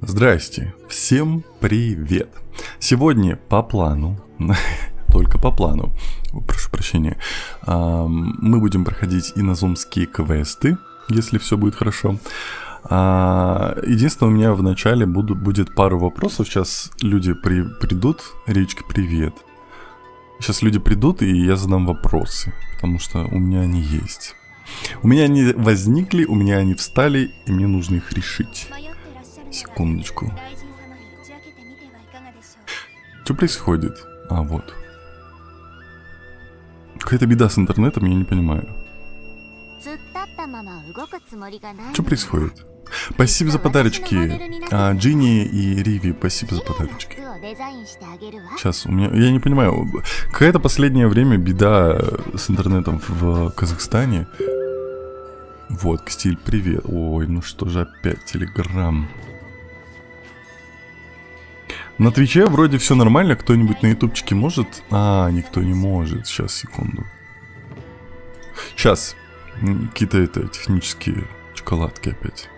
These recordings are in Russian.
Здрасте, всем привет. Сегодня по плану, только по плану, прошу прощения, мы будем проходить инозумские квесты, если все будет хорошо. Единственное, у меня в начале будет пару вопросов. Сейчас люди придут. Речка, привет. Сейчас люди придут, и я задам вопросы, потому что у меня они есть. У меня они возникли, у меня они встали, и мне нужно их решить. Секундочку. Что происходит? Вот. Какая-то беда с интернетом, я не понимаю. Что происходит? Спасибо за подарочки. Джинни и Риви, спасибо за подарочки. Сейчас, у меня... Я не понимаю. Какая-то последнее время беда с интернетом в Казахстане. Вот, Кстиль, привет. Ой, ну что же опять Телеграм. На Твиче вроде все нормально. Кто-нибудь на ютубчике может? Никто не может. Сейчас, секунду. Сейчас. Какие-то технические шоколадки опять.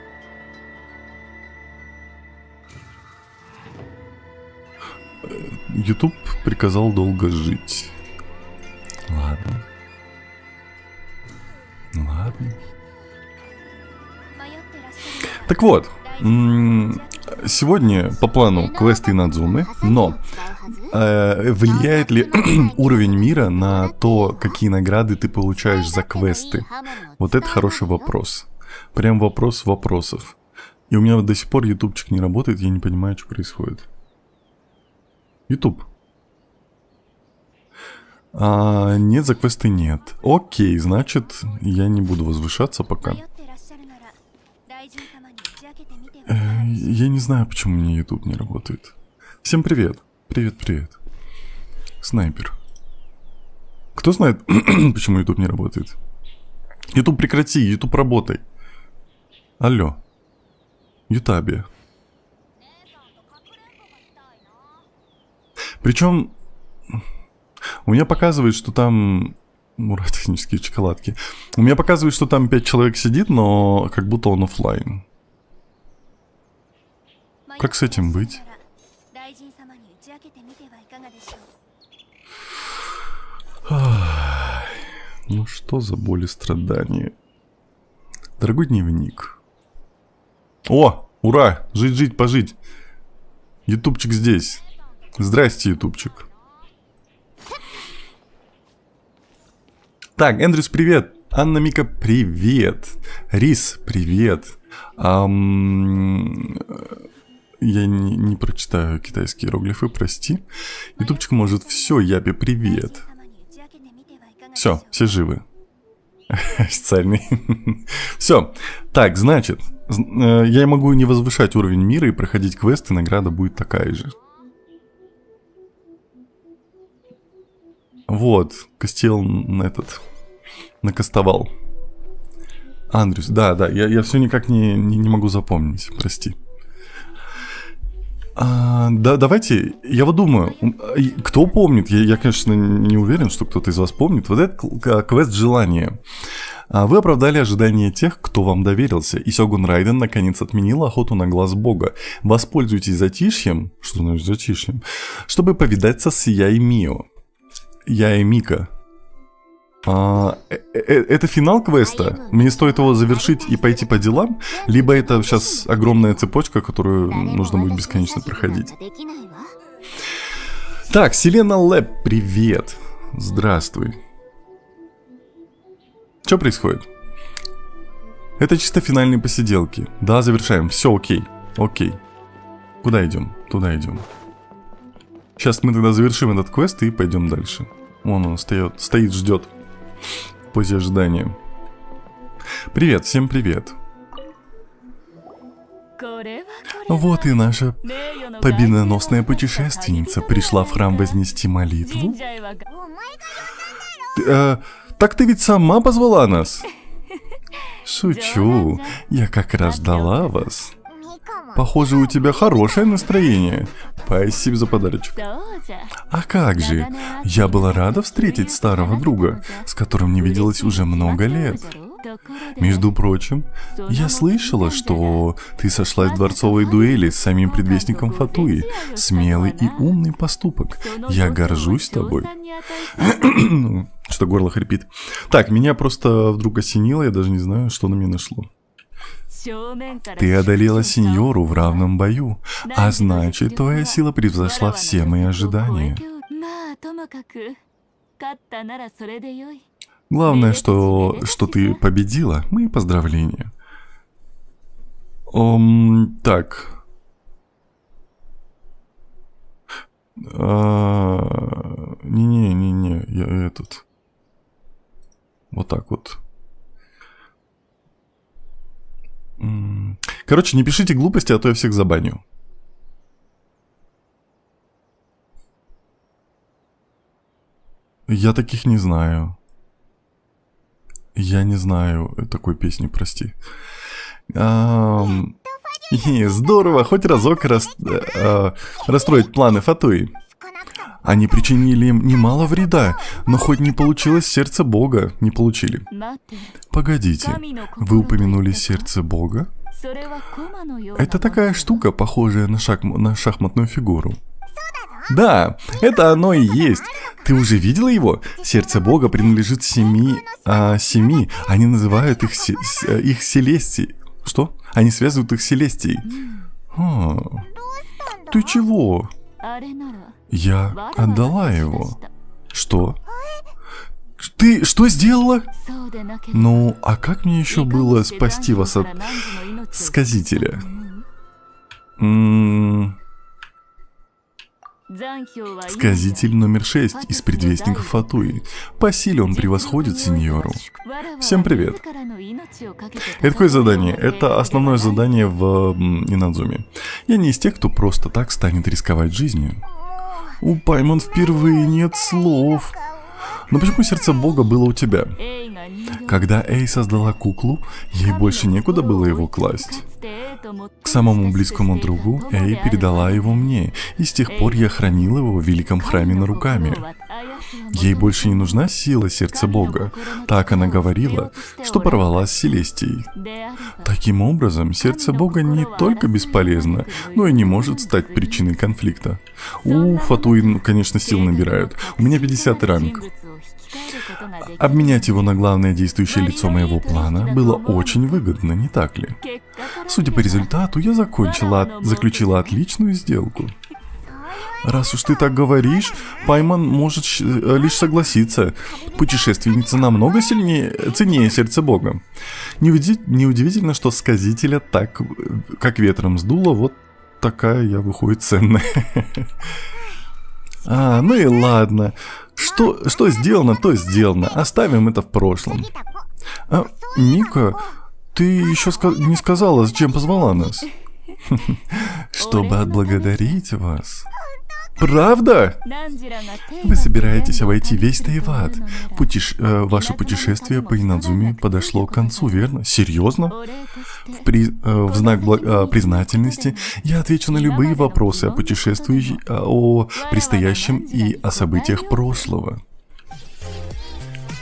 YouTube приказал долго жить. Ладно. Так вот, сегодня по плану квесты Инадзумы, но влияет ли уровень мира на то, какие награды ты получаешь за квесты? Вот это хороший вопрос. Прям вопрос вопросов. И у меня до сих пор ютубчик не работает, я не понимаю, что происходит. YouTube. Нет, за квесты нет. Окей, значит, я не буду возвышаться пока. Я не знаю, почему у меня YouTube не работает. Всем привет. Привет. Снайпер. Кто знает, почему YouTube не работает? YouTube прекрати, YouTube работай. Алло. Ютабе. Причем у меня показывает, что там... Ура, технические шоколадки. У меня показывает, что там 5 человек сидит, но как будто он оффлайн. Как с этим быть? Ну что за боль и страдания? Дорогой дневник. О, ура! Жить, пожить. Ютубчик здесь. Здрасте, ютубчик. Так, Эндрюс, привет. Анна Мика, привет. Рис, привет. Я не прочитаю китайские иероглифы, прости. Ютубчик может все, Япи, привет. Все живы. Официальный. Все. Так, значит, я могу не возвышать уровень мира и проходить квесты, награда будет такая же. Вот, Костел накастовал. Андрюс, да, я все никак не могу запомнить, прости. Да, давайте, я вот думаю, кто помнит, я, конечно, не уверен, что кто-то из вас помнит, вот этот квест желания. Вы оправдали ожидания тех, кто вам доверился, и Сёгун Райден наконец отменил охоту на глаз бога. Воспользуйтесь затишьем, что значит затишьем, чтобы повидаться с Яэмио. Яэмика. Это финал квеста? Мне стоит его завершить и пойти по делам? Либо это сейчас огромная цепочка, которую нужно будет бесконечно проходить? Так, Селена Лэб, привет. Здравствуй. Что происходит? Это чисто финальные посиделки. Да, завершаем. Все, окей. Куда идем? Туда идем. Сейчас мы тогда завершим этот квест и пойдем дальше. Вон он стоит, ждет. В позе ожидания. Привет, всем привет. Вот и наша победоносная путешественница пришла в храм вознести молитву. Так ты ведь сама позвала нас? Шучу, я как раз ждала вас. Похоже, у тебя хорошее настроение. Спасибо за подарочек. А как же, я была рада встретить старого друга, с которым не виделась уже много лет. Между прочим, я слышала, что ты сошлась в дворцовой дуэли с самим предвестником Фатуи. Смелый и умный поступок. Я горжусь тобой. Что горло хрипит. Так, меня просто вдруг осенило, я даже не знаю, что на меня нашло. Ты одолела сеньору в равном бою, а значит, твоя сила превзошла все мои ожидания. Главное, что ты победила. Мои поздравления. Так. Не-не-не-не, я этот... Вот так вот. Короче, не пишите глупости, а то я всех забаню. Я таких не знаю. Я не знаю такой песни, прости. Здорово, хоть разок расстроить планы Фатуи. Они причинили им немало вреда, но хоть не получилось сердце Бога, не получили. Погодите, вы упомянули сердце Бога? Это такая штука, похожая на шахматную фигуру. Да, это оно и есть. Ты уже видела его? Сердце Бога принадлежит семи. Они называют их Селестией. Что? Они связывают их с Селестией. Ты чего? Я отдала его. Что? Ты что сделала? Ну, а как мне еще было спасти вас от сказителя? Сказитель номер 6 из предвестников Фатуи. По силе он превосходит сеньору. Всем привет. Это какое задание? Это основное задание в Инадзуме. Я не из тех, кто просто так станет рисковать жизнью. У Паймон впервые нет слов. Но почему сердце Бога было у тебя? Когда Эй создала куклу, ей больше некуда было его класть. К самому близкому другу Эй передала его мне, и с тех пор я хранил его в великом храме на руками. Ей больше не нужна сила сердца Бога. Так она говорила, что порвалась с Селестией. Таким образом, сердце Бога не только бесполезно, но и не может стать причиной конфликта. Фатуи, конечно, сил набирают. У меня 50 ранг. Обменять его на главное действующее лицо моего плана было очень выгодно, не так ли? Судя по результату, я заключила отличную сделку. Раз уж ты так говоришь, Паймон может лишь согласиться. Путешественница намного ценнее сердца Бога. Неудивительно, что сказителя так, как ветром сдуло, вот такая я выходит ценная. Ну и ладно. Что сделано, то сделано. Оставим это в прошлом. Мика, ты еще не сказала, зачем позвала нас? Чтобы отблагодарить вас. Правда? Вы собираетесь обойти весь Тайват. Ваше путешествие по Инадзуме подошло к концу, верно? Серьезно? В знак признательности я отвечу на любые вопросы о путешествии, о предстоящем и о событиях прошлого.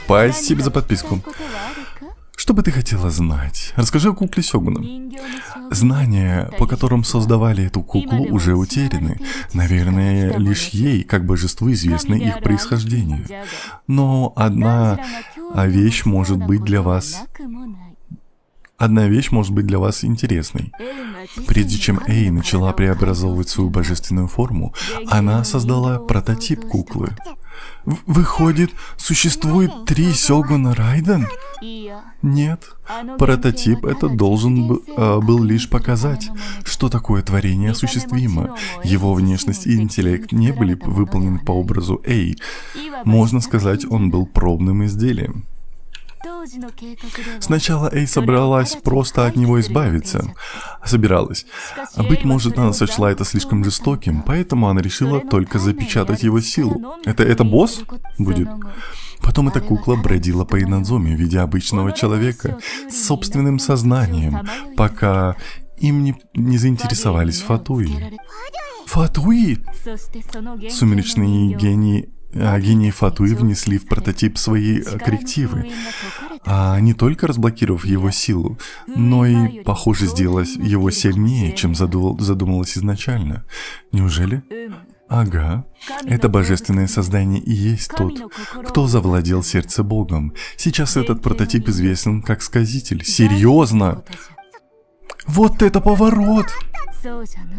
Спасибо за подписку. Что бы ты хотела знать? Расскажи о кукле Сёгуна. Знания, по которым создавали эту куклу, уже утеряны. Наверное, лишь ей, как божеству, известно их происхождение. Но одна вещь может быть для вас интересной. Прежде чем Эй начала преобразовывать свою божественную форму, она создала прототип куклы. Выходит, существует 3 Сёгуна Райден? Нет. Прототип этот должен был лишь показать, что такое творение осуществимо. Его внешность и интеллект не были выполнены по образу Эй. Можно сказать, он был пробным изделием. Сначала Эй собралась просто от него избавиться. Быть может, она сочла это слишком жестоким, поэтому она решила только запечатать его силу. Это босс будет? Потом эта кукла бродила по Инадзуме в виде обычного человека с собственным сознанием, пока им не заинтересовались Фатуи. Фатуи? Сумеречный гений гении Фатуи внесли в прототип свои коррективы, не только разблокировав его силу, но и, похоже, сделав его сильнее, чем задумалось изначально. Неужели? Ага, это божественное создание и есть тот, кто завладел сердцем Богом. Сейчас этот прототип известен как Сказитель. Серьезно? Вот это поворот!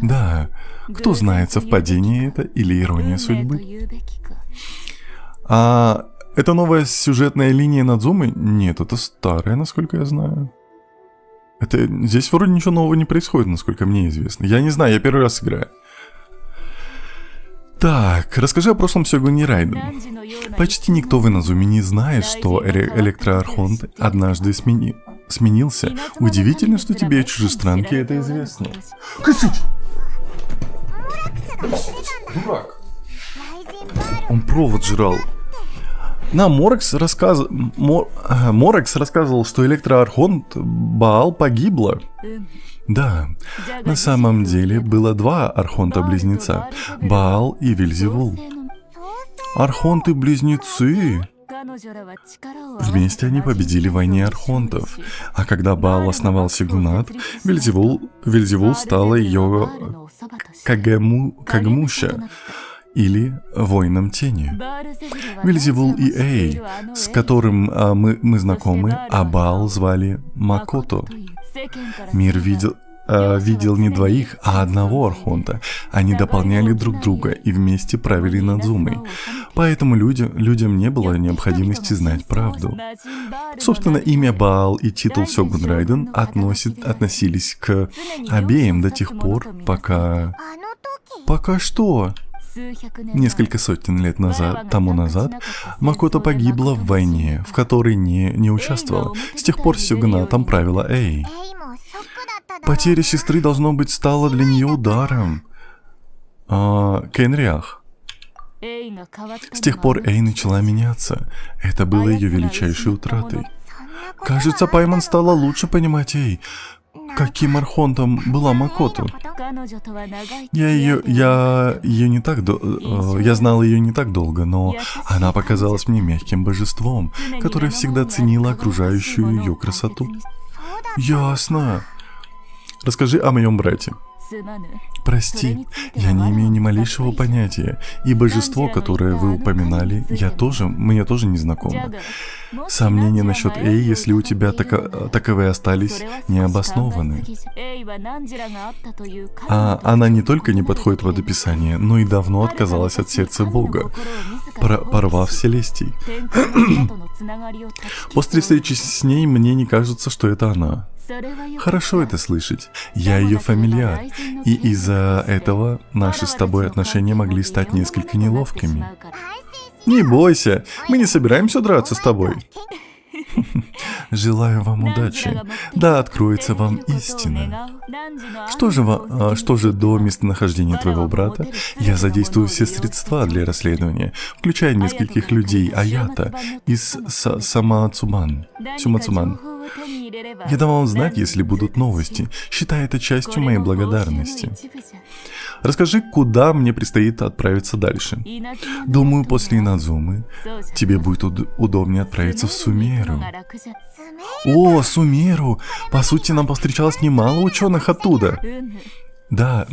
Да, кто знает, совпадение это или ирония судьбы? Это новая сюжетная линия Надзумы? Нет, это старая, насколько я знаю. Здесь вроде ничего нового не происходит, насколько мне известно. Я не знаю, я первый раз играю. Так, расскажи о прошлом Сёгуне Райден. Почти никто в Иназуме не знает, что Электроархонт однажды сменился. Удивительно, что тебе, чужестранке, это известно. Косыч! Дурак. Он провод жрал. Морекс рассказывал, что Электроархонт Баал погибла. Да, на самом деле было два архонта-близнеца, Баал и Вельзевул. Архонты-близнецы. Вместе они победили в войне архонтов. А когда Баал основал Сёгунат, Вельзевул стала ее Кагемуша, или воином тени. Вельзевул и Эй, с которым мы знакомы, а Баал звали Макото. Мир видел не двоих, а одного архонта. Они дополняли друг друга и вместе правили Надзумой. Поэтому людям не было необходимости знать правду. Собственно, имя Баал и титул Сёгун Райден относились к обеим до тех пор, пока... Пока что? Несколько сотен лет тому назад Макото погибла в войне, в которой не участвовала. С тех пор Сёгунатом правила Эй. Потеря сестры, должно быть, стала для нее ударом. Кенриах. С тех пор Эй начала меняться. Это было ее величайшей утратой. Кажется, Пайман стала лучше понимать Эй. Каким архонтом была Макото? Я знал ее не так долго, но она показалась мне мягким божеством, которое всегда ценило окружающую ее красоту. Ясно. Расскажи о моем брате. Прости, я не имею ни малейшего понятия, и божество, которое вы упоминали, мне тоже не знакомо. Сомнения насчет Эй, если у тебя таковые остались, не обоснованы. Она не только не подходит под описание, но и давно отказалась от сердца Бога, порвав Селестий. После встречи с ней мне не кажется, что это она. Хорошо это слышать. Я ее фамильяр, и из-за этого наши с тобой отношения могли стать несколько неловкими. Не бойся, мы не собираемся драться с тобой. Желаю вам удачи. Да откроется вам истина. Что же до местонахождения твоего брата? Я задействую все средства для расследования, включая нескольких людей Аята из Сумацуман. Я дам вам знать, если будут новости. Считай это частью моей благодарности. Расскажи, куда мне предстоит отправиться дальше. Думаю, после Инадзумы тебе будет удобнее отправиться в Сумеру. О, Сумеру! По сути, нам повстречалось немало ученых оттуда. Да,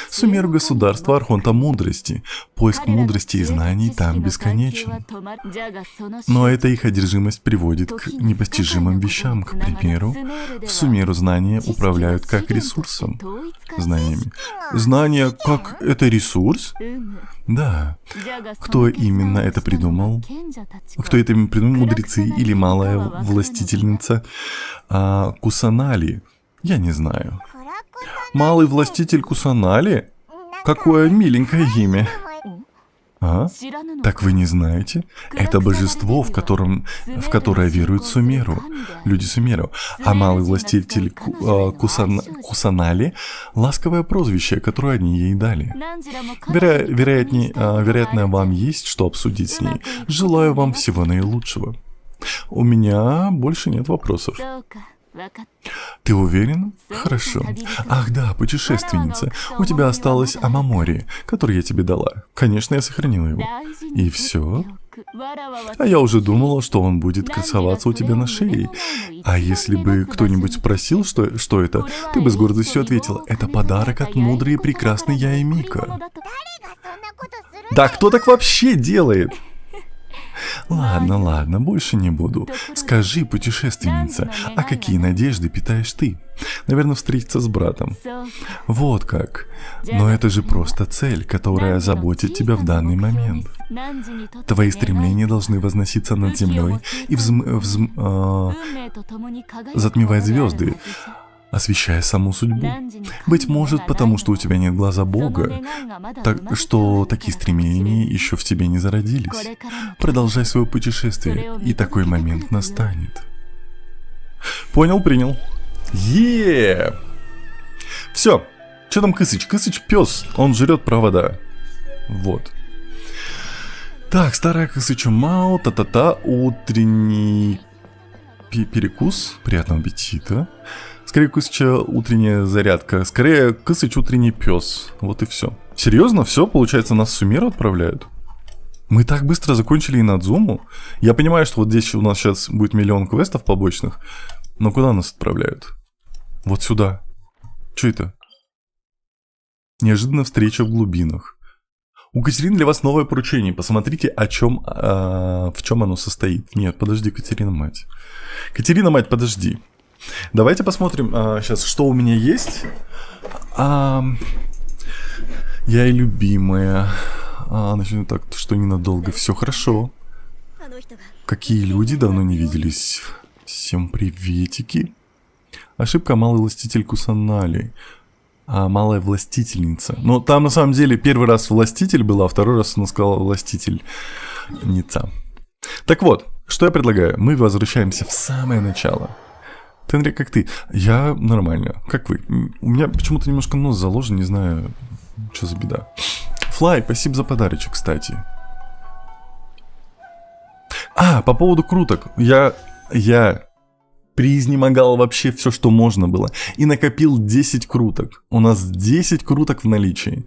Сумеру — государство Архонта Мудрости. Поиск мудрости и знаний там бесконечен. Но эта их одержимость приводит к непостижимым вещам. К примеру, в Сумеру знания управляют как ресурсом. Знаниями. Знания как это ресурс? Да. Кто именно это придумал? Мудрецы или малая властительница Кусанали? Я не знаю. Малый властитель Кусанали? Какое миленькое имя. Так вы не знаете? Это божество, в которое веруют Сумеру, люди Сумеру. А малый властитель Кусанали — ласковое прозвище, которое они ей дали. Вероятно, вам есть что обсудить с ней. Желаю вам всего наилучшего. У меня больше нет вопросов. Ты уверен? Хорошо. Ах да, путешественница. У тебя осталось Амамори, который я тебе дала. Конечно, я сохранила его. И все? А я уже думала, что он будет красоваться у тебя на шее. А если бы кто-нибудь спросил, что это, ты бы с гордостью ответила: это подарок от мудрой и прекрасной Яэмика. Да кто так вообще делает? Ладно, больше не буду. Скажи, путешественница, а какие надежды питаешь ты? Наверное, встретиться с братом. Вот как. Но это же просто цель, которая заботит тебя в данный момент. Твои стремления должны возноситься над землей и затмевать звезды, освещая саму судьбу. Быть может, потому что у тебя нет глаза Бога, что такие стремления еще в тебе не зародились. Продолжай свое путешествие, и такой момент настанет. Понял, принял. Все. Что там Кысыч? Кысыч пес, он жрет провода. Вот. Так, старая Кысычу Мао, утренний перекус. Приятного аппетита. Скорее, Кысыча утренняя зарядка. Скорее, Кысыч утренний пес. Вот и все. Серьезно? Все? Получается, нас в Сумеру отправляют? Мы так быстро закончили Инадзуму? Я понимаю, что вот здесь у нас сейчас будет миллион квестов побочных. Но куда нас отправляют? Вот сюда. Что это? Неожиданная встреча в глубинах. У Катерины для вас новое поручение. Посмотрите, в чем оно состоит. Нет, подожди, Катерина мать. Катерина мать, подожди. Давайте посмотрим сейчас, что у меня есть. Я и любимая. Начну так, что ненадолго. Все хорошо. Какие люди давно не виделись. Всем приветики. Ошибка малый властитель Кусанали. Малая властительница. Но там на самом деле первый раз властитель была, а второй раз она сказала властительница. Так вот, что я предлагаю? Мы возвращаемся в самое начало. Тенри, как ты? Я нормально. Как вы? У меня почему-то немножко нос заложен, не знаю, что за беда. Флай, спасибо за подарочек, кстати. По поводу круток. Я преизнемогал вообще все, что можно было. И накопил 10 круток. У нас 10 круток в наличии.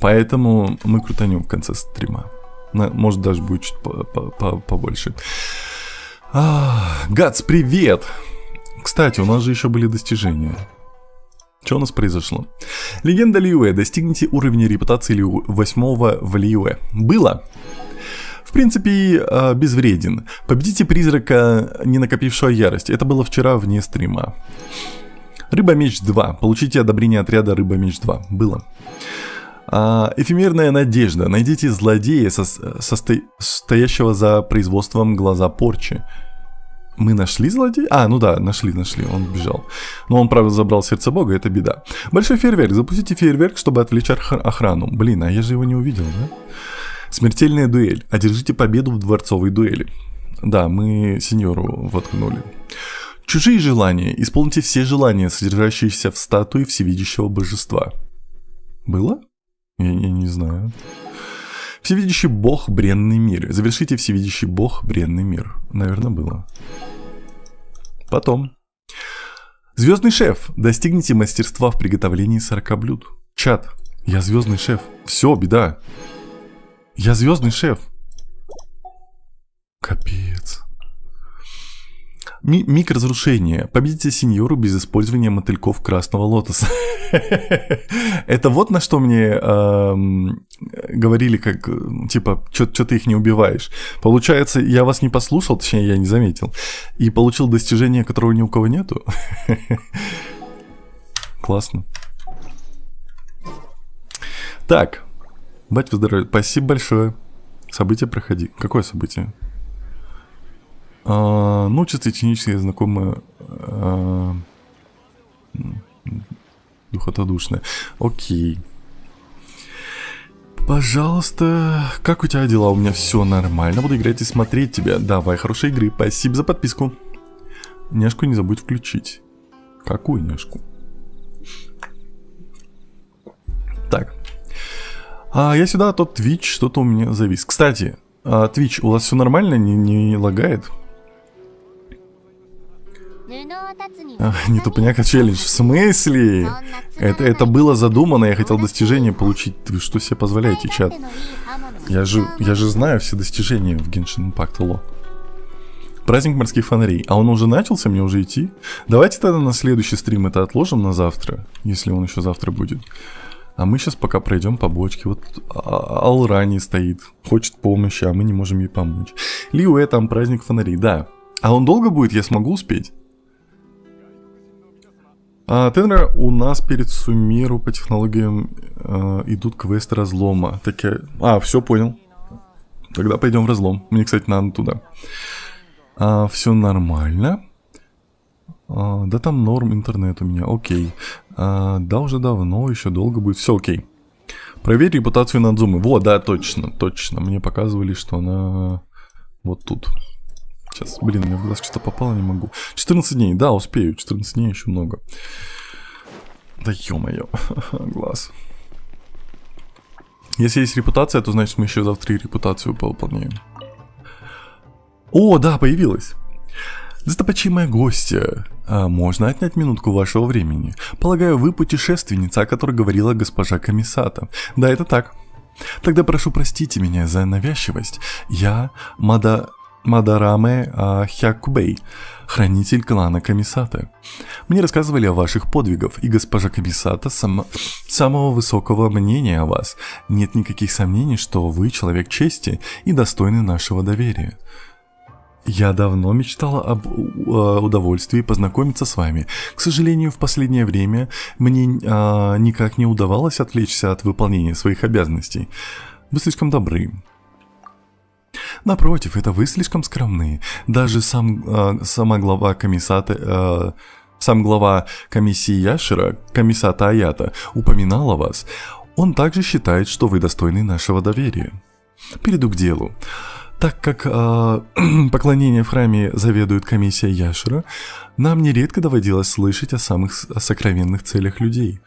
Поэтому мы крутанем в конце стрима. Может, даже будет чуть побольше. Гац, привет! Кстати, у нас же еще были достижения. Что у нас произошло? Легенда Лиюэ. Достигните уровня репутации 8 в Лиюэ. Было. В принципе, безвреден. Победите призрака, не накопившего ярость. Это было вчера вне стрима. Рыба-меч 2. Получите одобрение отряда Рыба-меч 2. Было. Эфемерная надежда. Найдите злодея, стоящего за производством глаза порчи. Мы нашли злодея? Ну да, нашли, он бежал. Но он, правда, забрал сердце бога, это беда. Большой фейерверк, запустите фейерверк, чтобы отвлечь охрану. Блин, а я же его не увидел, да? Смертельная дуэль, одержите победу в дворцовой дуэли. Да, мы сеньору воткнули. Чужие желания, исполните все желания, содержащиеся в статуе всевидящего божества. Было? Я не знаю. Всевидящий бог, бренный мир. Завершите всевидящий бог, бренный мир. Наверное, было. Потом. Звездный шеф. Достигните мастерства в приготовлении 40 блюд. Чат. Я звездный шеф. Все, беда. Я звездный шеф. Капец. Миг разрушения. Победите сеньору без использования мотыльков красного лотоса. Это вот на что мне говорили, как, типа, что ты их не убиваешь. Получается, я вас не послушал, точнее, я не заметил. И получил достижение, которого ни у кого нету. Классно. Так. Бать, выздоровеет. Спасибо большое. Событие проходи. Какое событие? Чисто технически знакомое. Духотодушное. Окей. Пожалуйста. Как у тебя дела? У меня все нормально. Буду играть и смотреть тебя. Давай, хорошей игры. Спасибо за подписку. Няшку не забудь включить. Какую няшку? Так. Я сюда, а то Twitch что-то у меня завис. Кстати, Twitch, у вас все нормально? Не лагает? Не тупняка челлендж. В смысле? Это было задумано, я хотел достижения получить. Вы что себе позволяете, чат? Я же знаю все достижения в Genshin Impact, алло. Праздник морских фонарей. А он уже начался, мне уже идти? Давайте тогда на следующий стрим это отложим на завтра, если он еще завтра будет. А мы сейчас пока пройдем по бочке. Вот Алрани стоит, хочет помощи, а мы не можем ей помочь. Лиуэ, там праздник фонарей, да. А он долго будет? Я смогу успеть? Тенра, у нас перед Сумеру по технологиям идут квесты разлома. Все понял. Тогда пойдем в разлом. Мне, кстати, надо туда. Все нормально. Да там норм интернет у меня. Окей. Да, уже давно, еще долго будет. Все окей. Проверь репутацию Надзумы. Вот, да, точно. Мне показывали, что она вот тут. Сейчас, блин, мне в глаз что-то попало, не могу. 14 дней, да, успею. 14 дней еще много. Да ё-моё, глаз. Если есть репутация, то значит мы еще завтра и репутацию повыполняем. О, да, появилась. Достопочтимая гостья, можно отнять минутку вашего времени? Полагаю, вы путешественница, о которой говорила госпожа Камисата. Да, это так. Тогда прошу простите меня за навязчивость. Я Мадараме Хякубей, хранитель клана Камисата. Мне рассказывали о ваших подвигах, и госпожа Камисата самого высокого мнения о вас. Нет никаких сомнений, что вы человек чести и достойный нашего доверия. Я давно мечтала об удовольствии познакомиться с вами. К сожалению, в последнее время мне никак не удавалось отвлечься от выполнения своих обязанностей. Вы слишком добры. Напротив, это вы слишком скромны. Даже сам глава комиссии Яшера, Камисата Аята, упоминал о вас. Он также считает, что вы достойны нашего доверия. Перейду к делу. Так как поклонение в храме заведует комиссия Яшера, нам нередко доводилось слышать о самых сокровенных целях людей.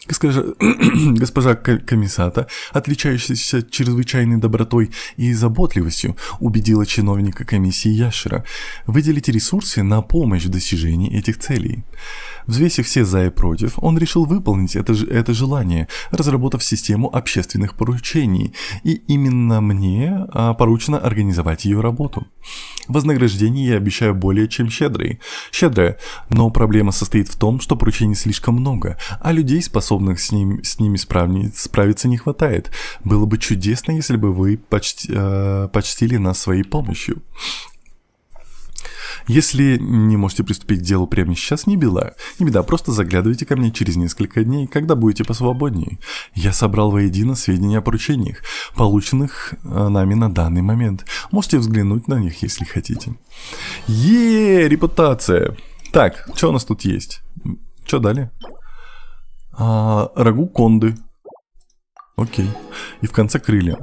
Госпожа Камисата, отличающаяся чрезвычайной добротой и заботливостью, убедила чиновника комиссии Яшера выделить ресурсы на помощь в достижении этих целей. Взвесив все за и против, он решил выполнить это желание, разработав систему общественных поручений, и именно мне поручено организовать ее работу. Вознаграждение я обещаю более чем щедрое, но проблема состоит в том, что поручений слишком много, а людей, способных с ними справиться, не хватает. Было бы чудесно, если бы вы почтили нас своей помощью. Если не можете приступить к делу прямо сейчас, не беда, просто заглядывайте ко мне через несколько дней, когда будете посвободнее. Я собрал воедино сведения о поручениях, полученных нами на данный момент. Можете взглянуть на них, если хотите. Репутация. Так, что у нас тут есть? Что далее? Рагу конды. Окей. И в конце крылья.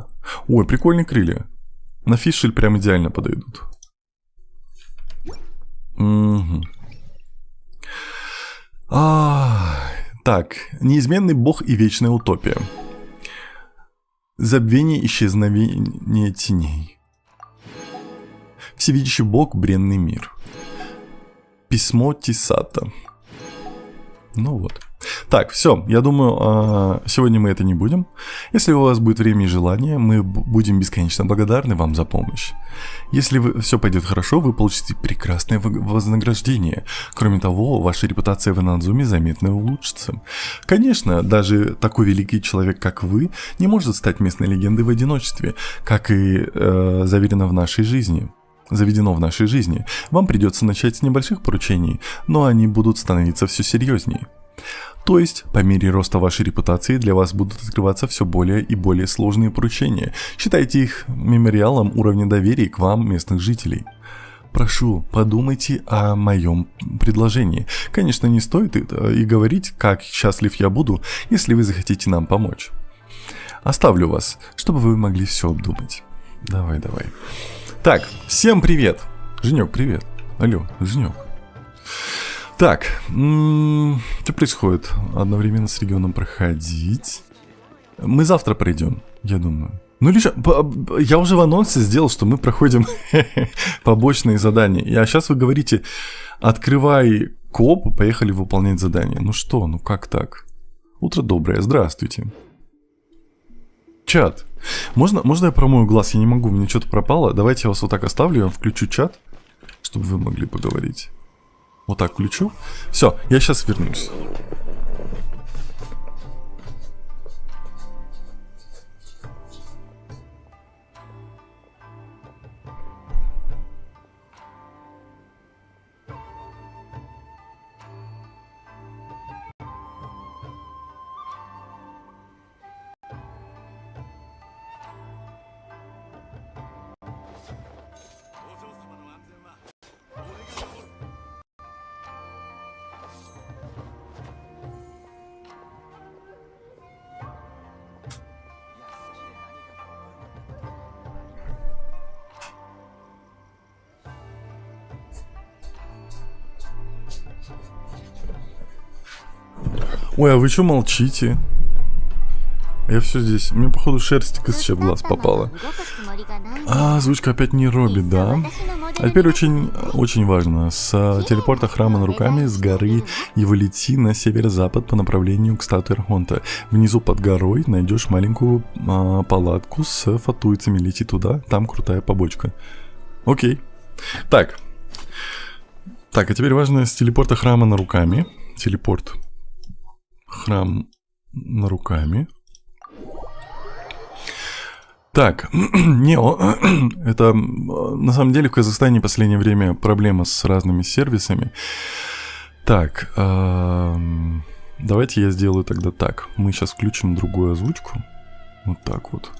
Ой, прикольные крылья. На фишель прям идеально подойдут. Угу. Так, неизменный бог и вечная утопия. Забвение, исчезновение теней. Всевидящий бог, бренный мир. Письмо Тисата. Ну вот. Так, все, я думаю, сегодня мы это не будем. Если у вас будет время и желание, мы будем бесконечно благодарны вам за помощь. Если все пойдет хорошо, вы получите прекрасное вознаграждение. Кроме того, ваша репутация в Инадзуме заметно улучшится. Конечно, даже такой великий человек, как вы, не может стать местной легендой в одиночестве, как и заведено в нашей жизни. Вам придется начать с небольших поручений, но они будут становиться все серьезнее. То есть, по мере роста вашей репутации для вас будут открываться все более и более сложные поручения. Считайте их мемориалом уровня доверия к вам, местных жителей. Прошу, подумайте о моем предложении. Конечно, не стоит и говорить, как счастлив я буду, если вы захотите нам помочь. Оставлю вас, чтобы вы могли все обдумать. Давай. Так, всем привет. Женек, привет. Алло, Женек. Так, что происходит? Одновременно с регионом проходить. Мы завтра пройдем, я думаю. Ну лишь, я уже в анонсе сделал, что мы проходим побочные задания. А сейчас вы говорите, открывай Коопы поехали выполнять задание. Ну что, ну как так? Утро доброе, здравствуйте. Чат. Можно я промою глаз? Я не могу, мне что-то пропало. Давайте я вас вот так оставлю, я включу чат, чтобы вы могли поговорить. Вот так включу. Все, я сейчас вернусь. Ой, а вы что молчите? Я все здесь. Мне, походу, шерсть из глаз попала. А, озвучка опять не робит, да? А теперь очень важно. С телепорта храма на руками с горы его лети на северо-запад по направлению к статуе Архонта. Внизу под горой найдешь маленькую палатку с фатуйцами. Лети туда, там крутая побочка. Окей. Так, а теперь важно с телепорта храма на руками. Телепорт. Храм на руками. Так, это на самом деле в Казахстане в последнее время проблема с разными сервисами. Так, давайте я сделаю тогда так. Мы сейчас включим другую озвучку. Вот так вот.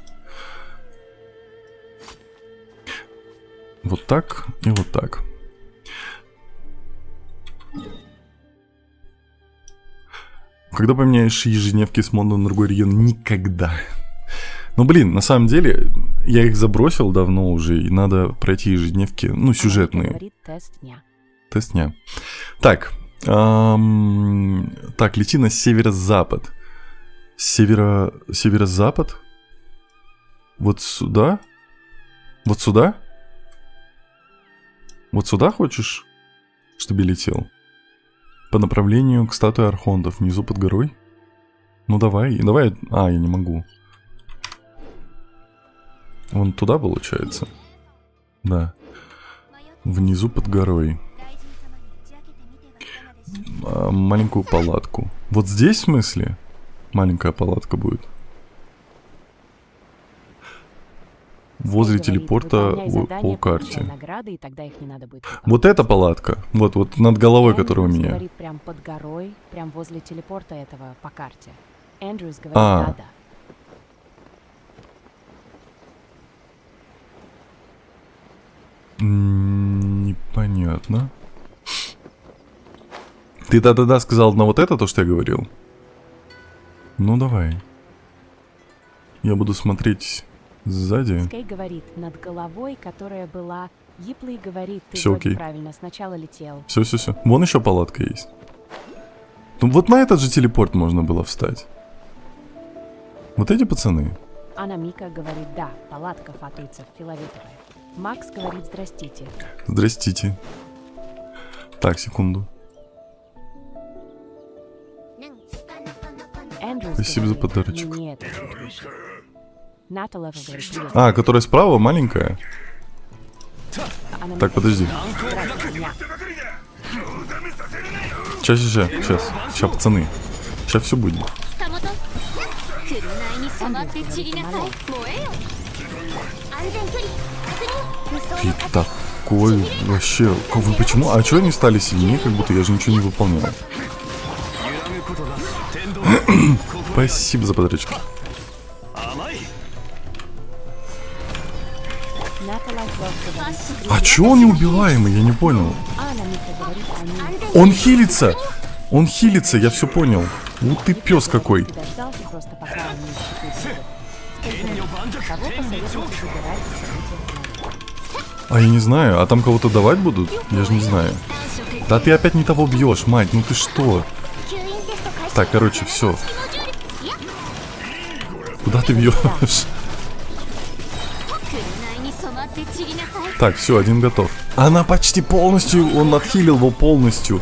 Вот так и вот так. Когда поменяешь ежедневки с мода на другой регион? Никогда. Ну, блин, на самом деле, я их забросил давно уже, и надо пройти ежедневки, ну, сюжетные. Тест дня. Так, так, лети на северо-запад. Северо-запад? Вот сюда? Вот сюда? Вот сюда хочешь, чтобы я летел? По направлению к статуе Архонтов, внизу под горой? Ну, давай. А, я не могу. Вон туда, получается? Да. Внизу под горой. Маленькую палатку. Вот здесь, в смысле? Маленькая палатка будет. Возле телепорта по карте. Вот эта палатка. Вот над головой, которая у меня. Говорит прям под горой, прям возле телепорта этого по карте. Эндрюс говорит, да. Непонятно. Ты да-да-да сказал на вот это то, что я говорил? Ну давай. Я буду смотреть сзади. Скай говорит, над головой, которая была... Yipley говорит, ты все окей. Правильно, сначала летел. Все. Вон еще палатка есть. Ну вот на этот же телепорт можно было встать. Вот эти пацаны. Анна Мика говорит, да, палатка фатуйцев фиолетовая. Макс говорит, здрастите. Здрастите. Так, секунду. Эндрюс Спасибо за говорит, подарочек. Нет. Наталова говорит, привет. А, которая справа маленькая? Анна Так, Мика подожди. говорит, Сейчас, пацаны. Сейчас все будет. Ты такой вообще... Вы почему? А что они стали сильнее, как будто я же ничего не выполнял? Спасибо за подарочки. А чё он неубиваемый? Я не понял. Он хилится! Он хилится, я все понял. Вот ты пес какой. А я не знаю, а там кого-то давать будут? Я же не знаю. Да ты опять не того бьешь, мать, ну ты что? Так, короче, все. Куда ты бьешь? Так, все, один готов. Она почти полностью, он отхилил его полностью.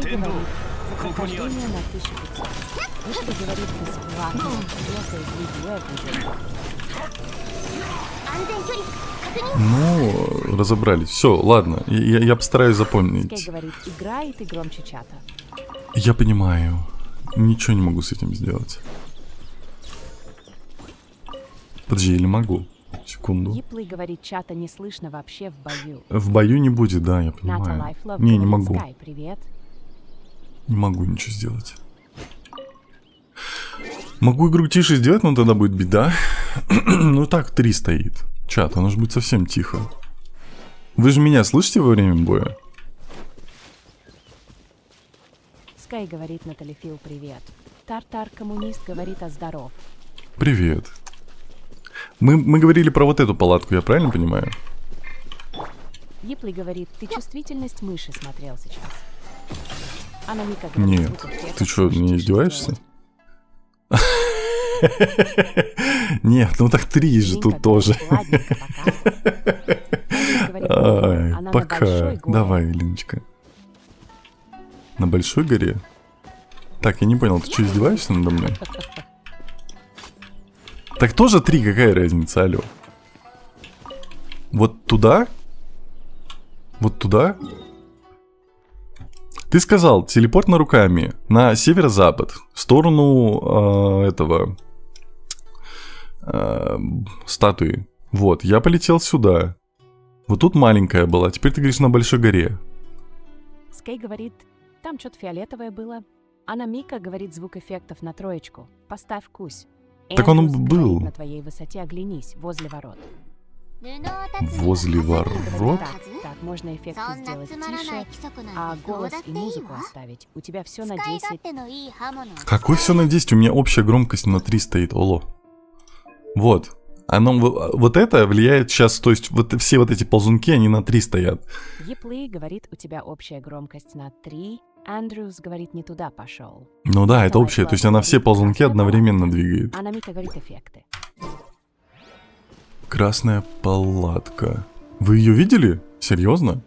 Скей говорит, за прохождение на 1500. Вышли говорит бесплатно. Если видео будет. Ну, разобрались. Все, ладно. Я постараюсь Скей запомнить. говорит, играй, и ты громче чата. Я понимаю. Ничего не могу с этим сделать. Подожди, или могу? Секунду. Гиплый говорит, чата не слышно вообще в бою. В бою не будет, да, я Ната понимаю. Лайфлов Не, не говорит, могу. Скай, привет. Не могу ничего сделать. Могу игру тише сделать, но тогда будет беда. Ну так, 3 стоит. Чат, оно же будет совсем тихо. Вы же меня слышите во время боя? Скай говорит, Натали Фил, привет. Тартар коммунист говорит, а здоров. Привет. Мы говорили про вот эту палатку, я правильно понимаю? Гиплый говорит, ты чувствительность мыши смотрел сейчас. Она Мика говорит, Нет. звук эффекта Ты что, слышишь, не что издеваешься? делать? Нет, ну так 3 же Линка тут тоже. говорит, ладненько, пока. Андрей говорит, Ай, она на пока. большой горе. Давай, Леночка. На большой горе? Так, я не понял, ты что, издеваешься надо мной? Так тоже 3, какая разница, алло? Вот туда? Вот туда? Ты сказал, телепорт на руками на северо-запад, в сторону этого статуи. Вот, я полетел сюда. Вот тут маленькая была, теперь ты говоришь на большой горе. Скей говорит, там что-то фиолетовое было. Она Мика говорит, звук эффектов на 3. Поставь кусь. Так он Эндрюс был. говорит, на твоей высоте оглянись, возле ворот. Возле ворот? Так, можно эффекты сделать тише, а голос и музыку оставить. У тебя все на 10. Какой все на 10? У меня общая громкость на 3 стоит, оло. Вот. Оно, вот это влияет сейчас, то есть вот все вот эти ползунки, они на 3 стоят. Еплы говорит, у тебя общая громкость на 3. Андрюс говорит, не туда пошел. Ну да, это Давай, общее, то есть ладно, она все говорит, ползунки красная одновременно палатка. двигает. Она Мика говорит эффекты. Красная палатка. Вы ее видели? Серьезно?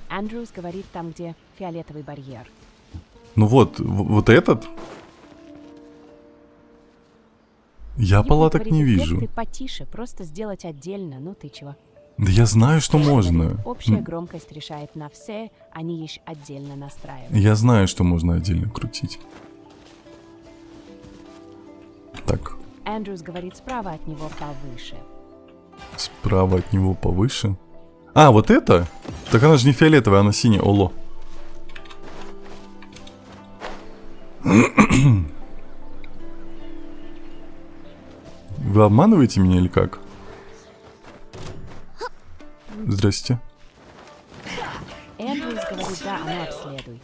Андрюс говорит, там, где фиолетовый барьер. Ну вот, вот этот? Я Еплы палаток говорит, не вижу. эффекты потише, просто сделать отдельно. Ну ты чего? Да я знаю, что можно. Общая громкость решает на все, они лишь отдельно настраивают. Я знаю, что можно отдельно крутить. Так, Андрюс говорит, справа от него повыше. справа от него повыше. А, вот это? Так она же не фиолетовая, она синяя. Оло. Вы обманываете меня или как? Здрасте. Андрюс говорит, да, а ну обследуй.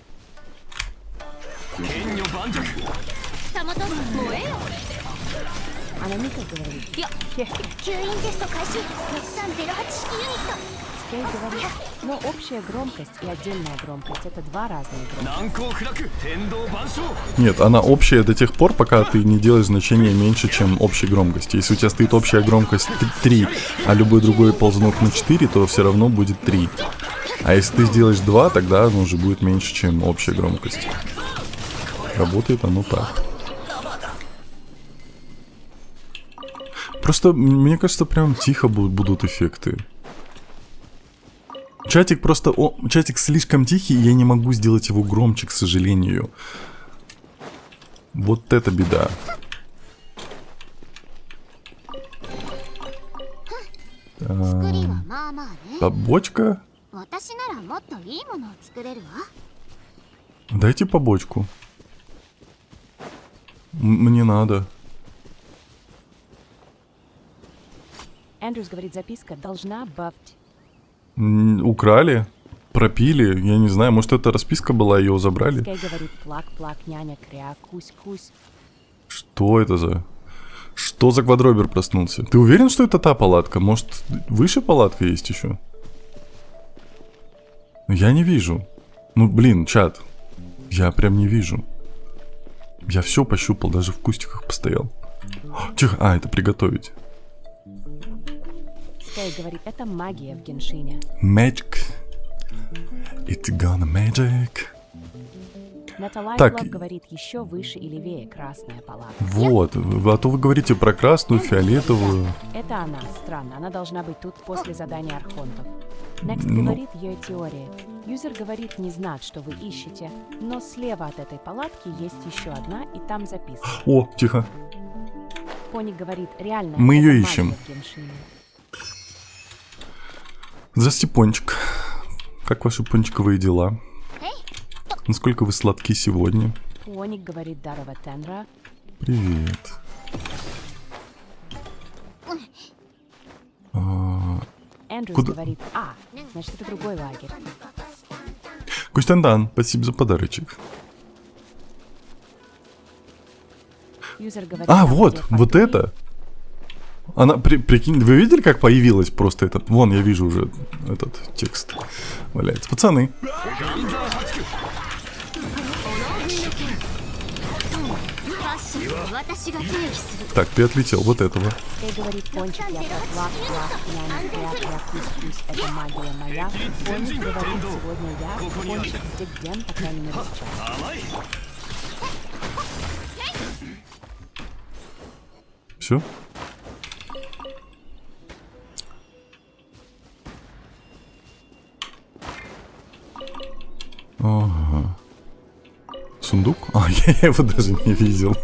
Она Мика говорит, хе-хе. 吸引テスト開始6308式ユニット Скей говорит, но общая громкость и отдельная громкость это два разные громкости. 難攻不落天道万象 Нет, она общая до тех пор, пока ты не делаешь значение меньше, чем общей громкости. Если у тебя стоит общая громкость 3, а любой другой ползунок на 4, то все равно будет 3. А если ты сделаешь 2, тогда оно уже будет меньше, чем общая громкость. Работает оно так. Просто, мне кажется, прям тихо будут эффекты. Чатик просто... чатик слишком тихий, и я не могу сделать его громче, к сожалению. Вот это беда. Побочка? 私ならもっといいものを作れるわ Дайте побочку. Мне надо. Андрюс говорит, записка должна бафть. Украли? Пропили? Я не знаю, может это расписка была, ее забрали? Скей говорит, плак-плак, няня, кря, кусь-кусь. Что это за... Что за квадробер проснулся? Ты уверен, что это та палатка? Может, выше палатка есть еще? Я не вижу. Ну, блин, чат. Я прям не вижу. Я все пощупал, даже в кустиках постоял. Тихо, это приготовить. Скей говорит, это магия в Геншине. Magic. It's gonna magic. Наталай Так. Клаб говорит еще выше и левее красная палатка. Вот, а то вы говорите про красную, фиолетовую. Это она, странно, она должна быть тут после задания архонтов. Next Ну. говорит ее теория. Юзер говорит не знать, что вы ищете, но слева от этой палатки есть еще одна, и там записка. О, тихо. Пони говорит, реально, Мы это её магия ищем. в Геншине. Здрасте, Пончик. Как ваши пончиковые дела? Насколько вы сладкие сегодня? Поник говорит Дарова Тенра. Привет. Эндрюс Куда? говорит, значит это другой лагерь. Костяндан, спасибо за подарочек. Юзер говорит, А, там, вот, где вот факелы, это. Она, прикинь, вы видели, как появилась просто этот? Вон, я вижу уже этот текст валяется. Пацаны, ファッションは私が定義する так, ты отлетел, вот этого. Кей говорит, пончик, я как лак, я кусь-кусь, это магия моя. Поник говорит, сегодня я, пончик, где Ген, по крайней мере сейчас. Все? Ага. Сундук? А, я его даже не видел.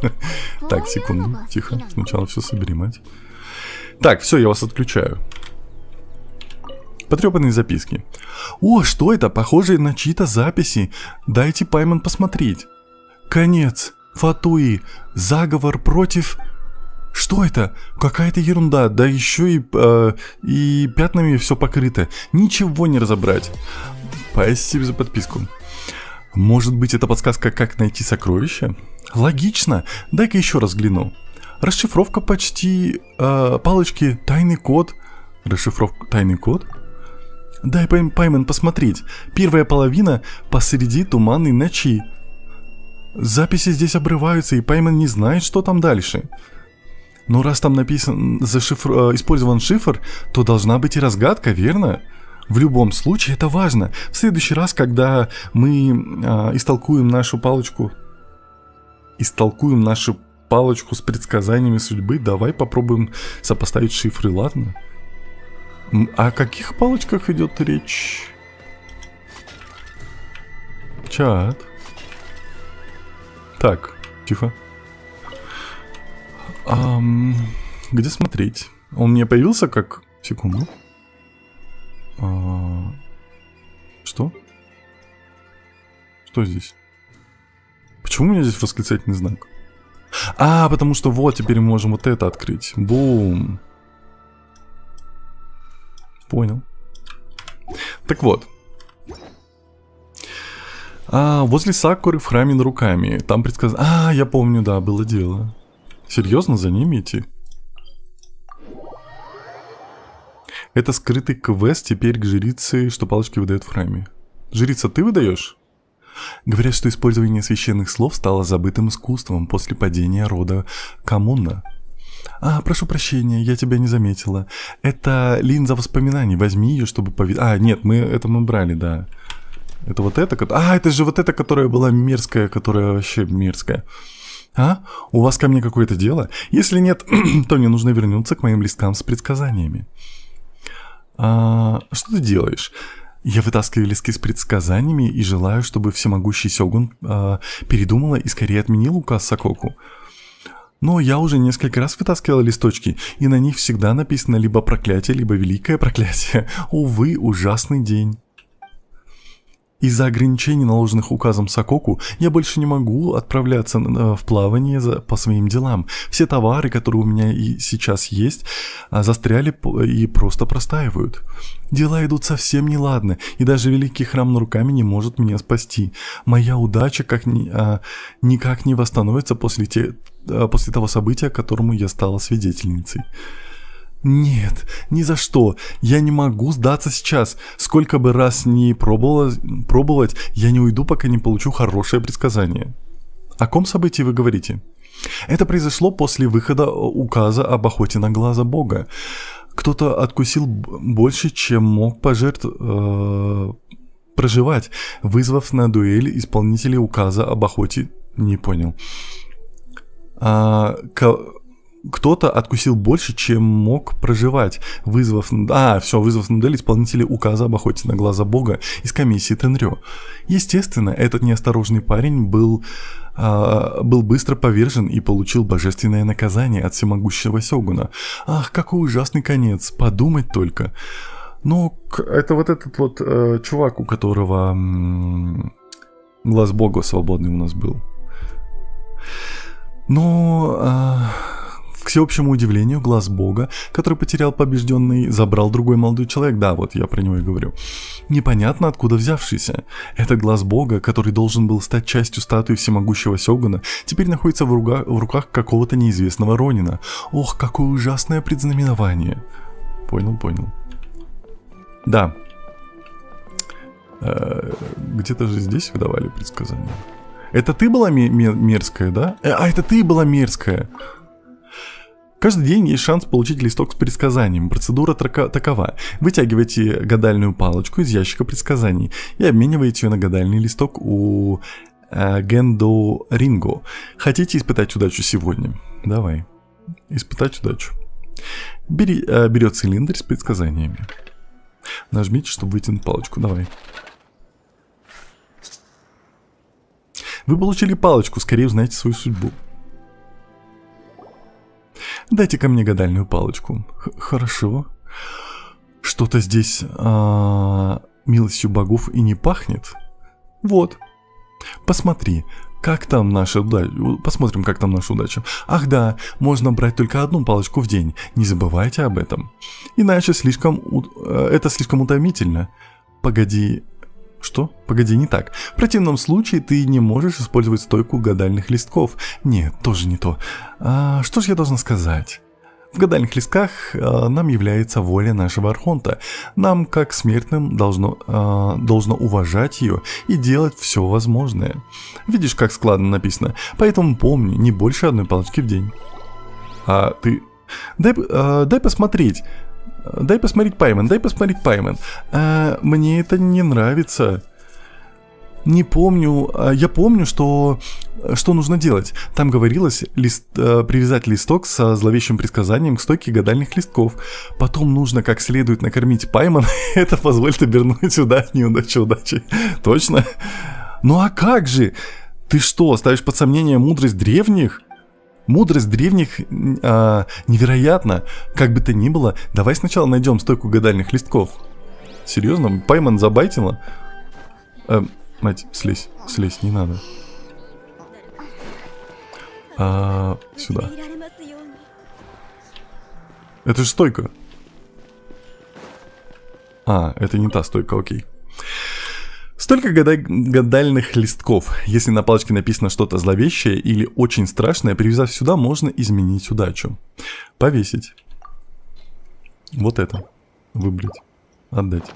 Так, секунду, тихо. Сначала все собери, мать. Так, все, я вас отключаю. Потрепанные записки. О, что это? Похоже на чьи-то записи. Дайте Пайман посмотреть. Конец. Фатуи. Заговор против... Что это? Какая-то ерунда. Да еще и пятнами все покрыто. Ничего не разобрать. Спасибо за подписку. Может быть, это подсказка, как найти сокровища? Логично. Дай-ка еще раз взгляну. Расшифровка почти... палочки. Тайный код. Расшифровка... Тайный код? Дай Пайман посмотреть. Первая половина посреди туманной ночи. Записи здесь обрываются, и Пайман не знает, что там дальше. Но раз там написан... использован шифр, то должна быть и разгадка, верно? В любом случае это важно. В следующий раз, когда мы истолкуем нашу палочку с предсказаниями судьбы, давай попробуем сопоставить шифры, ладно? О каких палочках идет речь? Чат. Так, тихо. Где смотреть? Он мне появился как... Секунду. Что? Что здесь? Почему у меня здесь восклицательный знак? Потому что вот, теперь мы можем вот это открыть. Бум. Понял. Так вот. Возле Сакуры в храме Наруками. Там предсказано... я помню, да, было дело. Серьезно, за ними идти? Это скрытый квест теперь к жрице, что палочки выдают в храме. Жрица, ты выдаешь? Говорят, что использование священных слов стало забытым искусством после падения рода Камунна. Прошу прощения, я тебя не заметила. Это линза воспоминаний. Возьми ее, чтобы повидать. Нет, мы брали, да. Это вот это? Это же вот эта, которая была мерзкая, которая вообще мерзкая. У вас ко мне какое-то дело? Если нет, то мне нужно вернуться к моим листкам с предсказаниями. Что ты делаешь? Я вытаскиваю листки с предсказаниями и желаю, чтобы всемогущий Сёгун передумала и скорее отменил указ Сококу. Но я уже несколько раз вытаскивал листочки, и на них всегда написано либо проклятие, либо великое проклятие. Увы, ужасный день. Из-за ограничений, наложенных указом Сококу, я больше не могу отправляться в плавание по своим делам. Все товары, которые у меня и сейчас есть, застряли и просто простаивают. Дела идут совсем неладно, и даже великий храм Наруками не может меня спасти. Моя удача никак не восстановится после того события, которому я стала свидетельницей. Нет, ни за что. Я не могу сдаться сейчас. Сколько бы раз ни пробовать, я не уйду, пока не получу хорошее предсказание. О ком событии вы говорите? Это произошло после выхода указа об охоте на глаза бога. Кто-то откусил больше, чем мог проживать, вызвав на дуэль исполнителей указа об охоте. Не понял. Кто-то откусил больше, чем мог проживать, вызвав на дуэль исполнителей указа об охоте на глаза бога из комиссии Тенрё. Естественно, этот неосторожный парень был быстро повержен и получил божественное наказание от всемогущего Сёгуна. Ах, какой ужасный конец, подумать только. Ну, это вот этот вот чувак, у которого глаз бога свободный у нас был. Но... К всеобщему удивлению, глаз бога, который потерял побежденный, забрал другой молодой человек. Да, вот я про него и говорю. Непонятно, откуда взявшийся. Этот глаз бога, который должен был стать частью статуи всемогущего Сёгуна, теперь находится в руках какого-то неизвестного ронина. Ох, какое ужасное предзнаменование. Понял. Да. Где-то же здесь выдавали предсказания. Это ты была мерзкая, да? Это ты была мерзкая. Каждый день есть шанс получить листок с предсказанием. Процедура такова. Вытягиваете гадальную палочку из ящика предсказаний и обмениваете ее на гадальный листок у Гендо Ринго. Хотите испытать удачу сегодня? Давай. Испытать удачу. Берет цилиндр с предсказаниями. Нажмите, чтобы вытянуть палочку. Давай. Вы получили палочку. Скорее узнаете свою судьбу. Дайте ко мне гадальную палочку. Хорошо. Что-то здесь милостью богов и не пахнет. Вот. Посмотри, как там наша удача. Посмотрим, как там наша удача. Ах да, можно брать только одну палочку в день. Не забывайте об этом. Иначе это слишком утомительно. Погоди. Что? Погоди, не так. В противном случае ты не можешь использовать стойку гадальных листков. Нет, тоже не то. Что же я должна сказать? В гадальных листках нам является воля нашего архонта. Нам, как смертным, должно уважать ее и делать все возможное. Видишь, как складно написано? Поэтому помни, не больше одной палочки в день. Дай посмотреть. Дай посмотреть, Пайман. Мне это не нравится. Не помню. Я помню, что нужно делать. Там говорилось привязать листок со зловещим предсказанием к стойке гадальных листков. Потом нужно как следует накормить Пайман. Это позволит обернуть сюда неудачу удачи. Точно? Ну а как же? Ты что, ставишь под сомнение мудрость древних? Мудрость древних невероятна. Как бы то ни было, давай сначала найдем стойку гадальных листков. Серьезно? Пайман забайтила? Мать, слезь, не надо. Сюда. Это же стойка. Это не та стойка, окей. Столько гадальных листков. Если на палочке написано что-то зловещее или очень страшное, привязав сюда, можно изменить удачу. Повесить. Вот это. Выбрать. Отдать.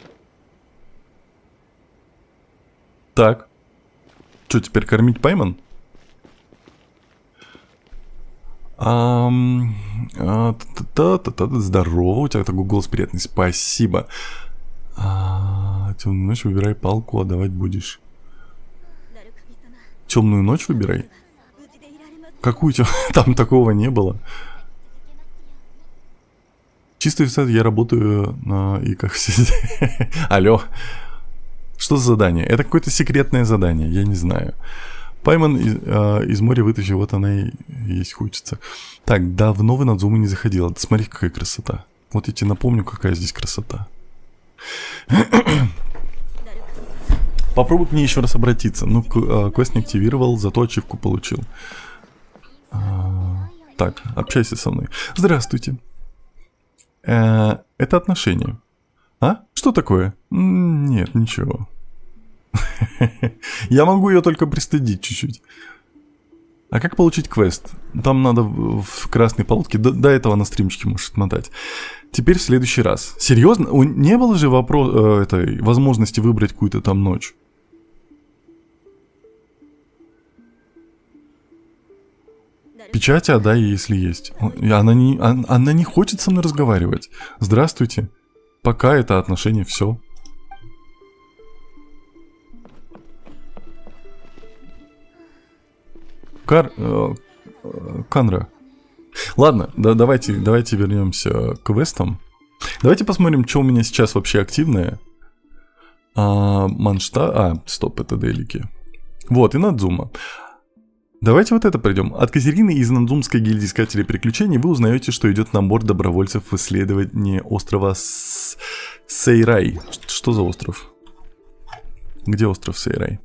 Так. Что, теперь кормить Пайман? Здорово, у тебя такой голос приятный. Спасибо. Темную ночь выбирай палку, отдавать будешь. Темную ночь выбирай? Какую темную? Там такого не было. Чисто я работаю и как все. Алло. Что за задание? Это какое-то секретное задание, я не знаю. Пайман из моря вытащил, вот она и есть хочется. Так, давно в Инадзуму не заходила. Смотри, какая красота. Вот я тебе напомню, какая здесь красота. Попробуй к ней еще раз обратиться. Ну, квест не активировал, зато ачивку получил. Так, общайся со мной. Здравствуйте. Это отношения. Что такое? Нет, ничего. Я могу ее только пристыдить чуть-чуть. А как получить квест? Там надо в красной полоске. До этого на стримчике можешь отмотать. Теперь в следующий раз. Серьезно? Не было же возможности выбрать какую-то там ночь? Печать отдай, если есть. Она не хочет со мной разговаривать. Здравствуйте. Пока это отношение, все. Канра. Ладно, давайте вернемся к квестам. Давайте посмотрим, что у меня сейчас вообще активное. Стоп, это делики. Вот, и Надзума. Давайте вот это пройдем. От Катерины из Надзумской гильдии искателей приключений вы узнаете, что идет набор добровольцев в исследовании острова Сейрай. Что за остров? Где остров Сейрай?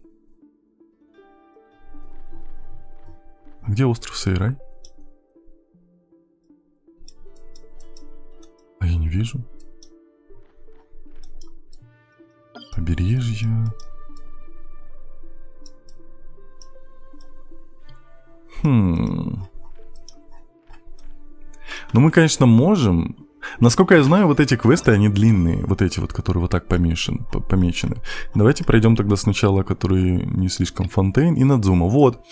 Где остров Сейрай? А я не вижу. Побережье. Ну, мы, конечно, можем. Насколько я знаю, вот эти квесты, они длинные. Вот эти вот, которые вот так помечены. Давайте пройдем тогда сначала, которые не слишком Фонтейн и Надзума. Вот.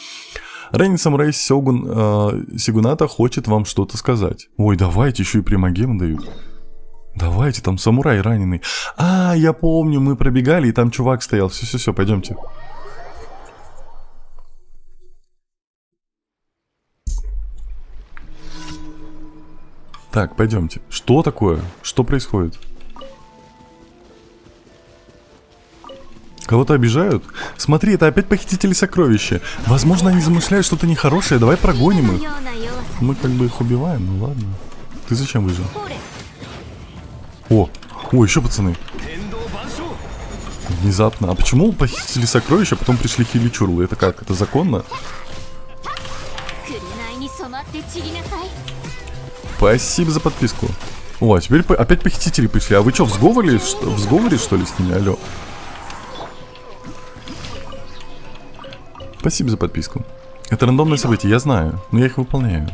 Ранний самурай Сигуната хочет вам что-то сказать. Ой, давайте, еще и примагем дают. Давайте, там самурай раненый. Я помню, мы пробегали, и там чувак стоял. Все, пойдемте. Так, пойдемте. Что такое? Что происходит? Кого-то обижают? Смотри, это опять похитители сокровища. Возможно, они замышляют что-то нехорошее. Давай прогоним их. Мы как бы их убиваем, ну ладно. Ты зачем выжил? О, еще пацаны. Внезапно. А почему похитили сокровища, а потом пришли хиличурлы? Это как? Это законно? Спасибо за подписку. О, а теперь опять похитители пришли. А вы что, в сговоре что ли с ними? Алло. Спасибо за подписку. Это рандомные события, я знаю, но я их выполняю.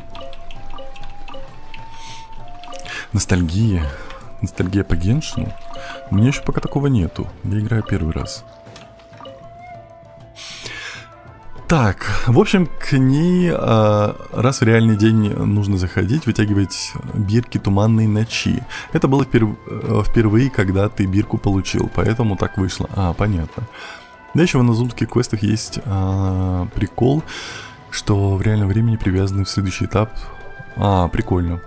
Ностальгия. Ностальгия по Геншину? У меня еще пока такого нету. Я играю первый раз. Так, в общем, к ней раз в реальный день нужно заходить, вытягивать бирки туманной ночи. Это было впервые, когда ты бирку получил, поэтому так вышло. Понятно. Да, еще в назумских квестах есть прикол, что в реальном времени привязаны в следующий этап. Прикольно.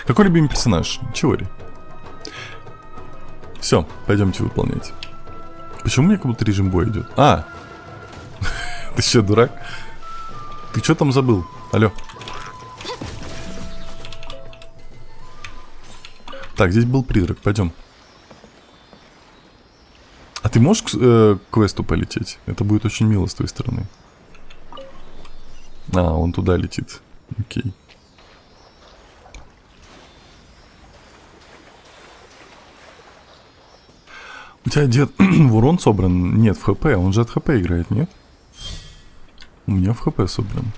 Какой любимый персонаж? Чиори. Все, пойдемте выполнять. Почему у меня как будто режим боя идет? Ты что, дурак? Ты что там забыл? Алло. Так, здесь был призрак, пойдем. А ты можешь к квесту полететь? Это будет очень мило с твоей стороны. Он туда летит. Окей. У тебя дед в урон собран? Нет, в ХП. Он же от ХП играет, нет? У меня в ХП собран.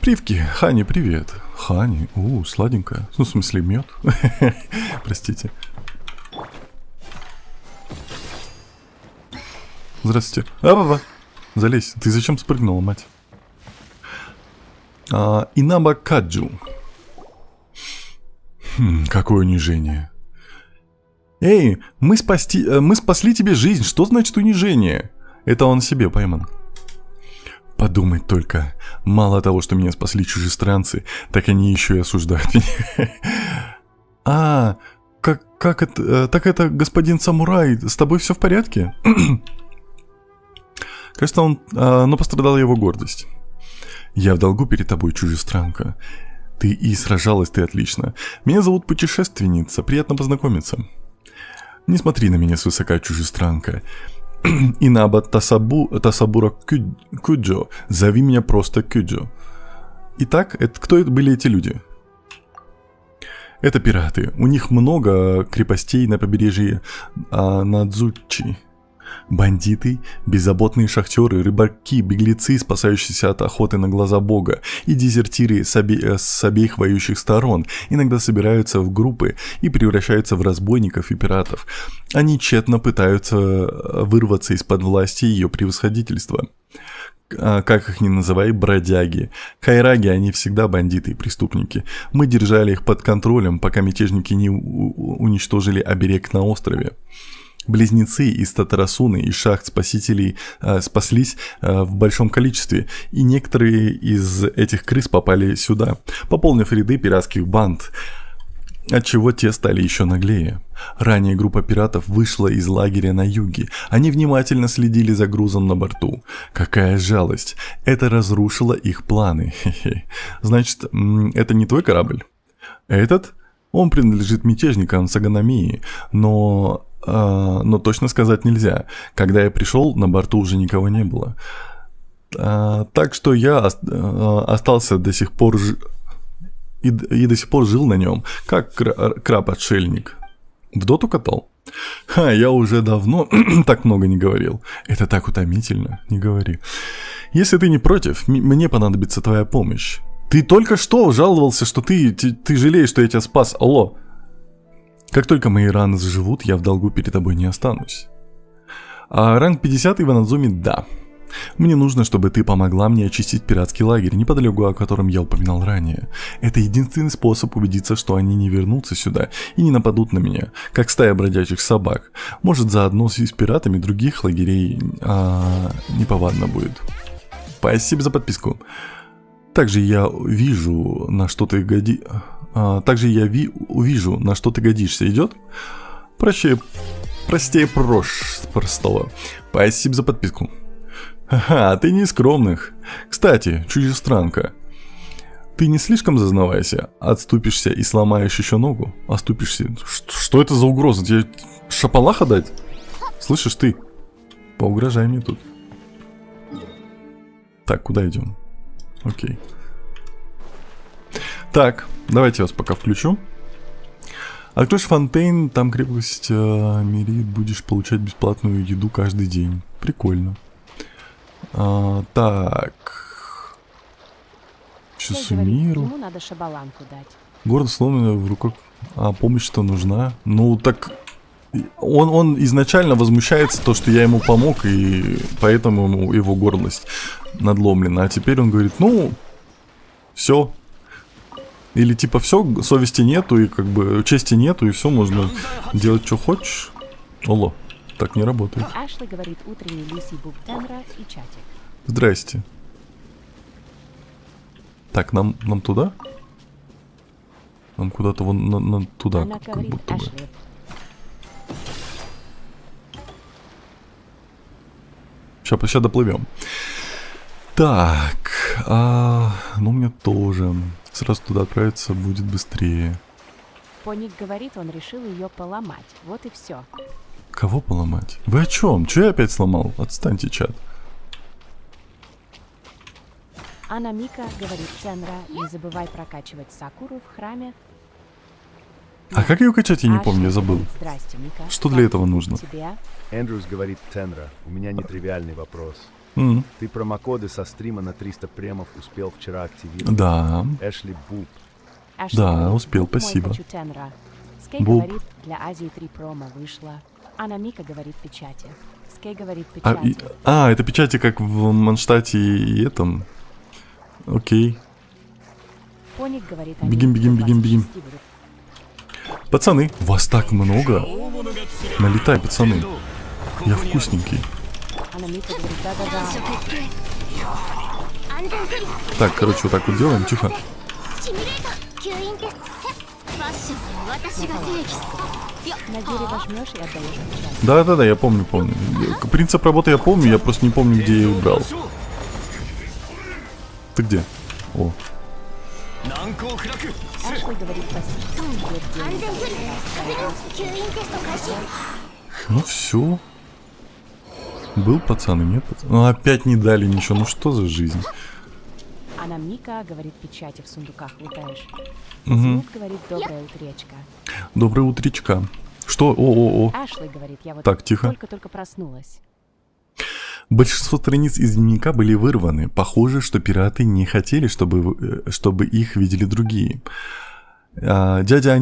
Привки. Хани, привет. Хани. Сладенькая. Ну, в смысле, мед. Простите. Здравствуйте. Залезь. Ты зачем спрыгнула, мать? Инаба Каджу. Какое унижение. Эй, мы спасли тебе жизнь. Что значит унижение? Это он себе пойман. Подумать только. Мало того, что меня спасли чужестранцы, так они еще и осуждают меня. Как это? Так это, господин самурай, с тобой все в порядке? Кажется, но пострадала его гордость. Я в долгу перед тобой, чужестранка. Ты и сражалась ты отлично. Меня зовут Путешественница, приятно познакомиться. Не смотри на меня свысока, чужестранка. Инаба Тасабура Куджо. Зови меня просто Куджо. Итак, кто были эти люди? Это пираты. У них много крепостей на побережье Надзучи. Бандиты, беззаботные шахтеры, рыбаки, беглецы, спасающиеся от охоты на глаза бога, и дезертиры с обеих воюющих сторон иногда собираются в группы и превращаются в разбойников и пиратов. Они тщетно пытаются вырваться из-под власти ее превосходительства. Как их ни называй, бродяги. Хайраги, они всегда бандиты и преступники. Мы держали их под контролем, пока мятежники не уничтожили оберег на острове. Близнецы из Татарасуны и шахт спасителей спаслись в большом количестве, и некоторые из этих крыс попали сюда, пополнив ряды пиратских банд, отчего те стали еще наглее. Ранее группа пиратов вышла из лагеря на юге. Они внимательно следили за грузом на борту. Какая жалость! Это разрушило их планы. Хе-хе. Значит, это не твой корабль? Этот? Он принадлежит мятежникам Саганамии, но точно сказать нельзя. Когда я пришел, на борту уже никого не было. Так что я остался до сих пор и до сих пор жил на нем, как краб-отшельник. В доту катал? Я уже давно так много не говорил. Это так утомительно, не говори. Если ты не против, мне понадобится твоя помощь. Ты только что жаловался, что ты жалеешь, что я тебя спас. Алло. Как только мои раны заживут, я в долгу перед тобой не останусь. А ранг 50 в Инадзуме, да. Мне нужно, чтобы ты помогла мне очистить пиратский лагерь, неподалеку о котором я упоминал ранее. Это единственный способ убедиться, что они не вернутся сюда и не нападут на меня, как стая бродячих собак. Может, заодно с пиратами других лагерей неповадно будет. Спасибо за подписку. Также я увижу, на что ты годишься. Идет? Простее простого. Спасибо за подписку. Ага, ты не из скромных. Кстати, чужестранка, ты не слишком зазнавайся. Отступишься и сломаешь еще ногу. Оступишься. Что это за угроза? Тебе шапалаха дать? Слышишь ты? Поугрожай мне тут. Так, куда идем? Окей. Так, давайте я вас пока включу. Откроешь Фонтейн, там крепость Мирит, будешь получать бесплатную еду каждый день. Прикольно. Так. Чесумиру. Ему надо шабаланку дать. Город сломанный в руках. Помощь-то нужна. Ну, так... Он изначально возмущается то, что я ему помог, и поэтому его гордость надломлена. А теперь он говорит, ну, все. Или типа все, совести нету, и как бы чести нету, и все, можно делать, что хочешь. Алло, так не работает. Ашли говорит утренний лисий бук Тенра и чатик. Здрасте. Так, нам туда? Нам куда-то вон туда, Она как говорит будто бы. Ашли. Сейчас доплывем. Так, ну мне тоже. Сразу туда отправиться будет быстрее. Поник говорит, он решил ее поломать. Вот и все. Кого поломать? Вы о чем? Че я опять сломал? Отстаньте, чат. Анна Мика говорит Тенра, не забывай прокачивать Сакуру в храме. А как ее качать, я не Ашли помню, я забыл. говорит, здрасте, Мика. Что для этого нужно? Тебе? Эндрюс говорит, Тенра, у меня нетривиальный вопрос. Ты промокоды со стрима на 300 премов успел вчера активировать? Да. Эшли Буб. Ашли Да, говорит, успел, «Буб мой, спасибо». хочу Тенра. Скей Буб. говорит, для Азии 3 промо вышло. Анна Мика говорит печати. Скей говорит А, печати. это печати как в Манштате и этом. Окей. Поник говорит, Бегим, они бегим, бегим, 26 бегим. будут. Пацаны, вас так много. Налетай, пацаны. Я вкусненький. Анна Мика говорит, да-да-да. 安全距離 Так, короче, вот так вот делаем, тихо. シミュレーター吸引テストファッションは私が定義すいや На деле возьмешь и отдаешь печать. Да-да-да, я помню. Принцип работы я помню, я просто не помню, где я их брал. Ты где? О. 難攻不落 Ашли говорит спасибо. 安全距離確認吸引テスト開始 Ну все. Был пацан и нет пацан. Ну опять не дали ничего, ну что за жизнь? Анна Мика говорит, печати в сундуках лутаешь. Угу. Звук говорит, доброе утречка. Доброе утречка. Что? О. Ашли говорит, я вот Так, тихо. только-только проснулась. Большинство страниц из дневника были вырваны. Похоже, что пираты не хотели, чтобы их видели другие. Дядя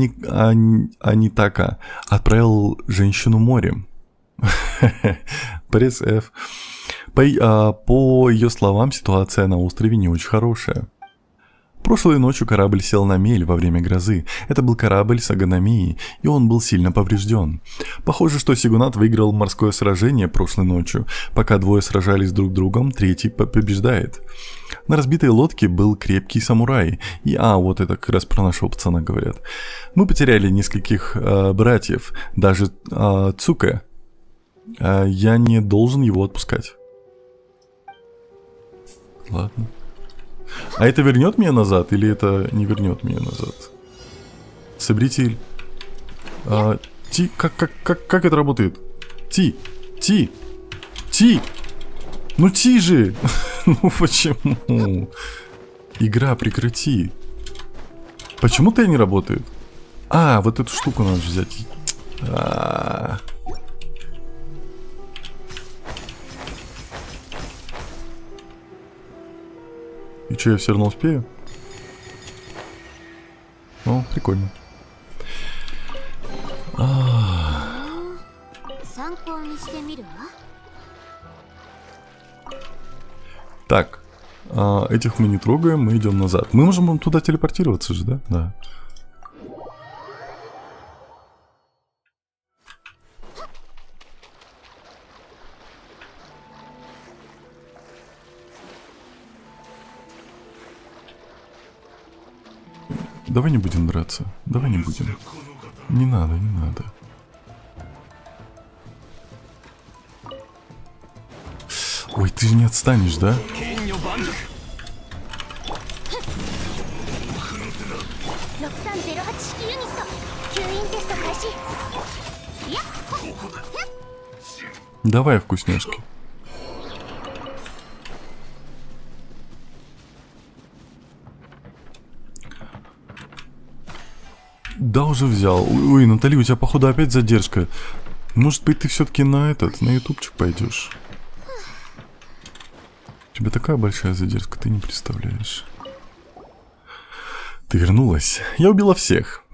Анитака отправил женщину морем. Пресс F. По ее словам, ситуация на острове не очень хорошая. Прошлой ночью корабль сел на мель во время грозы. Это был корабль Саганамии, и он был сильно поврежден. Похоже, что Сигунат выиграл морское сражение прошлой ночью. Пока двое сражались друг с другом, третий побеждает. На разбитой лодке был крепкий самурай. И, вот это как раз про нашего пацана говорят. Мы потеряли нескольких братьев, даже Цуке. Я не должен его отпускать. Ладно. А это вернет меня назад или это не вернет меня назад? Собритель. Как это работает? Ти. Ну ти же. Ну почему? Игра, прекрати. Почему Т не работает? Вот эту штуку надо взять. И что, я все равно успею? О, прикольно. Так, этих мы не трогаем, мы идем назад. Мы можем туда телепортироваться же, да? Да. Давай не будем драться. Давай не будем. Не надо, не надо. Ой, ты же не отстанешь, да? Давай, вкусняшки. Да, уже взял. Ой, Натали, у тебя, походу, опять задержка. Может быть, ты все-таки на ютубчик пойдешь? У тебя такая большая задержка, ты не представляешь. Ты вернулась. Я убила всех.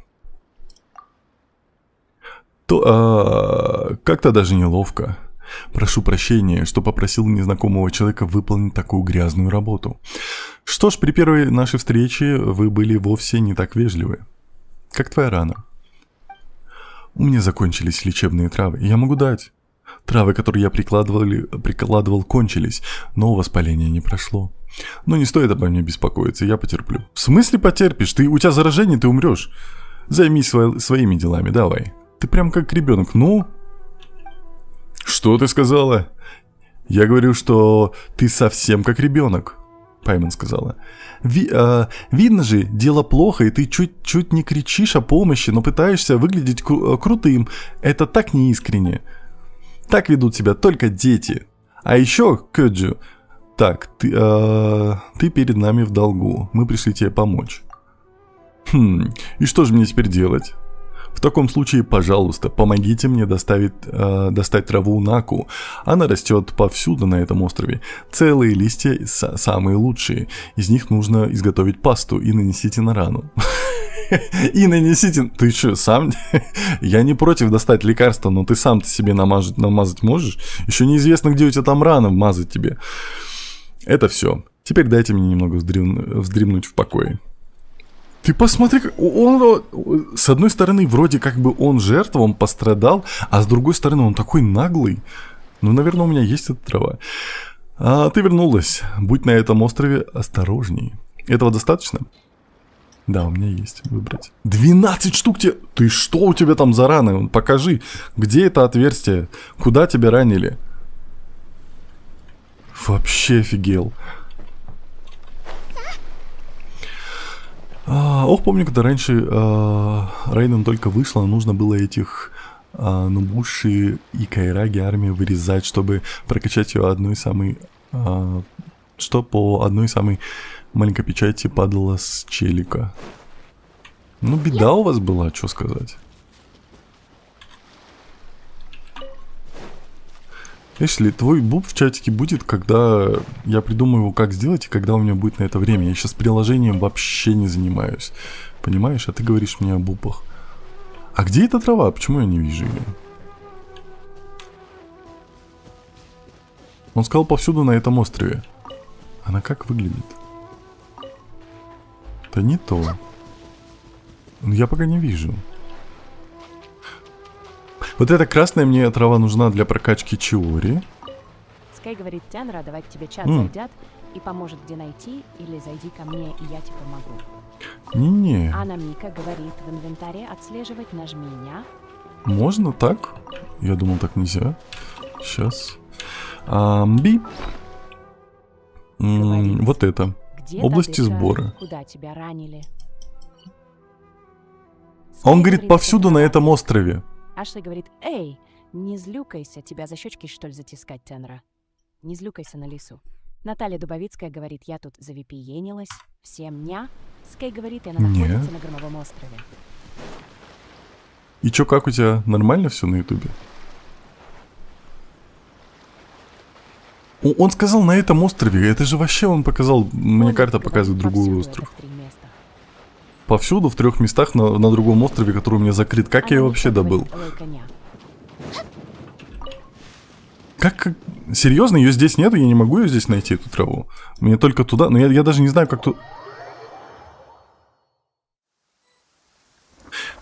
Как-то даже неловко. Прошу прощения, что попросил незнакомого человека выполнить такую грязную работу. Что ж, при первой нашей встрече вы были вовсе не так вежливы. Как твоя рана? У меня закончились лечебные травы. Я могу дать. Травы, которые я прикладывал, кончились, но воспаление не прошло. Но не стоит обо мне беспокоиться, я потерплю. В смысле потерпишь? У тебя заражение, ты умрешь. Займись своими делами, давай. Ты прям как ребенок. Ну? Что ты сказала? Я говорю, что ты совсем как ребенок. Пайман сказала. Видно же, дело плохо, и ты чуть не кричишь о помощи, но пытаешься выглядеть крутым. Это так неискренне. Так ведут себя только дети. А еще, Кёджу, так, ты перед нами в долгу. Мы пришли тебе помочь. И что же мне теперь делать? В таком случае, пожалуйста, помогите мне достать траву наку. Она растет повсюду на этом острове. Целые листья самые лучшие. Из них нужно изготовить пасту и нанесите на рану. И нанесите... Ты что, сам? Я не против достать лекарства, но ты сам-то себе намазать можешь? Еще неизвестно, где у тебя там рана мазать тебе. Это все. Теперь дайте мне немного вздремнуть в покое. Ты посмотри, он, с одной стороны, вроде как бы он жертва, он пострадал, а с другой стороны, он такой наглый. Ну, наверное, у меня есть эта трава. Ты вернулась. Будь на этом острове осторожней. Этого достаточно? Да, у меня есть. Выбрать. 12 штук тебе... Ты что у тебя там за раны? Покажи, где это отверстие? Куда тебя ранили? Вообще офигел. Ох, помню, когда раньше Рейден только вышла, нужно было этих Нубуши и Кайраги армии вырезать, чтобы прокачать ее одной самой... что по одной самой маленькой печати падало с челика. Ну, беда у вас была, что сказать. Эшли, твой буб в чатике будет, когда я придумаю, как сделать, и когда у меня будет на это время. Я сейчас приложением вообще не занимаюсь. Понимаешь? А ты говоришь мне о бубах. А где эта трава? Почему я не вижу ее? Он сказал повсюду на этом острове. Она как выглядит? Это не то. Я пока не вижу. Вот эта красная мне трава нужна для прокачки Чиори. Скай говорит, Тенра, давай к тебе чат зайдет и поможет, где найти, или зайди ко мне, и я тебе помогу. Не-не. А Намика говорит, в инвентаре отслеживать нажми «ня». Можно так? Я думал, так нельзя. Сейчас. Бип. Вот это. Где Области добыча? сбора. Куда тебя ранили? А он Скай говорит, повсюду на этом острове. Ашли говорит, эй, не злюкайся, тебя за щечки, что ли, затискать, Тенра? Не злюкайся на лису. Наталья Дубовицкая говорит, я тут завипиенилась, всем ня. Скай говорит, и она Не. находится на Громовом острове. И чё, как у тебя? Нормально все на ютубе? Он сказал на этом острове. Это же вообще он показал. Мне Оля карта говорит, показывает другой повсюду остров. это в 3 места. Повсюду, в 3 местах на другом острове, который у меня закрыт. Как А я его Намика вообще добыл? говорит, «Лойка, ня». Как? Серьезно, ее здесь нету? Я не могу ее здесь найти, эту траву. Мне только туда. Но я даже не знаю, как тут.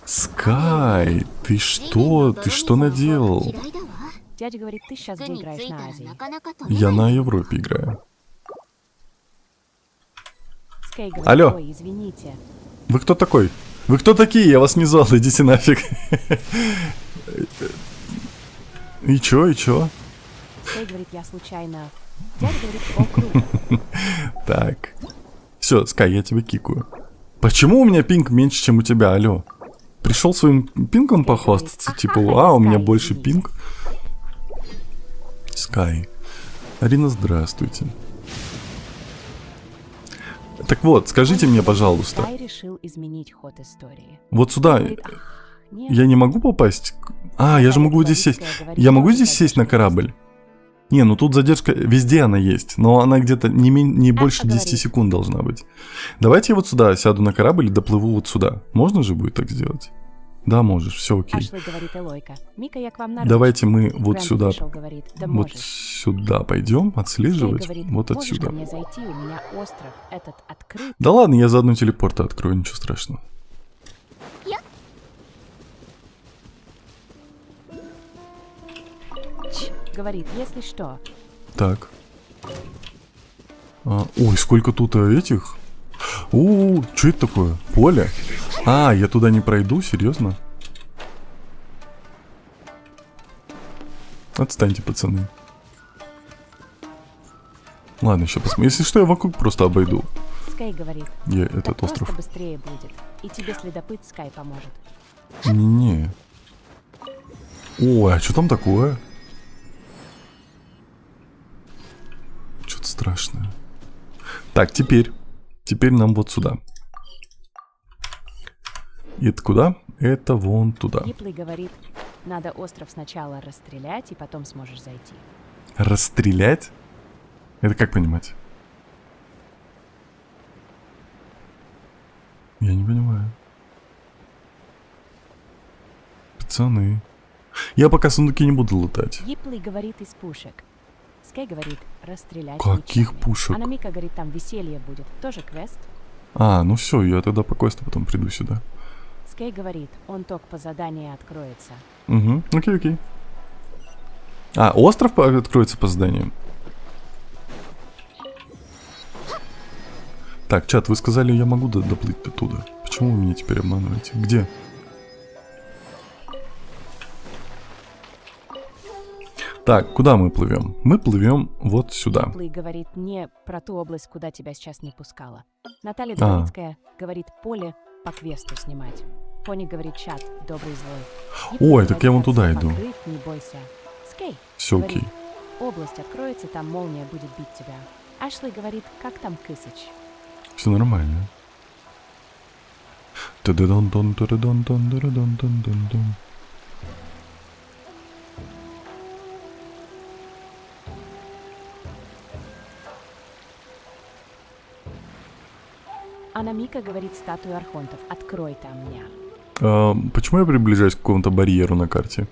Скай, ты что? Ты что наделал? Дядя говорит, ты сейчас где играешь на Азии? Я на Европе играю. Скай говорит, Алло. ой, извините. Вы кто такой? Вы кто такие? Я вас не звал, идите нафиг. И чё, и чё? Скай говорит, я случайно. Дядя говорит, о, круто. Так. Все, Скай, я тебя кикаю. Почему у меня пинг меньше, чем у тебя, алло? Пришел своим пингом похвастаться, типа, у меня больше пинг. Скай. Арина, здравствуйте. Так вот, скажите мне, пожалуйста. Скай решил изменить ход истории. Вот сюда Говорит, ах, нет. я не могу попасть? Я же могу здесь сесть. Я могу здесь сесть на корабль? Не, ну тут задержка, везде она есть, но она где-то не больше 10 секунд должна быть. Давайте я вот сюда сяду на корабль и доплыву вот сюда. Можно же будет так сделать? Да, можешь, все окей. Ашли говорит, Элойка. Мика, я к вам на Давайте мы ручку. вот Грэнд сюда, пришел, говорит, да вот можешь. сюда пойдем, Скай отслеживать, говорит, вот можешь отсюда. ко мне зайти, у меня остров этот открыт. Да ладно, я заодно телепорты открою, ничего страшного. Говорит, если что. Так. Ой, сколько тут этих. Что это такое? Поле? Я туда не пройду, серьезно? Отстаньте, пацаны. Ладно, еще посмотрим. Если что, я вокруг просто обойду. Скай говорит, Я так этот остров. просто быстрее будет. И тебе следопыт Скай поможет. Не. Ой, а что там такое? Что-то страшное. Так, теперь нам вот сюда. И это куда? Это вон туда. Гиплый говорит, надо остров сначала расстрелять, и потом сможешь зайти. Расстрелять? Это как понимать? Я не понимаю. Пацаны. Я пока сундуки не буду лутать. Гиплый говорит из пушек. Скай говорит, расстрелять Каких мечами. пушек? А Намика говорит, там веселье будет. Тоже квест. Ну все, я тогда по квесту потом приду сюда. Скай говорит, он только по заданию откроется. Угу, окей. Остров откроется по зданию. Так, чат, вы сказали, я могу доплыть до туда. Почему вы меня теперь обманываете? Где? Так, куда мы плывем? Мы плывем вот сюда. Гиплый говорит, не про ту область, куда тебя сейчас не пускала. Наталья Дубовицкая говорит, поле по квесту снимать. Пони говорит, чат, добрый злой. Ой, Гиплый так я вон говорит, туда иду. покрыт, не бойся. Скай Все говорит, окей. область откроется, там молния будет бить тебя. Ашли говорит, как там Кысыч? Все нормально. Та-да-дон-дон, та-да-дон-дон, та-да-дон-дон-дон-дон. А Намика говорит, статую архонтов, открой там меня. Почему я приближаюсь к какому-то барьеру на карте?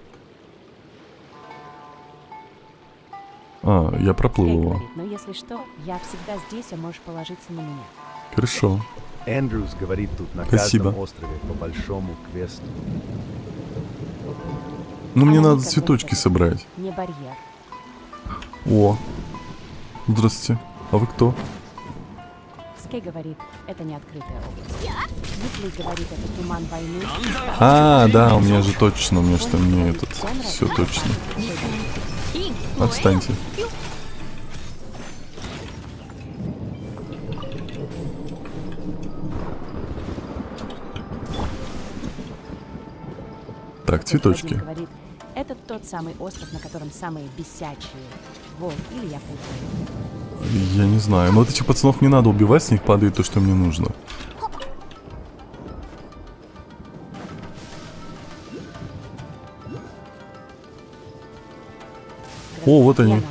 Я проплыл Скай его. говорит, ну если что, я всегда здесь, а можешь положиться на меня. Хорошо. Эндрюс говорит тут на Спасибо. каждом острове по большому квесту. Ну, мне Она надо никогда цветочки не собрать. Не барьер. О. Здравствуйте. А вы кто? Скей говорит, это не открытая область. Гипли говорит, это туман войны. А, да, у меня же точно, у меня что не этот. Все точно. Отстаньте. Так, цветочки. Вадим говорит, это тот самый остров, на котором самые бесячие волки, или я путаю. Я не знаю. Но вот этих пацанов не надо убивать, с них падает то, что мне нужно. О, вот они. Я нам.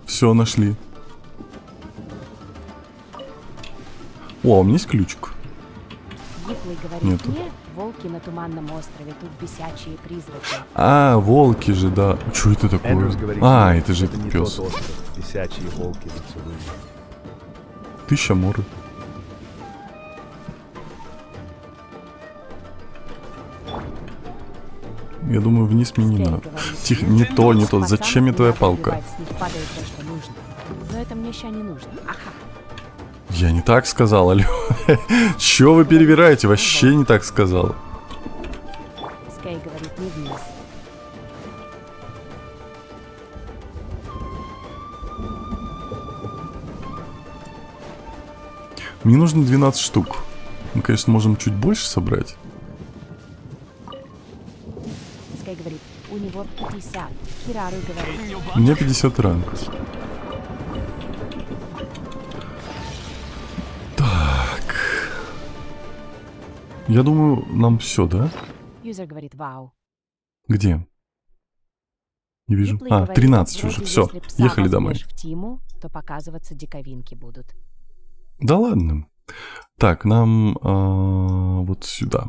Все, нашли. О, а у меня есть ключик. Гиплый говорит, Нету. не волки на туманном острове, тут бесячие призраки. А, волки же, да. Что это такое? Эндрюс говорит, А, нет, это же не этот тот пес. остров. Висячие волки в Цулуне. 1000 моры. Я думаю, вниз мне не Скей надо. говорит, Тихо, «Ну, не то, не то. пацан, Зачем мне твоя надо палка? убивать, с них падает то, что нужно. Но это мне ща не нужно. Аха. Я не так сказал, алло. Чё вы перевираете? Вообще не так сказал. Скей говорит, не вниз. Мне нужно 12 штук. Мы, конечно, можем чуть больше собрать. Скей говорит, у него 50. Кирару говорит, У меня 50 ранг. Так. Я думаю, нам все, да? юзер говорит, вау. Где? Не вижу. Гиплый А, говорит, 13 вроде уже. Все, если пса ехали домой. возьмешь в Тиму, то показываться диковинки будут. Да ладно. Так, нам вот сюда.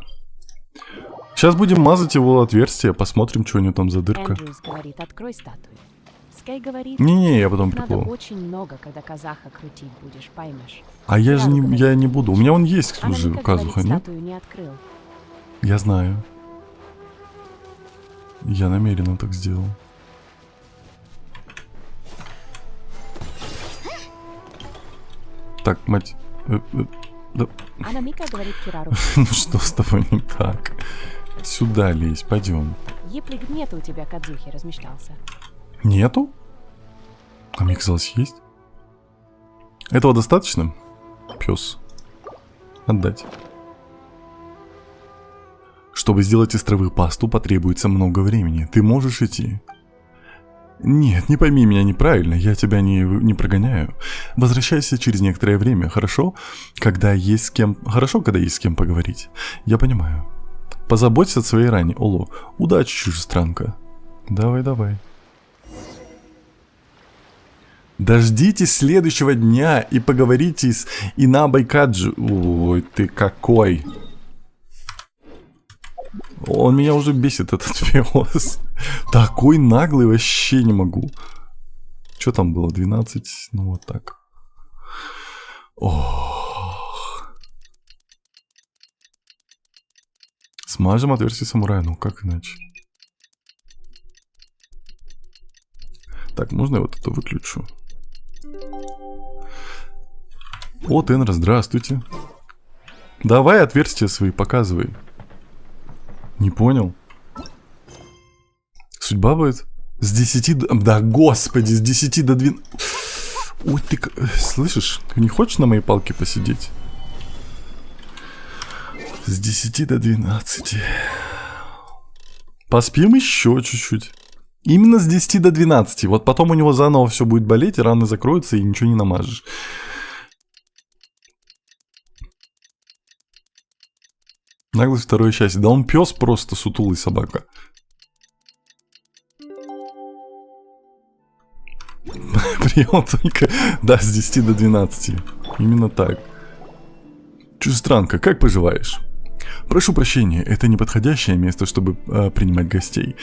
Сейчас будем мазать его отверстие, посмотрим, что у него там за дырка. Эндрюс говорит, открой статую. Скей говорит, Не-не, я потом надо приплыву. очень много, когда казаха крутить будешь, поймешь. А я же Кирару не, говорит, я не буду. У меня он есть Она уже никак, говорит, казуха, нет? статую не открыл. Я знаю. Я намеренно так сделал. Так, мать. Да. А Намика говорит Кирару, Ну что с тобой не так? Сюда лезь, пойдем. Еплик, нет у тебя Кадзухи, размечтался. Нету? А мне казалось, есть. Этого достаточно? Пес. Отдать. Чтобы сделать из травы пасту, потребуется много времени. Ты можешь идти? Нет, не пойми меня неправильно, я тебя не прогоняю. Возвращайся через некоторое время, хорошо? Когда есть с кем... Хорошо, когда есть с кем поговорить. Я понимаю. Позаботься о своей ране, Оло. Удачи, чужестранка. Давай, давай. Дождитесь следующего дня и поговорите с Инабой Каджи. Ой, ты какой. Он меня уже бесит, этот пес. Такой наглый, вообще не могу. Что там было? 12? Ну вот так. Ох. Смажем отверстие самурая, ну как иначе? Так, можно я вот это выключу? О, Тенра, здравствуйте. Давай отверстия свои показывай. Не понял. Судьба будет? С 10 до... Да, господи, с 10 до 12... Ой, ты... Слышишь? Ты не хочешь на моей палке посидеть? С 10 до 12. Поспим еще чуть-чуть. Именно с 10 до 12. Вот потом у него заново все будет болеть, и раны закроются, и ничего не намажешь. Наглость второе счастье. Да он пес просто, сутулый собака. Прием только... Да, с 10 до 12. Именно так. Чужестранка, как поживаешь? Прошу прощения, это неподходящее место, чтобы принимать гостей.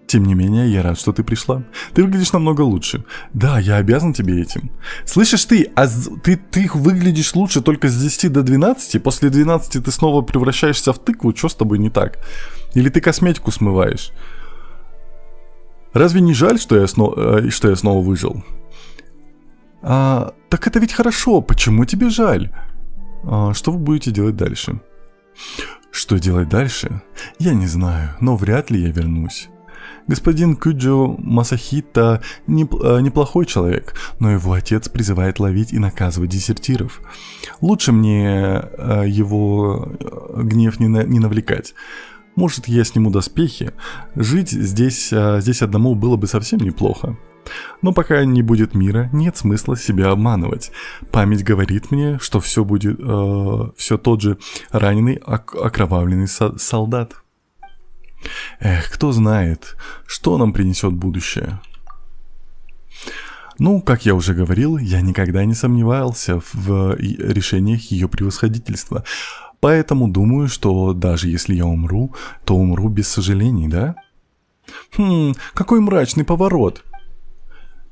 Тем не менее, я рад, что ты пришла. Ты выглядишь намного лучше. Да, я обязан тебе этим. Слышишь ты, ты выглядишь лучше только с 10 до 12? После 12 ты снова превращаешься в тыкву? Что с тобой не так? Или ты косметику смываешь? Разве не жаль, что я снова выжил? Так это ведь хорошо. Почему тебе жаль? Что вы будете делать дальше? Что делать дальше? Я не знаю, но вряд ли я вернусь. Господин Куджо Масахита неплохой человек, но его отец призывает ловить и наказывать дезертиров. Лучше мне его гнев не навлекать. Может, я сниму доспехи. Жить здесь одному было бы совсем неплохо. Но пока не будет мира, нет смысла себя обманывать. Память говорит мне, что все будет все тот же раненый, окровавленный солдат. Эх, кто знает, что нам принесет будущее. Ну, как я уже говорил, я никогда не сомневался в решениях ее превосходительства. Поэтому думаю, что даже если я умру, то умру без сожалений, да? Какой мрачный поворот.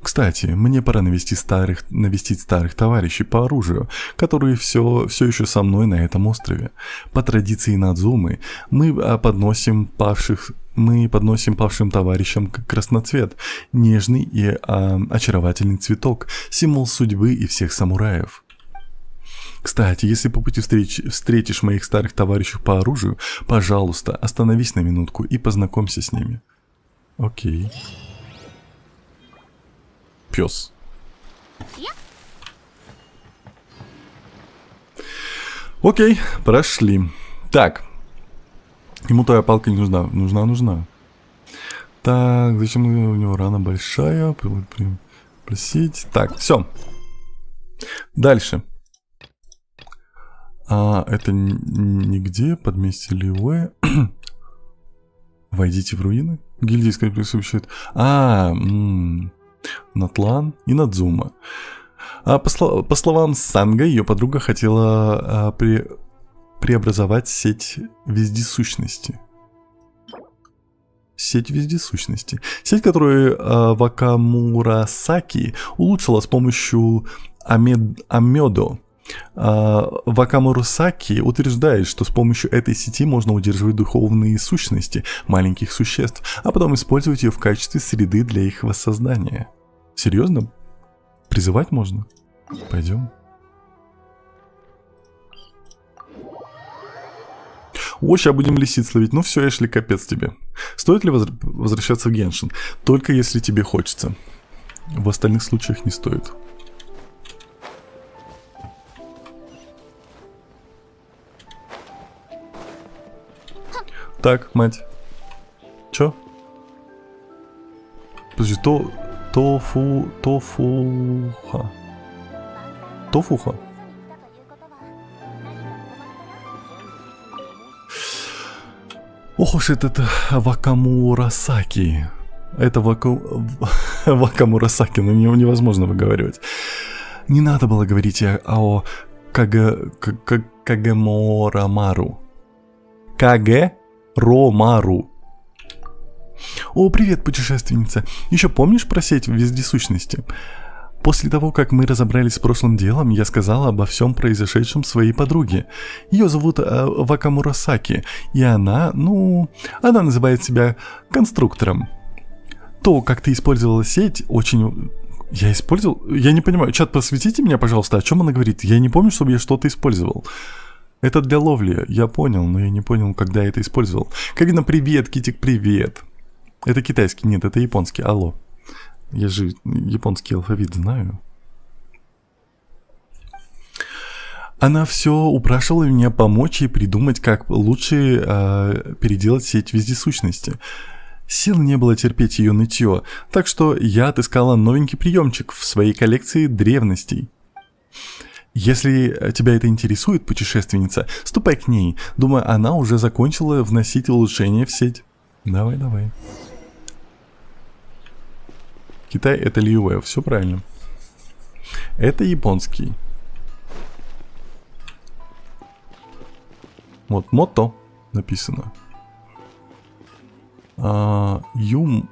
Кстати, мне пора навестить старых товарищей по оружию, которые все еще со мной на этом острове. По традиции Надзумы мы подносим павшим товарищам красноцвет, нежный и очаровательный цветок, символ судьбы и всех самураев. Кстати, если по пути встретишь моих старых товарищей по оружию, пожалуйста, остановись на минутку и познакомься с ними. Окей. Пес. Окей, прошли. Так. Ему твоя палка не нужна. Нужна. Так, зачем у него рана большая? Просить. Так, все. Дальше. Это нигде. Подместье Лиуэ. Войдите в руины. Гильдия присутствует. Натлан и Надзума. По словам Санга, ее подруга хотела преобразовать сеть вездесущности. Сеть, которую Вакамурасаки улучшила с помощью Амедо. Вакамурасаки утверждает, что с помощью этой сети можно удерживать духовные сущности маленьких существ, а потом использовать ее в качестве среды для их воссоздания. Серьезно? Призывать можно? Пойдем. О, сейчас будем лисиц ловить. Ну все, Эшли, капец тебе. Стоит ли возвращаться в Геншин? Только если тебе хочется. В остальных случаях не стоит. Так, мать. Чё? Подожди, Тофуха. Ох уж этот Вакамурасаки. Это Вакамурасаки, но невозможно выговаривать. Не надо было говорить о Кагеморамару. Ромару. О, привет, путешественница. Еще помнишь про сеть вездесущности? После того, как мы разобрались с прошлым делом, я сказала обо всем произошедшем своей подруге. Ее зовут Вакамурасаки, и она называет себя конструктором. То, как ты использовала сеть, очень... Я использовал? Я не понимаю. Чат, просветите меня, пожалуйста, о чем она говорит? Я не помню, чтобы я что-то использовал. Это для ловли, я понял, но я не понял, когда я это использовал. Карина, привет, Китик, привет. Это китайский, нет, это японский, алло. Я же японский алфавит знаю. Она все упрашивала меня помочь ей придумать, как лучше переделать сеть вездесущности. Сил не было терпеть ее нытье, так что я отыскала новенький приемчик в своей коллекции древностей. Если тебя это интересует, путешественница, ступай к ней. Думаю, она уже закончила вносить улучшения в сеть. Давай. Китай — это Лиуэ, все правильно. Это японский. Вот, мото написано. Юмо...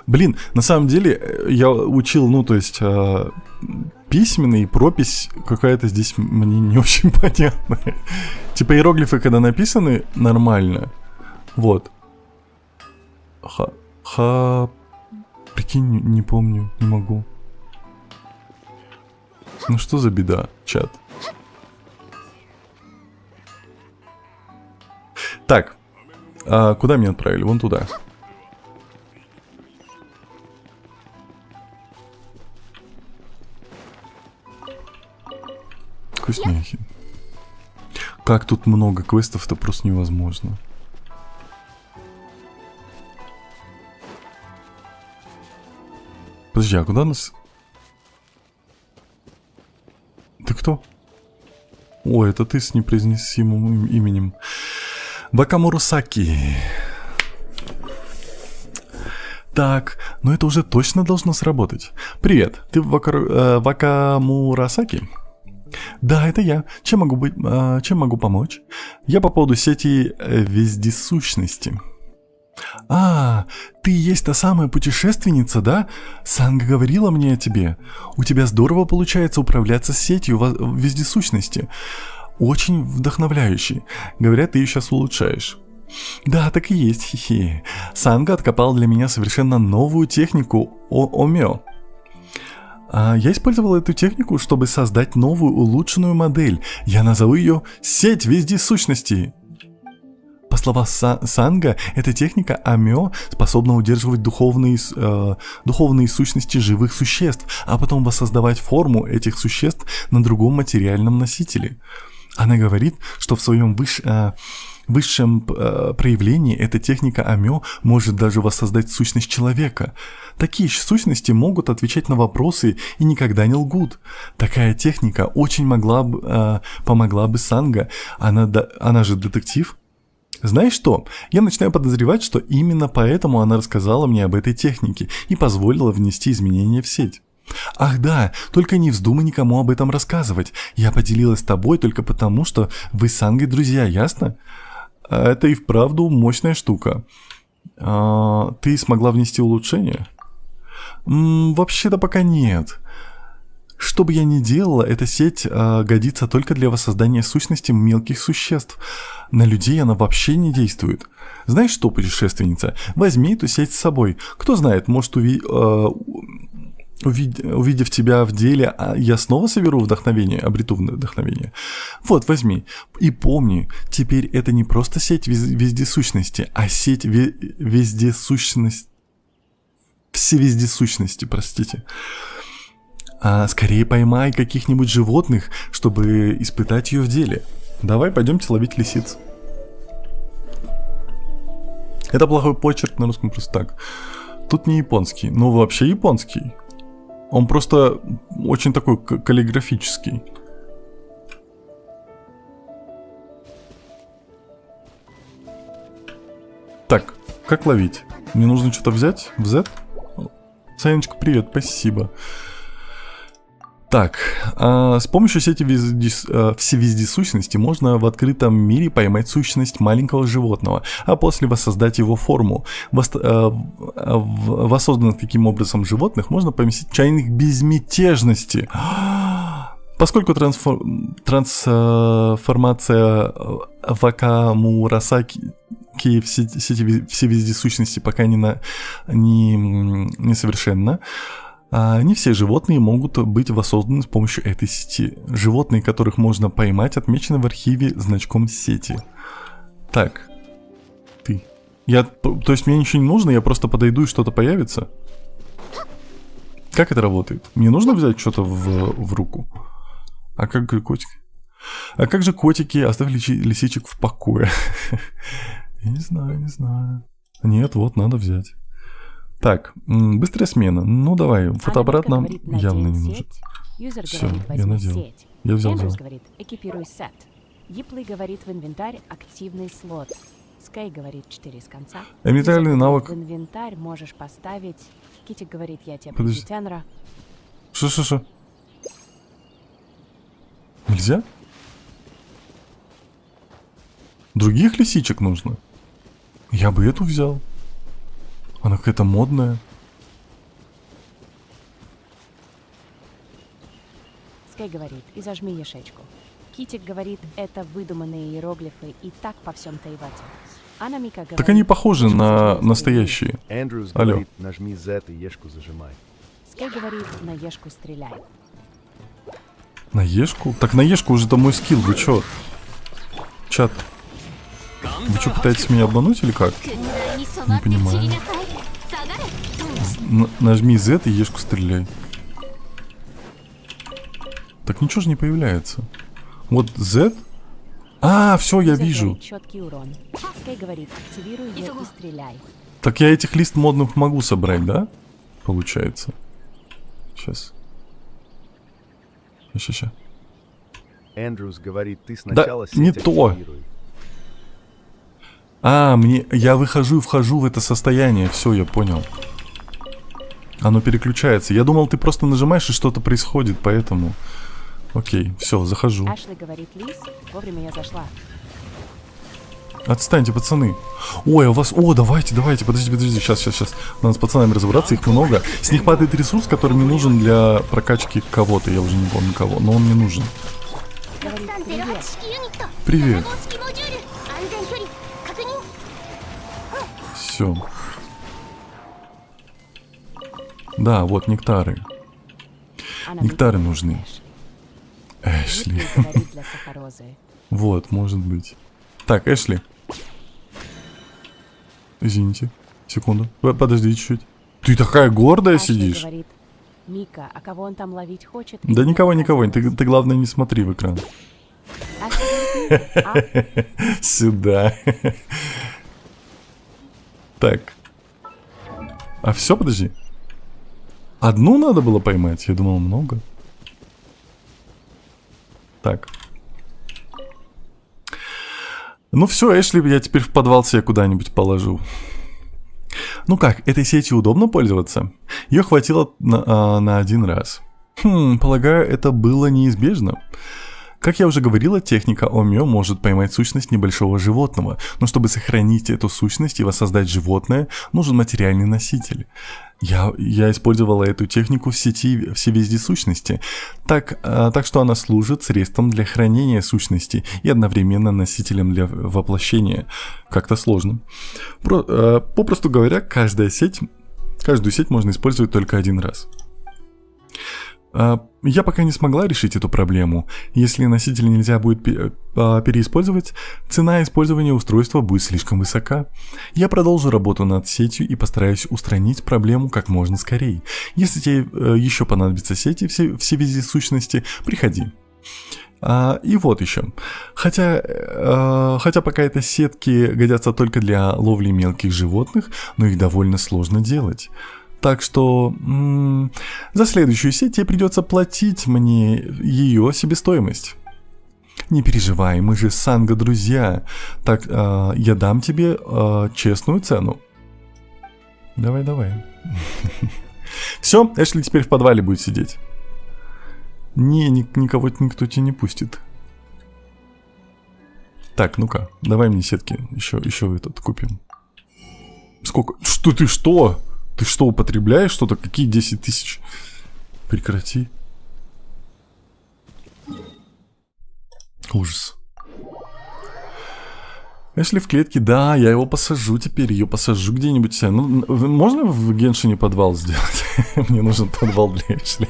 Блин, на самом деле, я учил, ну, то есть, письменный, и пропись какая-то здесь мне не очень понятная. Типа иероглифы, когда написаны, нормально. Вот. Прикинь, не помню, не могу. Ну что за беда, чат? Так, куда меня отправили? Вон туда. Вкусняхи. Как тут много квестов, это просто невозможно. Подожди, а куда нас... Ты кто? О, это ты с непроизносимым именем. Вакамурасаки. Так, ну это уже точно должно сработать. Привет, ты Вакамурасаки? Да, это я. Чем могу помочь? Я по поводу сети вездесущности. Ты есть та самая путешественница, да? Санга говорила мне о тебе. У тебя здорово получается управляться с сетью вездесущности. Очень вдохновляющий. Говорят, ты ее сейчас улучшаешь. Да, так и есть, хихи. Санга откопал для меня совершенно новую технику Омё. Я использовал эту технику, чтобы создать новую улучшенную модель. Я назову ее «Сеть вездесущности». По словам Санга, эта техника Омё способна удерживать духовные сущности живых существ, а потом воссоздавать форму этих существ на другом материальном носителе. Она говорит, что в своем высшем проявлении эта техника Омё может даже воссоздать сущность человека. Такие сущности могут отвечать на вопросы и никогда не лгут. Такая техника очень помогла бы Санга. Она же детектив. Знаешь что? Я начинаю подозревать, что именно поэтому она рассказала мне об этой технике и позволила внести изменения в сеть. Ах да, только не вздумай никому об этом рассказывать. Я поделилась с тобой только потому, что вы с Сангой друзья, ясно? Это и вправду мощная штука. Ты смогла внести улучшение? Вообще-то пока нет. Что бы я ни делала, эта сеть годится только для воссоздания сущности мелких существ. На людей она вообще не действует. Знаешь что, путешественница, возьми эту сеть с собой. Кто знает, может, увидев тебя в деле, я снова соберу вдохновение, обрету вдохновение. Вот, возьми. И помни, теперь это не просто сеть вездесущности, а сеть всевездесущности, простите. Скорее поймай каких-нибудь животных, чтобы испытать ее в деле. Давай, пойдемте ловить лисиц. Это плохой почерк на русском просто так. Тут не японский, но вообще японский. Он просто очень такой каллиграфический. Так, как ловить? Мне нужно что-то взять? В Z? Санечка, привет, спасибо. Так, с помощью сети всевездесущности можно в открытом мире поймать сущность маленького животного, а после воссоздать его форму. Воссозданных таким образом животных можно поместить в чайник безмятежности. Поскольку трансформация Вакамурасаки в сети всевездесущности пока не совершенна, не все животные могут быть воссозданы с помощью этой сети. Животные, которых можно поймать, отмечены в архиве значком сети. Так. То есть мне ничего не нужно, я просто подойду и что-то появится? Как это работает? Мне нужно взять что-то в руку? А как котик? А как же котики? Оставь лисичек в покое. Я не знаю. Нет, вот, надо взять. Так, быстрая смена. Ну давай, фотоаппарат нам явно не нужен. Все, я надел. Я взял. Говорит, экипируй сет. Гиплый говорит, в инвентарь активный слот. Скай говорит, 4 с конца. Инвентарный навык. В инвентарь можешь поставить... Китик говорит, я тебе приведу тенора. Что? Нельзя? Других лисичек нужно. Я бы эту взял. Она какая-то модная. Скай говорит, и зажми ешечку. Китик говорит, это выдуманные иероглифы и так по всем Тайвате. А Мика говорит... Так они похожи «Ешку на зажми, настоящие. Эндрюс Алло. говорит, нажми Z и ешку зажимай. Скай говорит, на ешку стреляй. На ешку? Так на ешку уже это мой скилл, вы чё? Чат, вы что, пытаетесь меня обмануть или как? 軍団に染まって散りなさい下がれトン Нажми Z и ешку стреляй. Так ничего же не появляется. Вот Z. А, все, я Китик вижу. говорит, четкий урон. Скай говорит, активируй ее и стреляй. Так я этих лист модных могу собрать, да? Получается. Сейчас. Сейчас. Эндрюс говорит, ты сначала не сеть то. активируй. А, я выхожу и вхожу в это состояние. Все, я понял. Оно переключается. Я думал, ты просто нажимаешь и что-то происходит, поэтому... Окей, все, захожу. Ашли говорит, Лис, вовремя я зашла. Отстаньте, пацаны. Ой, а у вас... О, давайте, подожди. Сейчас. Надо с пацанами разобраться, их много. С них падает ресурс, который мне нужен для прокачки кого-то. Я уже не помню кого, но он мне нужен. Говорит, 6308 привет. 式ユニット Привет. 7号式モジュール安全距離確認 Все. Да, вот нектары. Она Нектары Мика нужны. Эшли. Эшли. Жидкий говорит для сахарозы. Вот, может быть. Так, Эшли. Извините. Секунду. Подожди чуть-чуть. Ты такая гордая Ашли сидишь. говорит, Мика, а кого он там ловить хочет? Да ему никого. показалось. Ты главное не смотри в экран. Ашли говорит, а? Сюда. Так. А все, подожди. Одну надо было поймать? Я думал, много. Так. Ну все, Эшли, я теперь в подвал себе куда-нибудь положу. Ну как, этой сетью удобно пользоваться? Ее хватило на один раз. Полагаю, это было неизбежно. Как я уже говорила, техника Омё может поймать сущность небольшого животного, но чтобы сохранить эту сущность и воссоздать животное, нужен материальный носитель. Я использовала эту технику в сети всевездесущности, так что она служит средством для хранения сущности и одновременно носителем для воплощения. Как-то сложно. Попросту говоря, каждую сеть можно использовать только один раз. Я пока не смогла решить эту проблему. Если носитель нельзя будет переиспользовать, цена использования устройства будет слишком высока. Я продолжу работу над сетью и постараюсь устранить проблему как можно скорее. Если тебе еще понадобятся сети всевездесущности, приходи. И вот еще. Хотя пока это сетки годятся только для ловли мелких животных, но их довольно сложно делать. Так что за следующую сеть тебе придется платить мне ее себестоимость. Не переживай, мы же Санга друзья. Так, я дам тебе честную цену. Давай. Все, Эшли теперь в подвале будет сидеть. Никто тебя не пустит. Так, ну-ка, давай мне сетки еще этот купим. Сколько? Что? Ты что, употребляешь что-то? Какие 10 тысяч? Прекрати. Ужас. Эшли в клетке, да, я его посажу теперь, ее посажу где-нибудь. Ну, можно в Геншине подвал сделать? Мне нужен подвал для Эшли.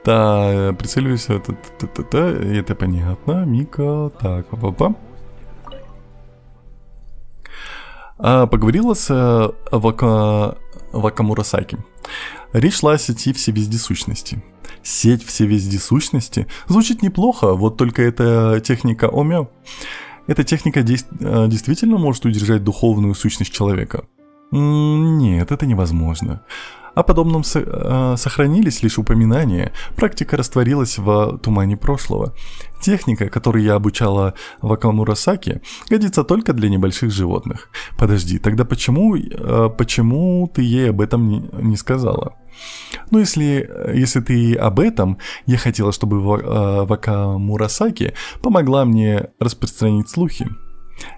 Да, прицеливаюсь, это понятно, Мика, так, папа. Поговорила с Вакамурасаки. Речь шла о сети всевездесущности. Сеть всевездесущности звучит неплохо, вот только это техника Омё. Эта техника действительно может удержать духовную сущность человека? Нет, это невозможно. О подобном сохранились лишь упоминания, практика растворилась в тумане прошлого. Техника, которой я обучала Вака Мурасаки, годится только для небольших животных. Подожди, тогда почему ты ей об этом не сказала? Ну, если ты об этом, я хотела, чтобы Вака Мурасаки помогла мне распространить слухи.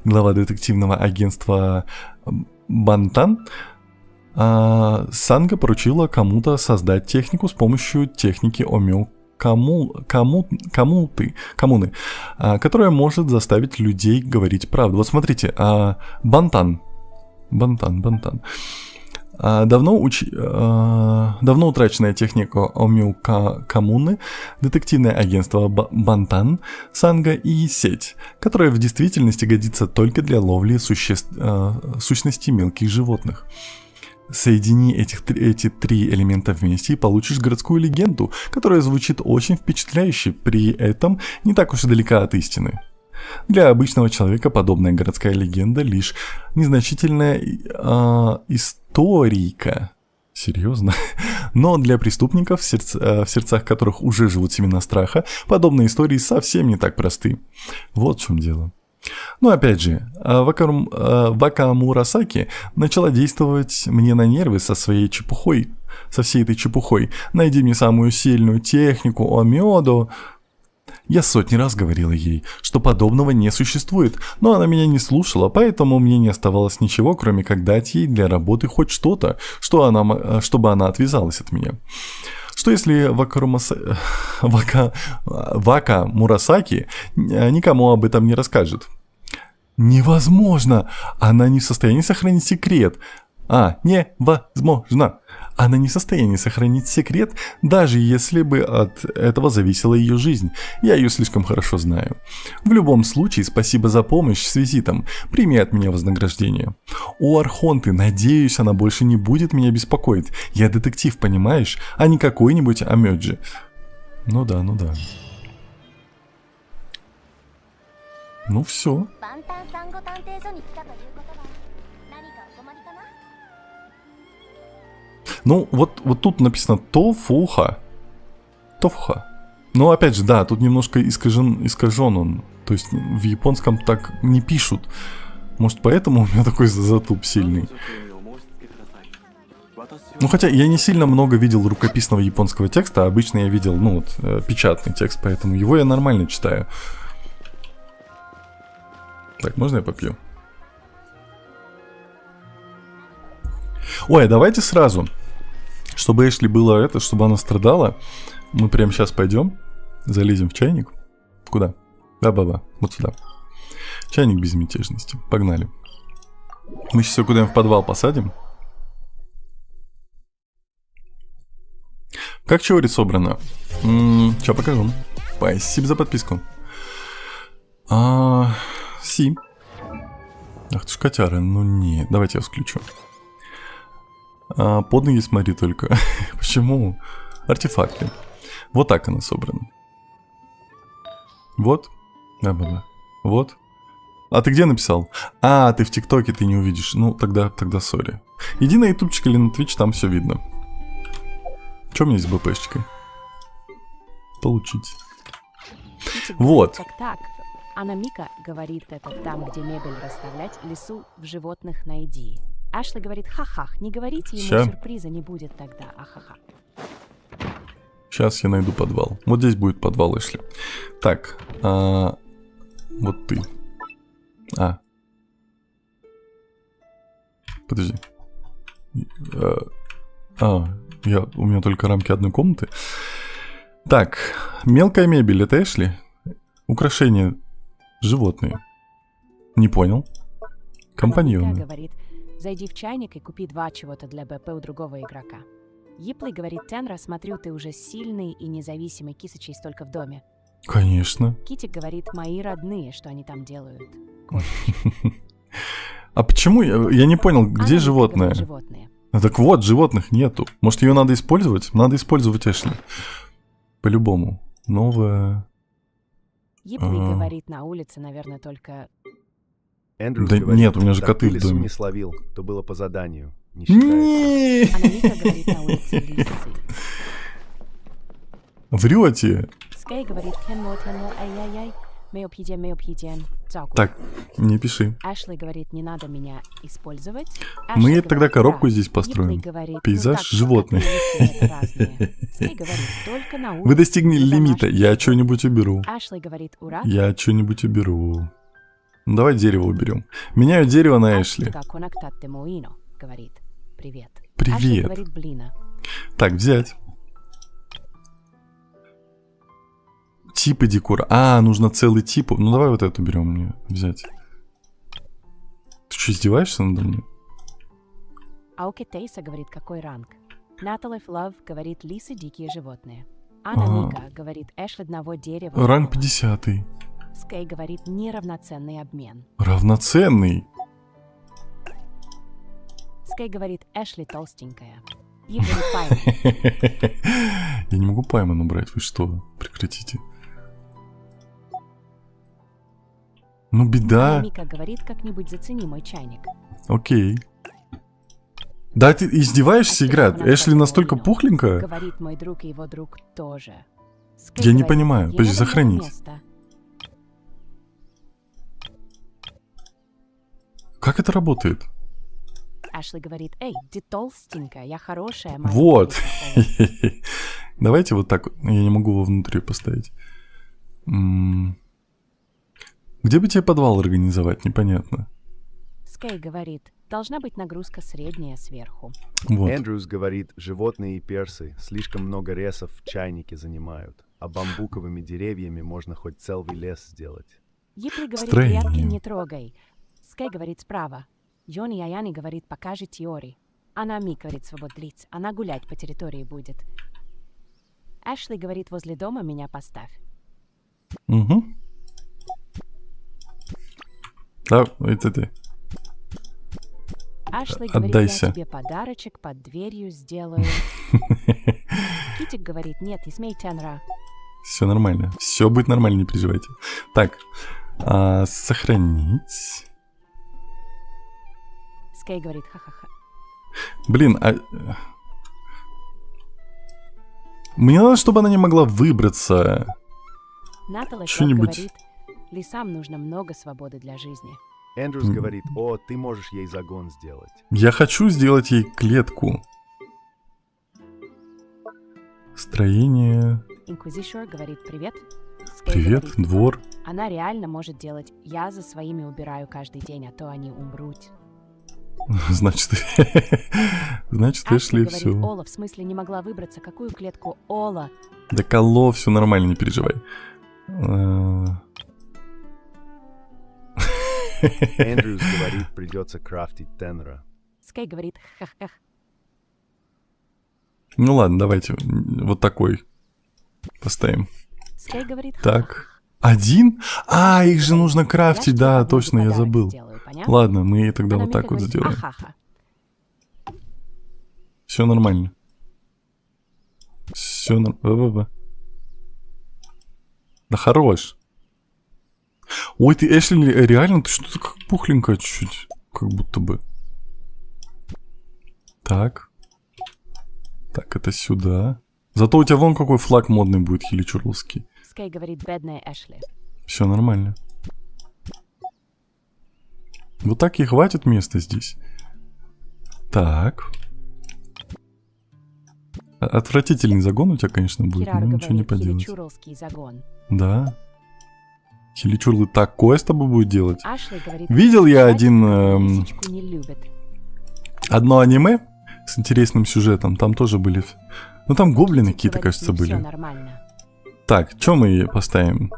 Глава детективного агентства Бантан Санга поручила кому-то создать технику с помощью техники Омё коммуны, которая может заставить людей говорить правду. Вот смотрите, Бантан. Давно утраченная техника Омё коммуны, детективное агентство Бантан, Санга и сеть, которая в действительности годится только для ловли сущностей мелких животных. Соедини эти три элемента вместе и получишь городскую легенду, которая звучит очень впечатляюще, при этом не так уж и далека от истины. Для обычного человека подобная городская легенда лишь незначительная историка. Серьезно? Но для преступников, в сердцах которых уже живут семена страха, подобные истории совсем не так просты. Вот в чем дело. Но опять же, Вака Мурасаки начала действовать мне на нервы со всей этой чепухой. Найди мне самую сильную технику Омёдо. Я сотни раз говорила ей, что подобного не существует, но она меня не слушала, поэтому мне не оставалось ничего, кроме как дать ей для работы хоть что-то, чтобы она отвязалась от меня. Что если Вака Мурасаки никому об этом не расскажет? Невозможно! Она не в состоянии сохранить секрет. Невозможно! Она не в состоянии сохранить секрет, даже если бы от этого зависела ее жизнь. Я ее слишком хорошо знаю. В любом случае, спасибо за помощь с визитом. Прими от меня вознаграждение. О, Архонты, надеюсь, она больше не будет меня беспокоить. Я детектив, понимаешь? А не какой-нибудь Амёджи. Ну да. Ну все. Ну, вот тут написано Тофуха. Но опять же, да, тут немножко искажен он. То есть в японском так не пишут. Может, поэтому у меня такой затуп сильный. Ну, хотя я не сильно много видел рукописного японского текста. Обычно я видел, печатный текст, поэтому его я нормально читаю. Так, можно я попью? Ой, давайте сразу. Чтобы Эшли было чтобы она страдала, мы прямо сейчас пойдем, залезем в чайник. Куда? Да-ба-ба, вот сюда. Чайник безмятежности. Погнали. Мы сейчас ее куда-нибудь в подвал посадим. Как Чиори собрано? Сейчас покажу. Спасибо за подписку. Си. Ах ты ж котяра, ну не. Давайте я включу. Под ноги смотри только. Почему? Артефакты. Вот так она собрана. Вот. Да. Вот. А ты где написал? Ты в ТикТоке, ты не увидишь. Ну, тогда сори. Иди на ютубчик или на твич, там все видно. Что у меня с БПшечкой? Получить. Вот. Так. Анна Мика говорит это там, где мебель расставлять, лесу в животных найди. Ашли говорит ха-хах, не говорите ему, сюрприза не будет тогда, ахаха. Сейчас я найду подвал. Вот здесь будет подвал, Эшли. Так, вот ты. Подожди. У меня только рамки одной комнаты. Так, мелкая мебель, это Эшли? Украшения животные. Не понял. Компаньоны. Говорит, зайди в чайник и купи 2 чего-то для БП у другого игрока. Yipley говорит, Тенра, смотрю, ты уже сильный и независимый, кисочей столько в доме. Конечно. Китик говорит, мои родные, что они там делают. А почему? Я не понял, где животное? Так вот, животных нету. Может, ее надо использовать? Надо использовать, Эшли. По-любому. Новая... Yipley говорит, на улице, наверное, только... Эндрюс да говорит, нет, у меня же коты в лесу доме. не словил, то было по заданию. не считая... Не. Анамика говорит на улице лисы. Врете. Скай говорит тенло, ай-яй-яй. Мэйо пиден, цаку. Так, не пиши. Эшли говорит, не надо меня использовать. Мы Эшли тогда говорит, коробку да. здесь построим. Гиплей говорит, Пейзаж так, животных. коты и лисы это разные. Скай говорит, только на улице. Вы достигли для лимита. домашних Я животных. что-нибудь уберу. Эшли говорит, ура. Я что-нибудь уберу. Ну, давай дерево уберем. Меняю дерево на Эшли. Эшли коннектатте моино говорит, привет. Привет. Эшли говорит, блина. Так, взять. Типы декора. А, нужно целый тип. Ну, давай вот эту берем мне взять. Ты что, издеваешься надо мной? Ауке Тейса говорит, какой ранг. Наталев Лав говорит, лисы дикие животные. Анамика говорит, Эшли одного дерева. Ранг 50. Скай говорит, неравноценный обмен. Равноценный. Скай говорит, Эшли толстенькая. Ей говорит, Пайм. Я не могу Паймана брать, вы что? Прекратите. Ну, беда. Анамика говорит, как-нибудь зацени мой чайник. Окей. Да, ты издеваешься, играть? Эшли настолько пухленькая? Говорит мой друг и его друг тоже. Скай Я не говорит, понимаю. ей Подожди, надо много сохранить. места. Как это работает? Эшли говорит, эй, ты толстенькая, я хорошая. моя Вот. девочка». Давайте вот так вот. Я не могу его внутри поставить. Где бы тебе подвал организовать? Непонятно. Скай говорит, должна быть нагрузка средняя сверху. Вот. Эндрюс говорит, животные и персы слишком много ресов в чайнике занимают, а бамбуковыми деревьями можно хоть целый лес сделать. Епли говорит, Строение. грядки не трогай. Скай говорит, справа. Йони Аяни говорит, покажи теории. Анами говорит, свобод лиц. Она гулять по территории будет. Эшли говорит, возле дома меня поставь. Угу. Да, это ты. Эшли говорит, Отдайся. я тебе подарочек под дверью сделаю. Китик говорит, нет, не смей тенра. Все нормально. Все будет нормально, не переживайте. Так, сохранить. Скай говорит, ха-ха-ха. Блин, мне надо, чтобы она не могла выбраться. Наталаш Что-нибудь. говорит, лесам нужно много свободы для жизни. Эндрюс говорит, о, ты можешь ей загон сделать. Я хочу сделать ей клетку. Строение. Инквизишор говорит, привет. Скай Привет, говорит, двор. она реально может делать. Я за своими убираю каждый день, а то они умрут. Значит, Эшли говорит, все. Ола, в смысле не могла выбраться. Какую клетку? Ола. Да коло, все нормально, не переживай. Эндрюс говорит, придется крафтить тенра. Скай говорит, ха-ха. Ну ладно, давайте вот такой поставим. Скай говорит, Так. Один? А, их же нужно крафтить, да, точно, я забыл. Ладно, мы тогда вот так вот сделаем. Ахаха. Все нормально. Все нормально. Да хорош. Ой, ты, Эшли, реально, ты что-то как пухленькая чуть-чуть. Как будто бы. Так. Так, это сюда. Зато у тебя вон какой флаг модный будет, хиличурлский. Скай говорит, бедная Эшли. Все нормально. Вот так и хватит места здесь. Так. Отвратительный загон у тебя, конечно, будет, Кирара но ничего не говорит, поделать. хиличуралский загон. Да. Хиличурлы такое с тобой будет делать. Ашли говорит, Видел я «Кстати, один, лисичку не любит. одно аниме с интересным сюжетом. Там тоже были... Ну, там гоблины Китик какие-то, говорит, кажется, «Не были. всё нормально. Так, что мы поставим?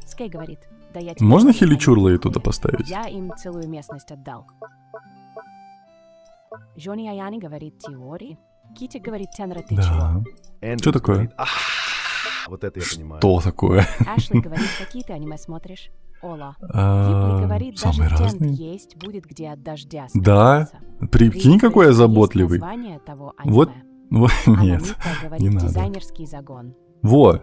Скай говорит, да я тебе Можно говорю, хиличурлы они туда хули. поставить? Я им целую местность отдал. Жони Аяни говорит, теории. Китик говорит, Тенра, ты Да. чего? Эндрюс Что такое? говорит, вот это я понимаю. Что такое? Ашли говорит, какие ты аниме смотришь? Ола. Епли говорит, даже Самые тент разные. есть будет, где от дождя Да. спрятаться. Прикинь, Риф какой я говорит, есть заботливый. название того Вот. аниме. Вот, нет, Анамика говорит, не надо. дизайнерский загон. Во.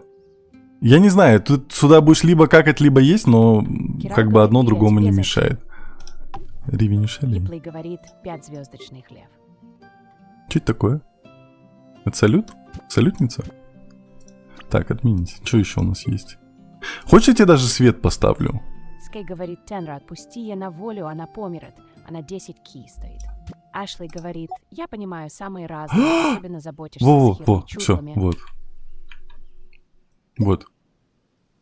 Я не знаю, тут сюда будешь либо какать, либо есть, но Кирар как бы говорит, одно «Привет, другому не тебе мешает. Ривень Шали. Епли говорит, 5-звездочный хлеб. Что это такое? Это салют? Салютница? Так, отменить. Что еще у нас есть? Хочешь, я тебе даже свет поставлю? Скай говорит, Тенра, отпусти ее на волю, она помирает. Она 10 ки стоит. Ашли говорит, я понимаю, самые разные, особенно заботишься Во-во, с во, все, чувствами. вот. Вот.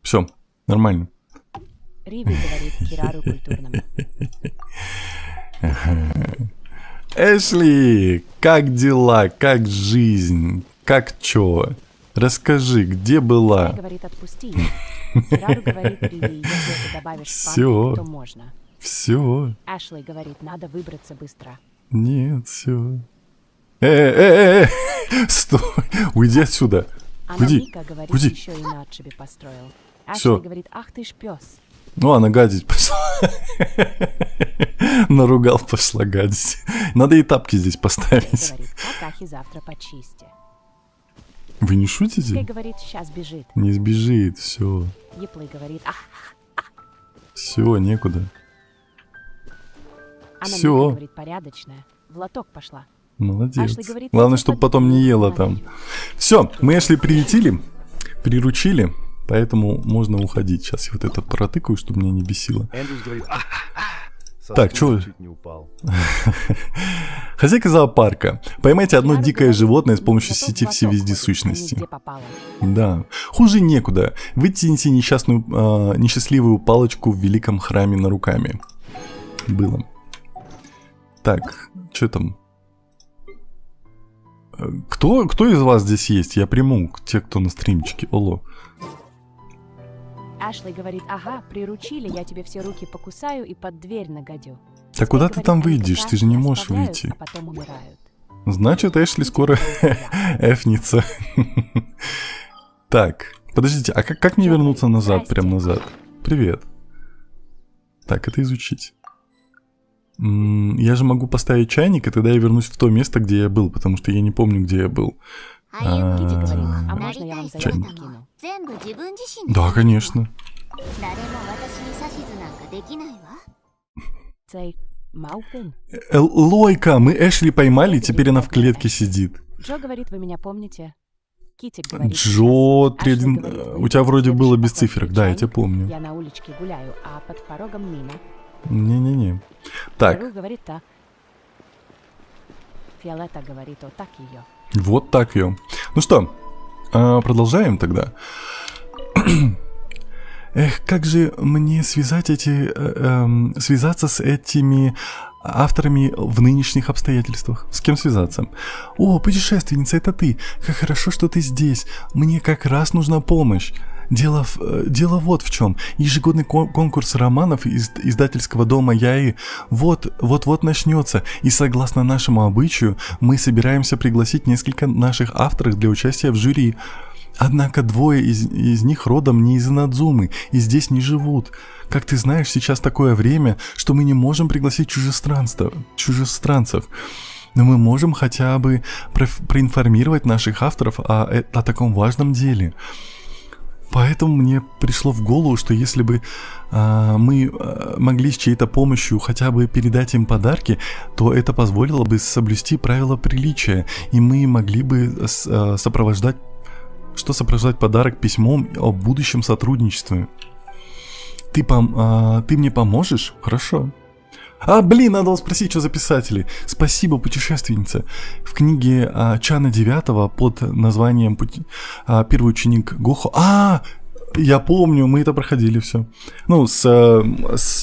Все, нормально. Риви говорит Кирару культурному. Эшли, как дела, как жизнь, как чё? Расскажи, где Скай была? говорит, отпусти ее. Кирару говорит, Риви, если ты добавишь Всё. фанты, то можно. Все. Ашли говорит, надо выбраться быстро. Нет, все. Стой, уйди отсюда. А Уйди, Ника говорит, уйди. еще и надшиби построил. Ашли Всё. говорит, ах ты ж пес. Ну, она гадить пошла. Наругал, пошла гадить. Надо и тапки здесь поставить. Говорит, какахи завтра почисти. Вы не Скай шутите? говорит, сейчас бежит. Не сбежит, все. Еплый говорит, ах. Все, некуда. А Всё. Ника говорит, порядочная. В лоток пошла. Молодец. Ашли говорит, Главное, иди чтобы под потом не дверь, ела мать. там. Все, мы Эшли приютили, приручили, поэтому можно уходить. Сейчас я вот это протыкаю, чтобы меня не бесило. Эндрюс говорит, со Так, стула чё? чуть не упал. Хозяйка зоопарка. Поймайте одно Кирару дикое говорит, животное с помощью зато сети в лоток всевездесущности. ходит, а не где попало. Да. Хуже некуда. Вытяните несчастливую палочку в великом храме на руками. Было. Так, что там? Кто из вас здесь есть? Я приму те, кто на стримчике. Оло. Ашли говорит, ага, приручили, я тебе все руки покусаю и под дверь нагодю. Так куда ты Скай там говорит, выйдешь? они Ты же не какашки можешь оставляют, выйти. А потом умирают. Значит, Эшли скоро эфнится. Так, подождите, а как мне вернуться назад, прям назад? Привет. Так, это изучить. Я же могу поставить чайник, и тогда я вернусь в то место, где я был, потому что я не помню, где я был.ああいうこと Кити で говорит, な а り можно た я い вам 姿 заявку も кину? 全部自分自身で Да, конечно. 誰も私に指図なんかできないわ Цей Маупин. Лойка, мы Эшли поймали, теперь она в клетке сидит. Джо говорит, вы меня помните? Китик говорит, Джо, сейчас. Ашли 3-1, говорит, у тебя вроде следующий было без поход циферок, да, я встречай. тебя помню. Я на уличке гуляю, а под порогом Нина. Не-не-не. Так, Ру говорит так. Фиолетта говорит, вот так ее. вот так ее. Ну что, продолжаем тогда. Эх, как же мне связаться с этими авторами в нынешних обстоятельствах? С кем связаться? О, путешественница, это ты. Как хорошо, что ты здесь. Мне как раз нужна помощь. Дело вот в чем. Ежегодный конкурс романов из издательского дома Яи вот-вот начнется. И согласно нашему обычаю, мы собираемся пригласить несколько наших авторов для участия в жюри. Однако двое из них родом не из Инадзумы и здесь не живут. Как ты знаешь, сейчас такое время, что мы не можем пригласить чужестранцев. Но мы можем хотя бы проинформировать наших авторов о таком важном деле. Поэтому мне пришло в голову, что если бы мы могли с чьей-то помощью хотя бы передать им подарки, то это позволило бы соблюсти правила приличия, и мы могли бы сопровождать подарок письмом о будущем сотрудничестве. Ты мне поможешь? Хорошо. Блин, надо было спросить, что за писатели. Спасибо, путешественница. В книге Чана 9 под названием «Первый ученик Гухо». Я помню, мы это проходили все. Ну, с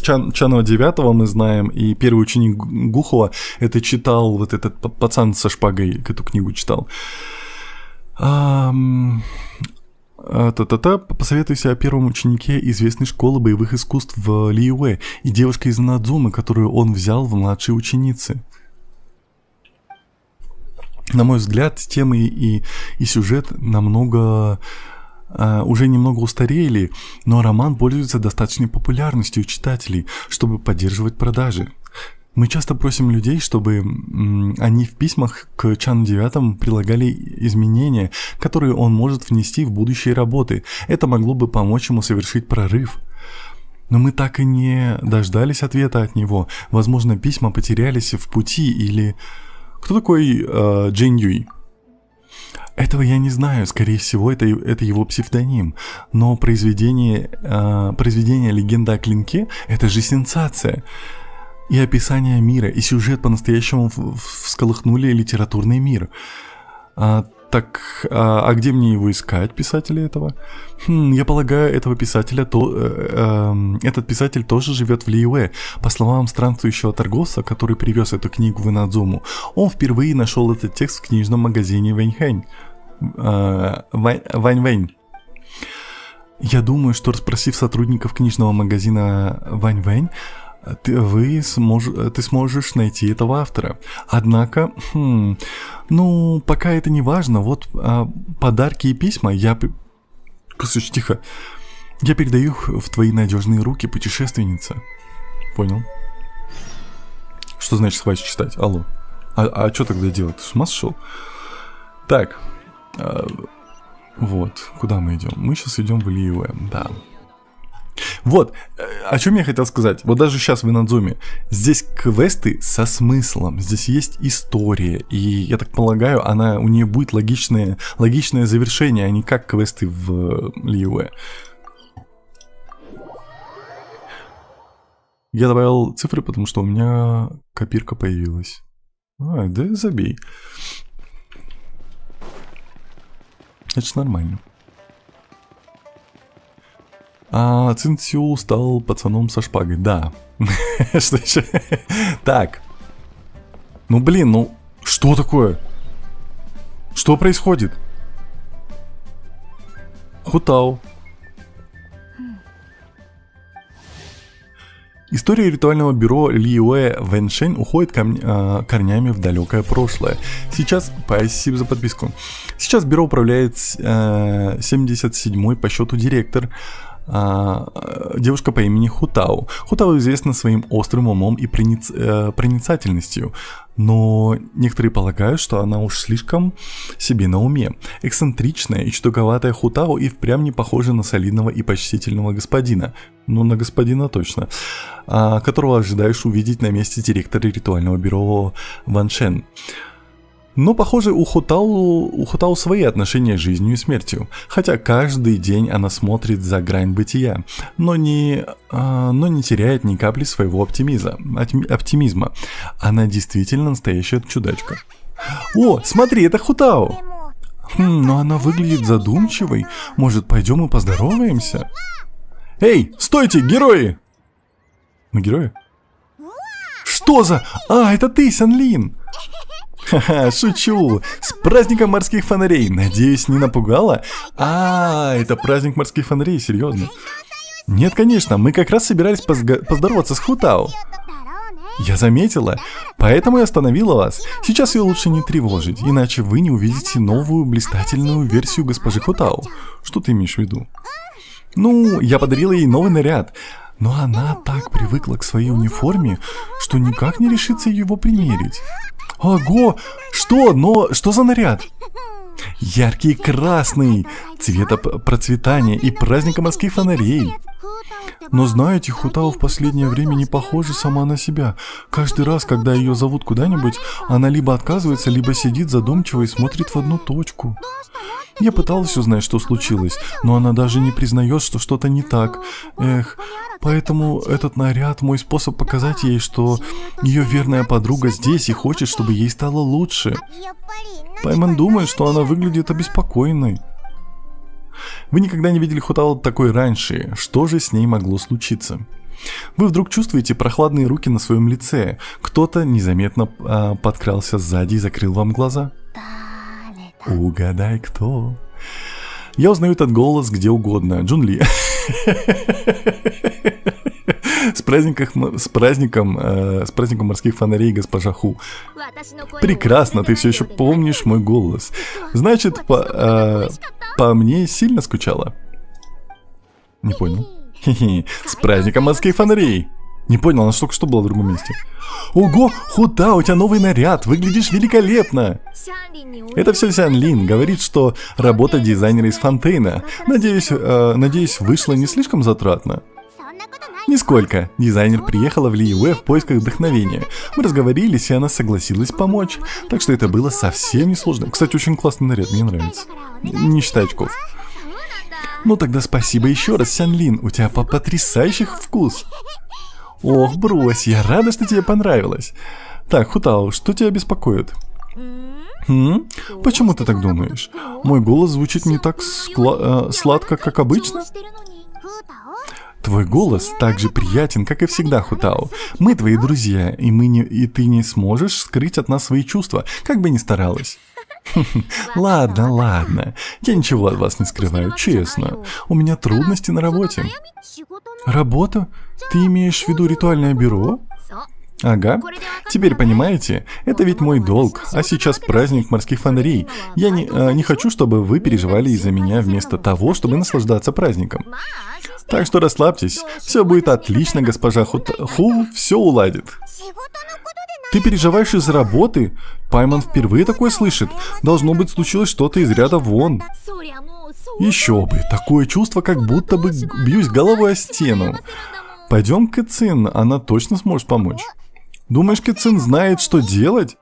Чана 9 мы знаем, и «Первый ученик Гухова» это читал вот этот пацан со шпагой, эту книгу читал. Посоветуйся о первом ученике известной школы боевых искусств в Лиуэ и девушке из Надзумы, которую он взял в младшие ученицы. На мой взгляд, темы и сюжет уже немного устарели, но роман пользуется достаточной популярностью у читателей, чтобы поддерживать продажи. Мы часто просим людей, чтобы они в письмах к Чану 9 прилагали изменения, которые он может внести в будущие работы. Это могло бы помочь ему совершить прорыв. Но мы так и не дождались ответа от него. Возможно, письма потерялись в пути или Кто такой Джейн Юй? Этого я не знаю, скорее всего, это его псевдоним. Но произведение «Легенда о клинке» — это же сенсация. И описание мира, и сюжет по-настоящему всколыхнули литературный мир. А где мне его искать, писателя этого? Я полагаю, этот писатель тоже живет в Лиюэ. По словам странствующего торговца, который привез эту книгу в Инадзуму, он впервые нашел этот текст в книжном магазине Вань-Вэнь. Я думаю, что, расспросив сотрудников книжного магазина Вань-Вэнь, ты сможешь найти этого автора. Однако, пока это не важно. Вот подарки и письма Слушай, тихо. Я передаю их в твои надежные руки, путешественница. Понял? Что значит хватит читать? Алло. А что тогда делать? Ты с ума сошел? Так. Вот. Куда мы идем? Мы сейчас идем в Лиюэ. Да. Вот, о чем я хотел сказать. Вот даже сейчас в Инадзуме здесь квесты со смыслом, здесь есть история, и я так полагаю, у нее будет логичное завершение, а не как квесты в Лиюэ. Я добавил цифры, потому что у меня копирка появилась. Да забей. Это ж нормально. А Цин Цю стал пацаном со шпагой. Да. Что еще? Так. Что такое? Что происходит? Хутао. История ритуального бюро Лиюэ Вэньшэнь уходит корнями в далекое прошлое. Спасибо за подписку. Сейчас бюро управляет 77-й по счету директор, девушка по имени Хутао. Хутао известна своим острым умом и проницательностью, но некоторые полагают, что она уж слишком себе на уме. Эксцентричная и чудаковатая Хутао и впрямь не похожа на солидного и почтительного господина. На господина точно. Которого ожидаешь увидеть на месте директора ритуального бюро Вэньшэнь. Но, похоже, у Хутао свои отношения с жизнью и смертью. Хотя каждый день она смотрит за грань бытия, но не теряет ни капли своего оптимизма. Она действительно настоящая чудачка. О, смотри, это Хутао! Но она выглядит задумчивой. Может, пойдем и поздороваемся? Эй, стойте, герои! Мы герои? Что за... это ты, Сянлин! Ха-ха, шучу. С праздником морских фонарей. Надеюсь, не напугала? Это праздник морских фонарей, серьезно? Нет, конечно, мы как раз собирались поздороваться с Хутао. Я заметила, поэтому я остановила вас. Сейчас ее лучше не тревожить, иначе вы не увидите новую блистательную версию госпожи Хутао. Что ты имеешь в виду? Я подарила ей новый наряд, но она так привыкла к своей униформе, что никак не решится его примерить. Ого! Что за наряд? Яркий красный, цвета процветания и праздника морских фонарей. Но знаете, Хутао в последнее время не похожа сама на себя. Каждый раз, когда ее зовут куда-нибудь, она либо отказывается, либо сидит задумчиво и смотрит в одну точку. Я пыталась узнать, что случилось, но она даже не признает, что что-то не так. Поэтому этот наряд мой способ показать ей, что ее верная подруга здесь и хочет, чтобы ей стало лучше. Паймон думает, что она выглядит обеспокоенной. Вы никогда не видели Хутао такой раньше. Что же с ней могло случиться? Вы вдруг чувствуете прохладные руки на своем лице. Кто-то незаметно подкрался сзади и закрыл вам глаза. Угадай, кто? Я узнаю этот голос где угодно. Джун Ли. С праздником морских фонарей, госпожа Ху. Прекрасно, ты все еще помнишь мой голос. Значит, по мне сильно скучала? Не понял. С праздником морских фонарей. Не понял, она только что была в другом месте. Ого, Хутао, у тебя новый наряд, выглядишь великолепно. Это все Сянлин, говорит, что работа дизайнера из Фонтейна. Надеюсь, вышло не слишком затратно. Нисколько. Дизайнер приехала в Лиюэ в поисках вдохновения. Мы разговорились, и она согласилась помочь. Так что это было совсем несложно. Кстати, очень классный наряд, мне нравится. Не считай очков. Ну тогда спасибо еще раз, Сянлин. У тебя потрясающий вкус. Ох, брось, я рада, что тебе понравилось. Так, Хутао, что тебя беспокоит? Почему ты так думаешь? Мой голос звучит не так сладко, как обычно? Твой голос так же приятен, как и всегда, Хутао. Мы твои друзья, и ты не сможешь скрыть от нас свои чувства, как бы ни старалась. Ладно, ладно. Я ничего от вас не скрываю, честно. У меня трудности на работе. Работа? Ты имеешь в виду ритуальное бюро? Ага. Теперь понимаете, это ведь мой долг, а сейчас праздник морских фонарей. Я не хочу, чтобы вы переживали из-за меня вместо того, чтобы наслаждаться праздником. Так что расслабьтесь, все будет отлично, госпожа Ху все уладит. Ты переживаешь из-за работы? Пайман впервые такое слышит. Должно быть, случилось что-то из ряда вон. Еще бы, такое чувство, как будто бы бьюсь головой о стену. Пойдем к Кэцин, она точно сможет помочь. Думаешь, Кэцин знает, что делать?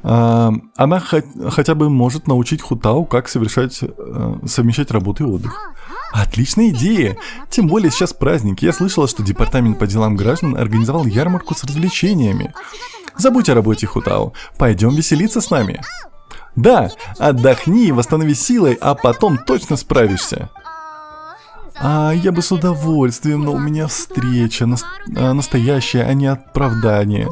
Она хотя бы может научить Хутао, как совмещать работу и отдых. Отличная идея! Тем более сейчас праздник. Я слышала, что департамент по делам граждан организовал ярмарку с развлечениями. Забудь о работе, Хутао. Пойдем веселиться с нами. Да, отдохни, восстанови силы, а потом точно справишься. Я бы с удовольствием, но у меня встреча настоящая, а не оправдание.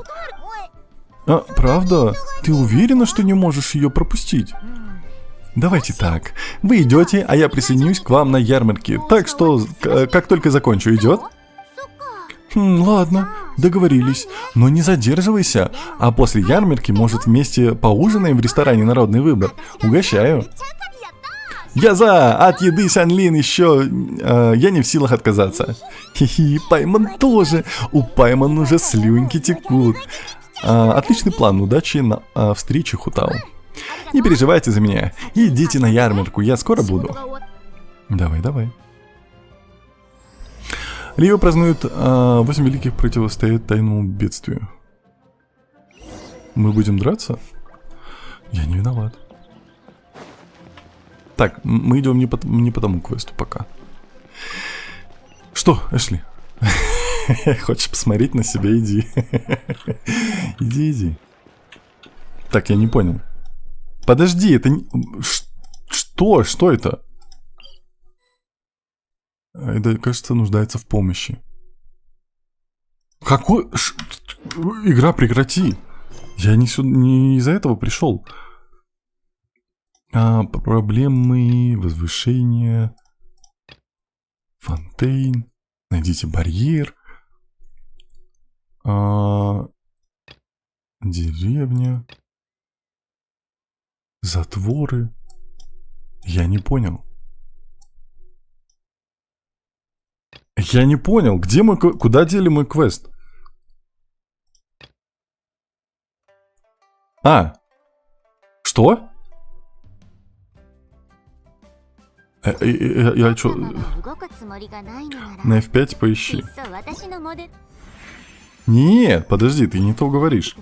Правда? Ты уверена, что не можешь ее пропустить? Давайте так. Вы идете, а я присоединюсь к вам на ярмарке. Так что, как только закончу, идет? Ладно, договорились. Но не задерживайся. А после ярмарки, может, вместе поужинаем в ресторане «Народный выбор». Угощаю. Я за! От еды Сянлин еще... я не в силах отказаться. Хи-хи, Пайман тоже. У Пайман уже слюнки текут. Отличный план, удачи на встрече, Хутао. Не переживайте за меня. Идите на ярмарку, я скоро буду. Давай. Лио празднует 8 великих противостоят тайному бедствию. Мы будем драться? Я не виноват. Так, мы идем не по тому квесту пока. Что, Эшли? Хочешь посмотреть на себя? Иди. Иди. Так, я не понял. Подожди, это не... Что? Что это? Это, кажется, нуждается в помощи. Какой... Игра, прекрати. Я не из-за этого пришел. Проблемы, возвышение, Фонтейн, найдите барьер, деревня, затворы. Я не понял. Где мой... Куда дели мой квест? Что? Я что? На F5 поищи. Нет, подожди, ты не то говоришь.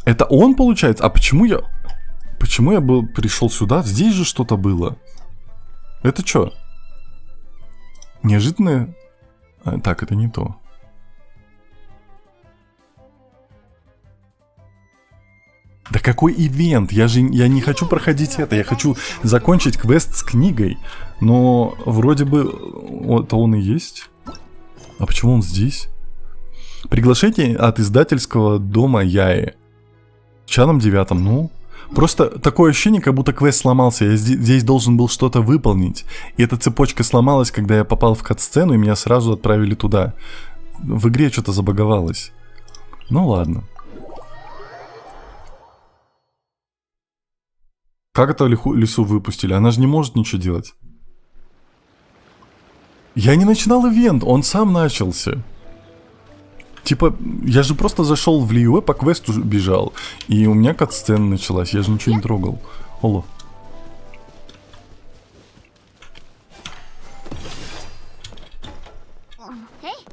Это он, получается? А почему я... Почему я пришел сюда? Здесь же что-то было. Это что? Неожиданное... Так, это не то. Да какой ивент? Я не хочу проходить это. Я хочу закончить квест с книгой. Но вроде бы это он и есть. А почему он здесь? Приглашение от издательского дома Яи. Чаном 9. Ну, просто такое ощущение, как будто квест сломался. Я здесь должен был что-то выполнить. И эта цепочка сломалась, когда я попал в кат-сцену, и меня сразу отправили туда. В игре что-то забаговалось. Ну ладно. Как это лису выпустили? Она же не может ничего делать. Я не начинал ивент, он сам начался. Типа, я же просто зашел в Лиюэ, по квесту бежал. И у меня кат-сцена началась, я же ничего не трогал. Алло.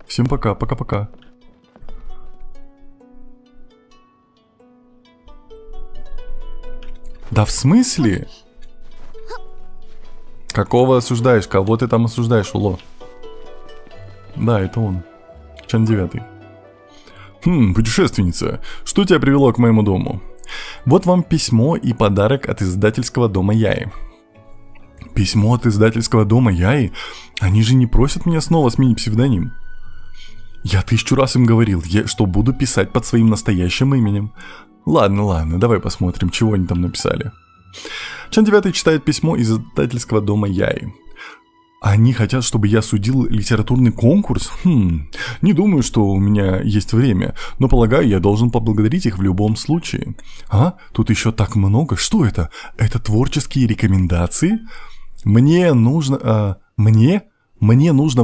Всем пока, пока-пока. Да в смысле? Какого осуждаешь? Кого ты там осуждаешь, Уло? Да, это он. Чан 9. Путешественница, что тебя привело к моему дому? Вот вам письмо и подарок от издательского дома Яи. Письмо от издательского дома Яи? Они же не просят меня снова сменить псевдоним. Я 1000 раз им говорил, что буду писать под своим настоящим именем. Ладно, давай посмотрим, чего они там написали. Чан 9 читает письмо из издательского дома Яи. Они хотят, чтобы я судил литературный конкурс? Не думаю, что у меня есть время, но полагаю, я должен поблагодарить их в любом случае. Тут еще так много. Что это? Это творческие рекомендации? Мне нужно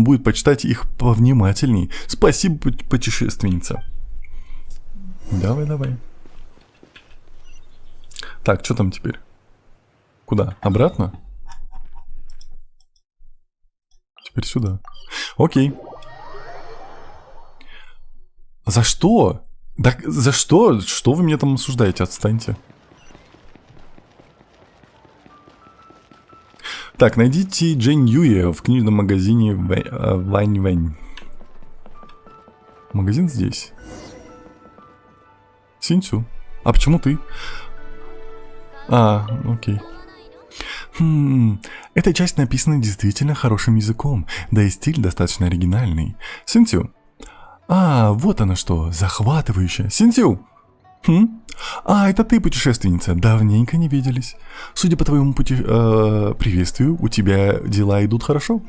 будет почитать их повнимательней. Спасибо, путешественница. Давай. Так, что там теперь? Куда? Обратно? Теперь сюда. Окей. За что? Да за что? Что вы меня там осуждаете? Отстаньте. Так, найдите Джейн Юэ в книжном магазине Вань-Вэнь. Магазин здесь. Синьцю. А почему ты? Окей. Эта часть написана действительно хорошим языком, да и стиль достаточно оригинальный. Синьцю. Вот оно что, захватывающе. Синьцю. Это ты, путешественница, давненько не виделись. Судя по твоему приветствию, у тебя дела идут хорошо.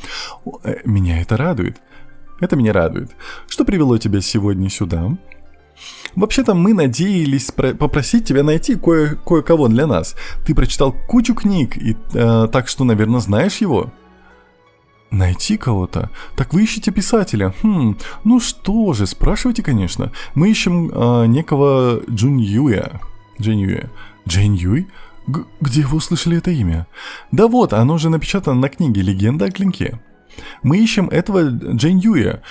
Меня это радует. Это меня радует. Что привело тебя сегодня сюда? Вообще-то мы надеялись попросить тебя найти кое-кого для нас. Ты прочитал кучу книг, и так что, наверное, знаешь его. Найти кого-то? Так вы ищете писателя? Ну что же, спрашивайте, конечно. Мы ищем некого Джун Юэ. Джейн Юй? Где вы услышали это имя? Да вот, оно же напечатано на книге «Легенда о клинке». Мы ищем этого Джейн Юэ.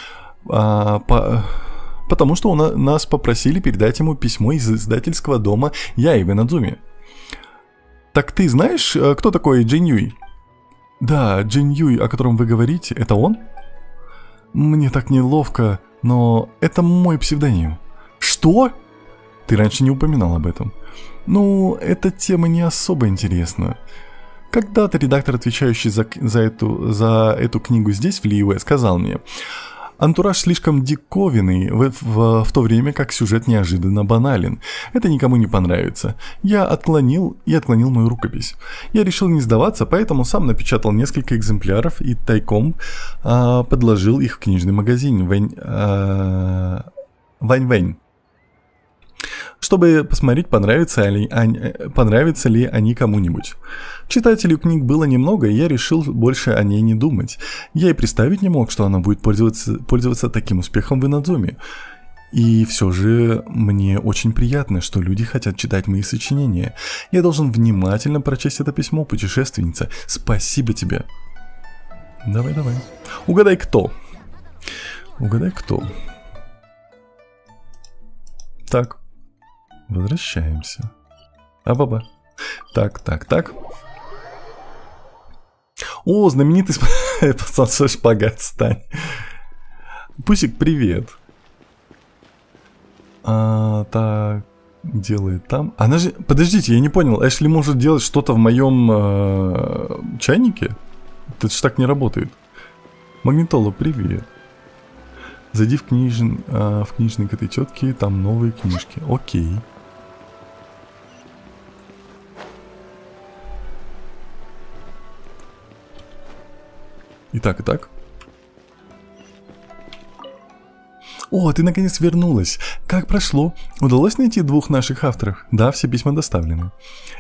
Потому что нас попросили передать ему письмо из издательского дома Яи в Инадзуме. Так ты знаешь, кто такой Джейн Юй? Да, Джейн Юй, о котором вы говорите, это он? Мне так неловко, но это мой псевдоним. Что? Ты раньше не упоминал об этом. Ну, эта тема не особо интересна. Когда-то редактор, отвечающий за эту книгу здесь, в Лиюэ, сказал мне: антураж слишком диковинный, в то время как сюжет неожиданно банален. Это никому не понравится. Я отклонил мою рукопись. Я решил не сдаваться, поэтому сам напечатал несколько экземпляров и тайком подложил их в книжный магазин Вань-Вэнь, чтобы посмотреть, понравятся ли они кому-нибудь. Читателей книг было немного, и я решил больше о ней не думать. Я и представить не мог, что она будет пользоваться таким успехом в Инадзуме. И все же мне очень приятно, что люди хотят читать мои сочинения. Я должен внимательно прочесть это письмо, путешественница. Спасибо тебе. Давай. Угадай, кто? Так. Возвращаемся. Баба. Так. О, знаменитый пацан со шпагат, стань. Пусик, привет. Так, делает там. Она же... Подождите, я не понял. Эшли может делать что-то в моем чайнике? Это же так не работает. Магнитола, привет. Зайди в книжный к этой тетке, там новые книжки. Окей. Итак. О, ты наконец вернулась. Как прошло? Удалось найти двух наших авторов? Да, все письма доставлены.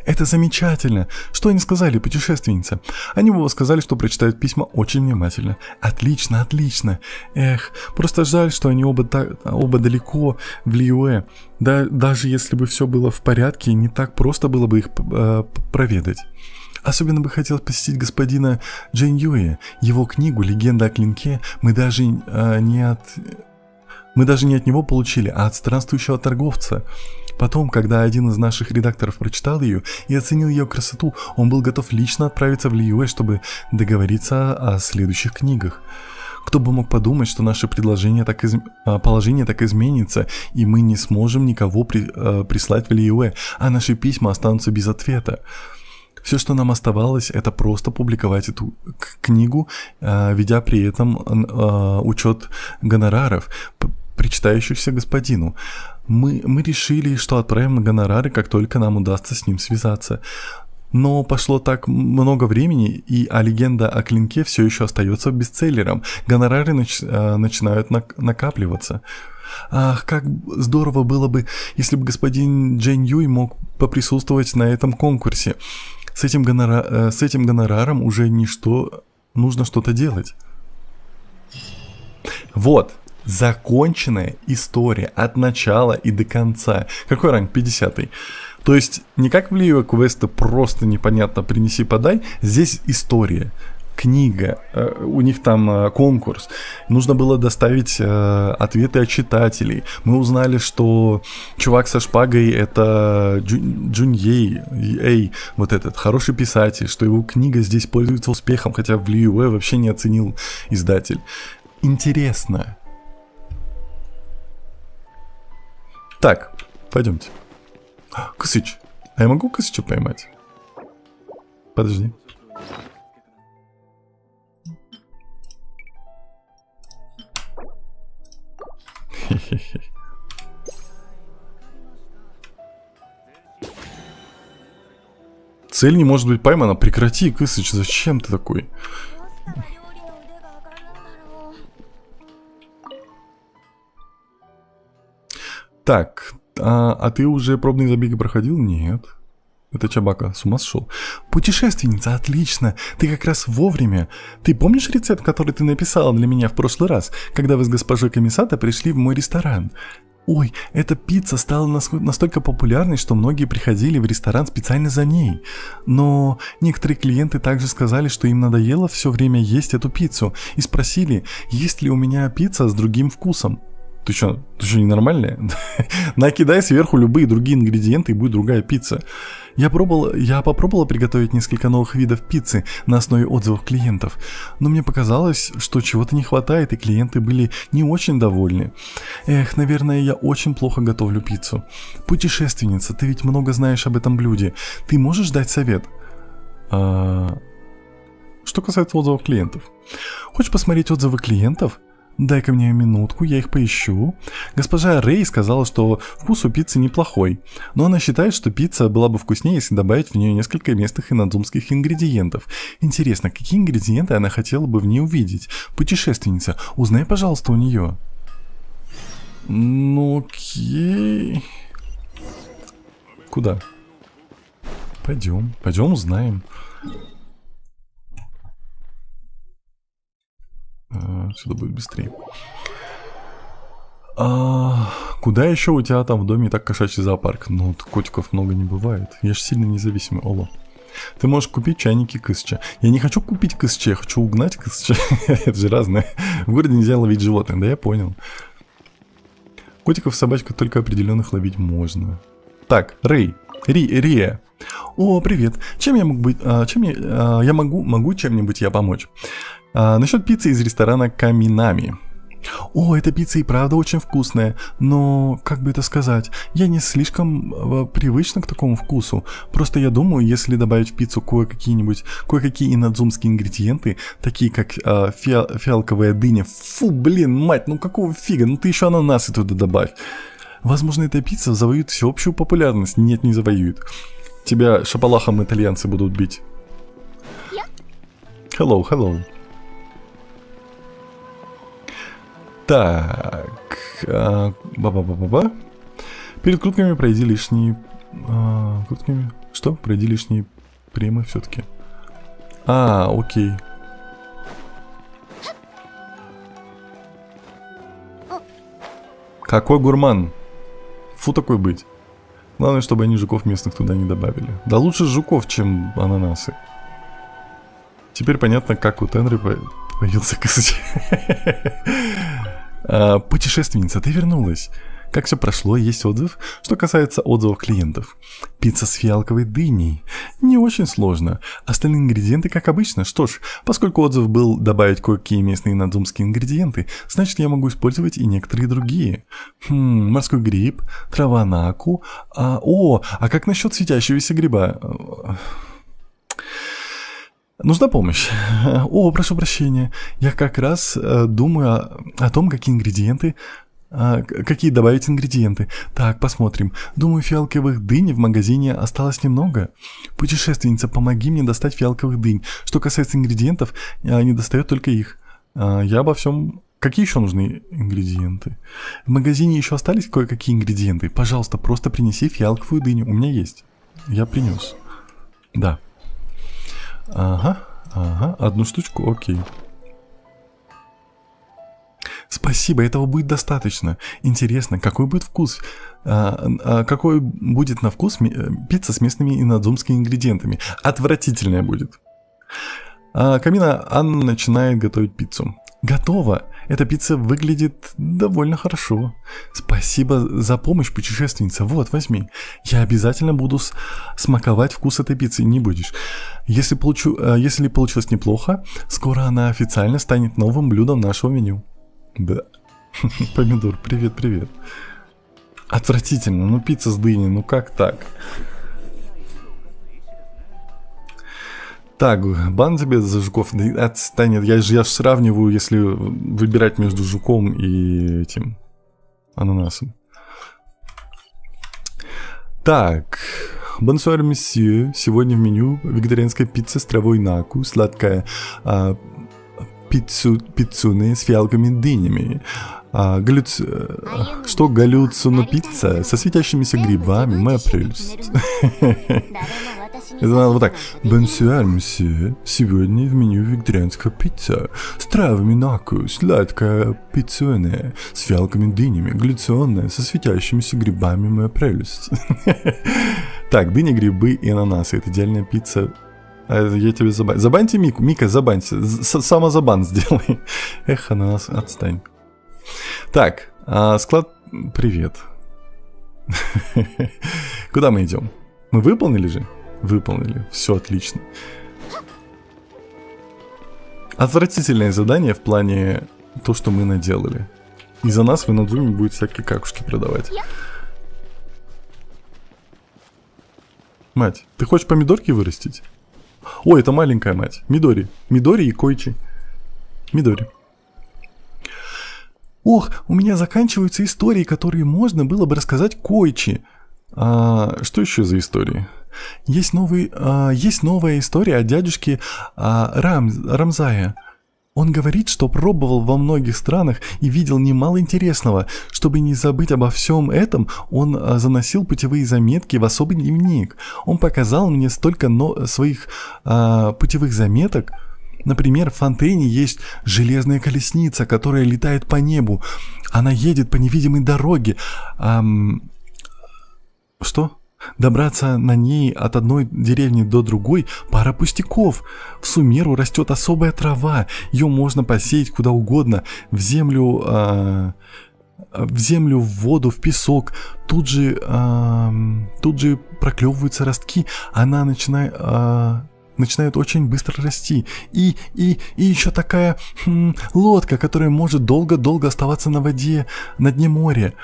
Это замечательно. Что они сказали, путешественница? Они оба сказали, что прочитают письма очень внимательно. Отлично. Эх, просто жаль, что они оба далеко в Лиюэ. Да, даже если бы все было в порядке, не так просто было бы их проведать. Особенно бы хотел посетить господина Джейн Юэ. Его книгу «Легенда о клинке» мы даже не от него получили, а от странствующего торговца. Потом, когда один из наших редакторов прочитал ее и оценил ее красоту, он был готов лично отправиться в Лиюэ, чтобы договориться о следующих книгах. Кто бы мог подумать, что наше положение так изменится, и мы не сможем никого прислать в Лиюэ, а наши письма останутся без ответа. Все, что нам оставалось, это просто публиковать эту книгу, ведя при этом учет гонораров, причитающихся господину. Мы решили, что отправим на гонорары, как только нам удастся с ним связаться. Но пошло так много времени, а легенда о клинке все еще остается бестселлером. Гонорары начинают накапливаться. Ах, как здорово было бы, если бы господин Джейн Юй мог поприсутствовать на этом конкурсе. С этим гонораром уже нужно что-то делать. Вот. Законченная история от начала и до конца. Какой ранг? 50-й. То есть не как в Лиюэ квесты просто непонятно принеси-подай. Здесь история, книга, у них там конкурс. Нужно было доставить ответы от читателей. Мы узнали, что чувак со шпагой это Джуньей, вот этот хороший писатель, что его книга здесь пользуется успехом, хотя в Лиюэ вообще не оценил издатель. Интересно. Так, пойдемте. Кысыч. А я могу Кысыча поймать? Подожди. Хе-хе-хе. Цель не может быть поймана. Прекрати, Кысыч, зачем ты такой? Так, а ты уже пробные забеги проходил? Нет. Это Чабака, с ума сошел. Путешественница, отлично. Ты как раз вовремя. Ты помнишь рецепт, который ты написала для меня в прошлый раз, когда вы с госпожой Камисата пришли в мой ресторан? Ой, эта пицца стала настолько популярной, что многие приходили в ресторан специально за ней. Но некоторые клиенты также сказали, что им надоело все время есть эту пиццу, и спросили, есть ли у меня пицца с другим вкусом. Ты что, ненормальная? Накидай сверху любые другие ингредиенты, и будет другая пицца. Я попробовала приготовить несколько новых видов пиццы на основе отзывов клиентов, но мне показалось, что чего-то не хватает, и клиенты были не очень довольны. Эх, наверное, я очень плохо готовлю пиццу. Путешественница, ты ведь много знаешь об этом блюде. Ты можешь дать совет? Что касается отзывов клиентов. Хочешь посмотреть отзывы клиентов? Дай-ка мне минутку, я их поищу. Госпожа Рэй сказала, что вкус у пиццы неплохой, но она считает, что пицца была бы вкуснее, если добавить в нее несколько местных инодзумских ингредиентов. Интересно, какие ингредиенты она хотела бы в ней увидеть? Путешественница, узнай, пожалуйста, у нее. Ну, окей. Куда? Пойдем узнаем. Сюда будет быстрее. Куда еще у тебя там в доме и так кошачий зоопарк? Ну, котиков много не бывает. Я же сильно независимый, Оло. Ты можешь купить чайники Кысыча. Я не хочу купить Кысыча, я хочу угнать Кысыча. Это же разное. В городе нельзя ловить животных, да я понял. Котиков и собачек только определенных ловить можно. Так, Рия. О, привет. Чем я могу быть... я могу чем-нибудь я помочь? Насчет пиццы из ресторана Каминами. О, эта пицца и правда очень вкусная, но, как бы это сказать, я не слишком привычна к такому вкусу. Просто я думаю, если добавить в пиццу кое-какие инодзумские ингредиенты, такие как фиалковая дыня. Фу, блин, мать, ну какого фига, ну ты еще ананасы туда добавь. Возможно, эта пицца завоюет всеобщую популярность. Нет, не завоюет. Тебя шапалахом итальянцы будут бить. Hello. Так, Перед крутками пройди лишние... Что? Пройди лишние премы все-таки. Окей. Какой гурман? Фу такой быть. Главное, чтобы они жуков местных туда не добавили. Да лучше жуков, чем ананасы. Теперь понятно, как у Тенры появился КСЧ. Путешественница, ты вернулась. Как все прошло, есть отзыв? Что касается отзывов клиентов. Пицца с фиалковой дыней. Не очень сложно. Остальные ингредиенты, как обычно. Что ж, поскольку отзыв был добавить кое-какие местные надзумские ингредиенты, значит, я могу использовать и некоторые другие. Морской гриб, трава наку. А как насчет светящегося гриба? Нужна помощь. Прошу прощения. Я как раз думаю о том, какие ингредиенты... Какие добавить ингредиенты? Так, посмотрим. Думаю, фиалковых дынь в магазине осталось немного. Путешественница, помоги мне достать фиалковых дынь. Что касается ингредиентов, не достает только их. Я обо всем... Какие еще нужны ингредиенты? В магазине еще остались кое-какие ингредиенты. Пожалуйста, просто принеси фиалковую дыню. У меня есть. Я принес. Да. Ага. Одну штучку, окей. Спасибо, этого будет достаточно. Интересно, какой будет вкус? Какой будет на вкус пицца с местными инадзумскими ингредиентами? Отвратительная будет. Камина Анна начинает готовить пиццу. Готово. Эта пицца выглядит довольно хорошо. Спасибо за помощь, путешественница. Вот, возьми. Я обязательно буду смаковать вкус этой пиццы. Не будешь. Если получилось неплохо, скоро она официально станет новым блюдом нашего меню. Да. Помидор, привет. Отвратительно, пицца с дыней, как так? Так, бан тебе за жуков. Да отстанет, я же сравниваю, если выбирать между жуком и этим ананасом. Так, бонсуар, месье. Сегодня в меню вегетарианская пицца с травой наку, сладкая пиццуны с фиалковыми дынями. Что галлюцино пицца со светящимися грибами, моя прелесть. Это надо вот так. Бонсуар, месье. Сегодня в меню вегетарианская пицца с травами наку, сладкая пиццуны с фиалковыми дынями, галлюционная со светящимися грибами, моя прелесть. Так, дыни, грибы и ананасы. Это идеальная пицца. Я тебе забаню. Забаньте Мику. Мика, забаньте. Самозабан сделай. Эх, ананас, отстань. Так, склад... Привет. Куда мы идем? Мы выполнили же? Выполнили. Все отлично. Отвратительное задание в плане то, что мы наделали. Из-за нас в Инадзуме будет всякие какушки продавать. Мать, ты хочешь помидорки вырастить? Ой, это маленькая мать. Мидори. Мидори и Койчи. Мидори. Ох, у меня заканчиваются истории, которые можно было бы рассказать Койчи. Что еще за истории? Есть новая история о дядюшке Рамзая. Он говорит, что пробовал во многих странах и видел немало интересного. Чтобы не забыть обо всем этом, он заносил путевые заметки в особый дневник. Он показал мне столько своих путевых заметок. Например, в Фонтейне есть железная колесница, которая летает по небу. Она едет по невидимой дороге. Что? Добраться на ней от одной деревни до другой – пара пустяков. В Сумеру растет особая трава, ее можно посеять куда угодно, в землю, в воду, в песок. Тут же проклевываются ростки, она начинает очень быстро расти. И еще такая лодка, которая может долго-долго оставаться на воде, на дне моря.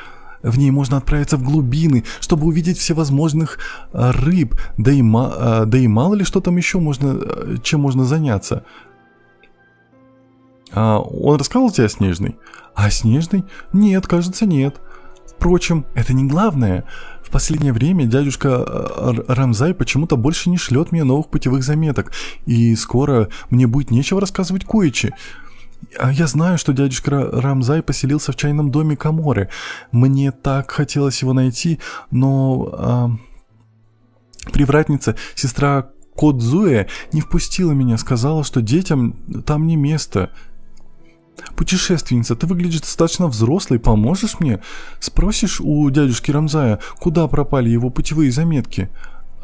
В ней можно отправиться в глубины, чтобы увидеть всевозможных рыб, да и мало ли что там еще чем можно заняться. Он рассказал тебе о Снежной? А Снежной? Нет, кажется, нет. Впрочем, это не главное. В последнее время дядюшка Рамзай почему-то больше не шлет мне новых путевых заметок, и скоро мне будет нечего рассказывать Койчи. Я знаю, что дядюшка Рамзай поселился в чайном доме Каморы. Мне так хотелось его найти, но привратница, сестра Кодзуэ, не впустила меня, сказала, что детям там не место. Путешественница, ты выглядишь достаточно взрослой, поможешь мне? Спросишь у дядюшки Рамзая, куда пропали его путевые заметки?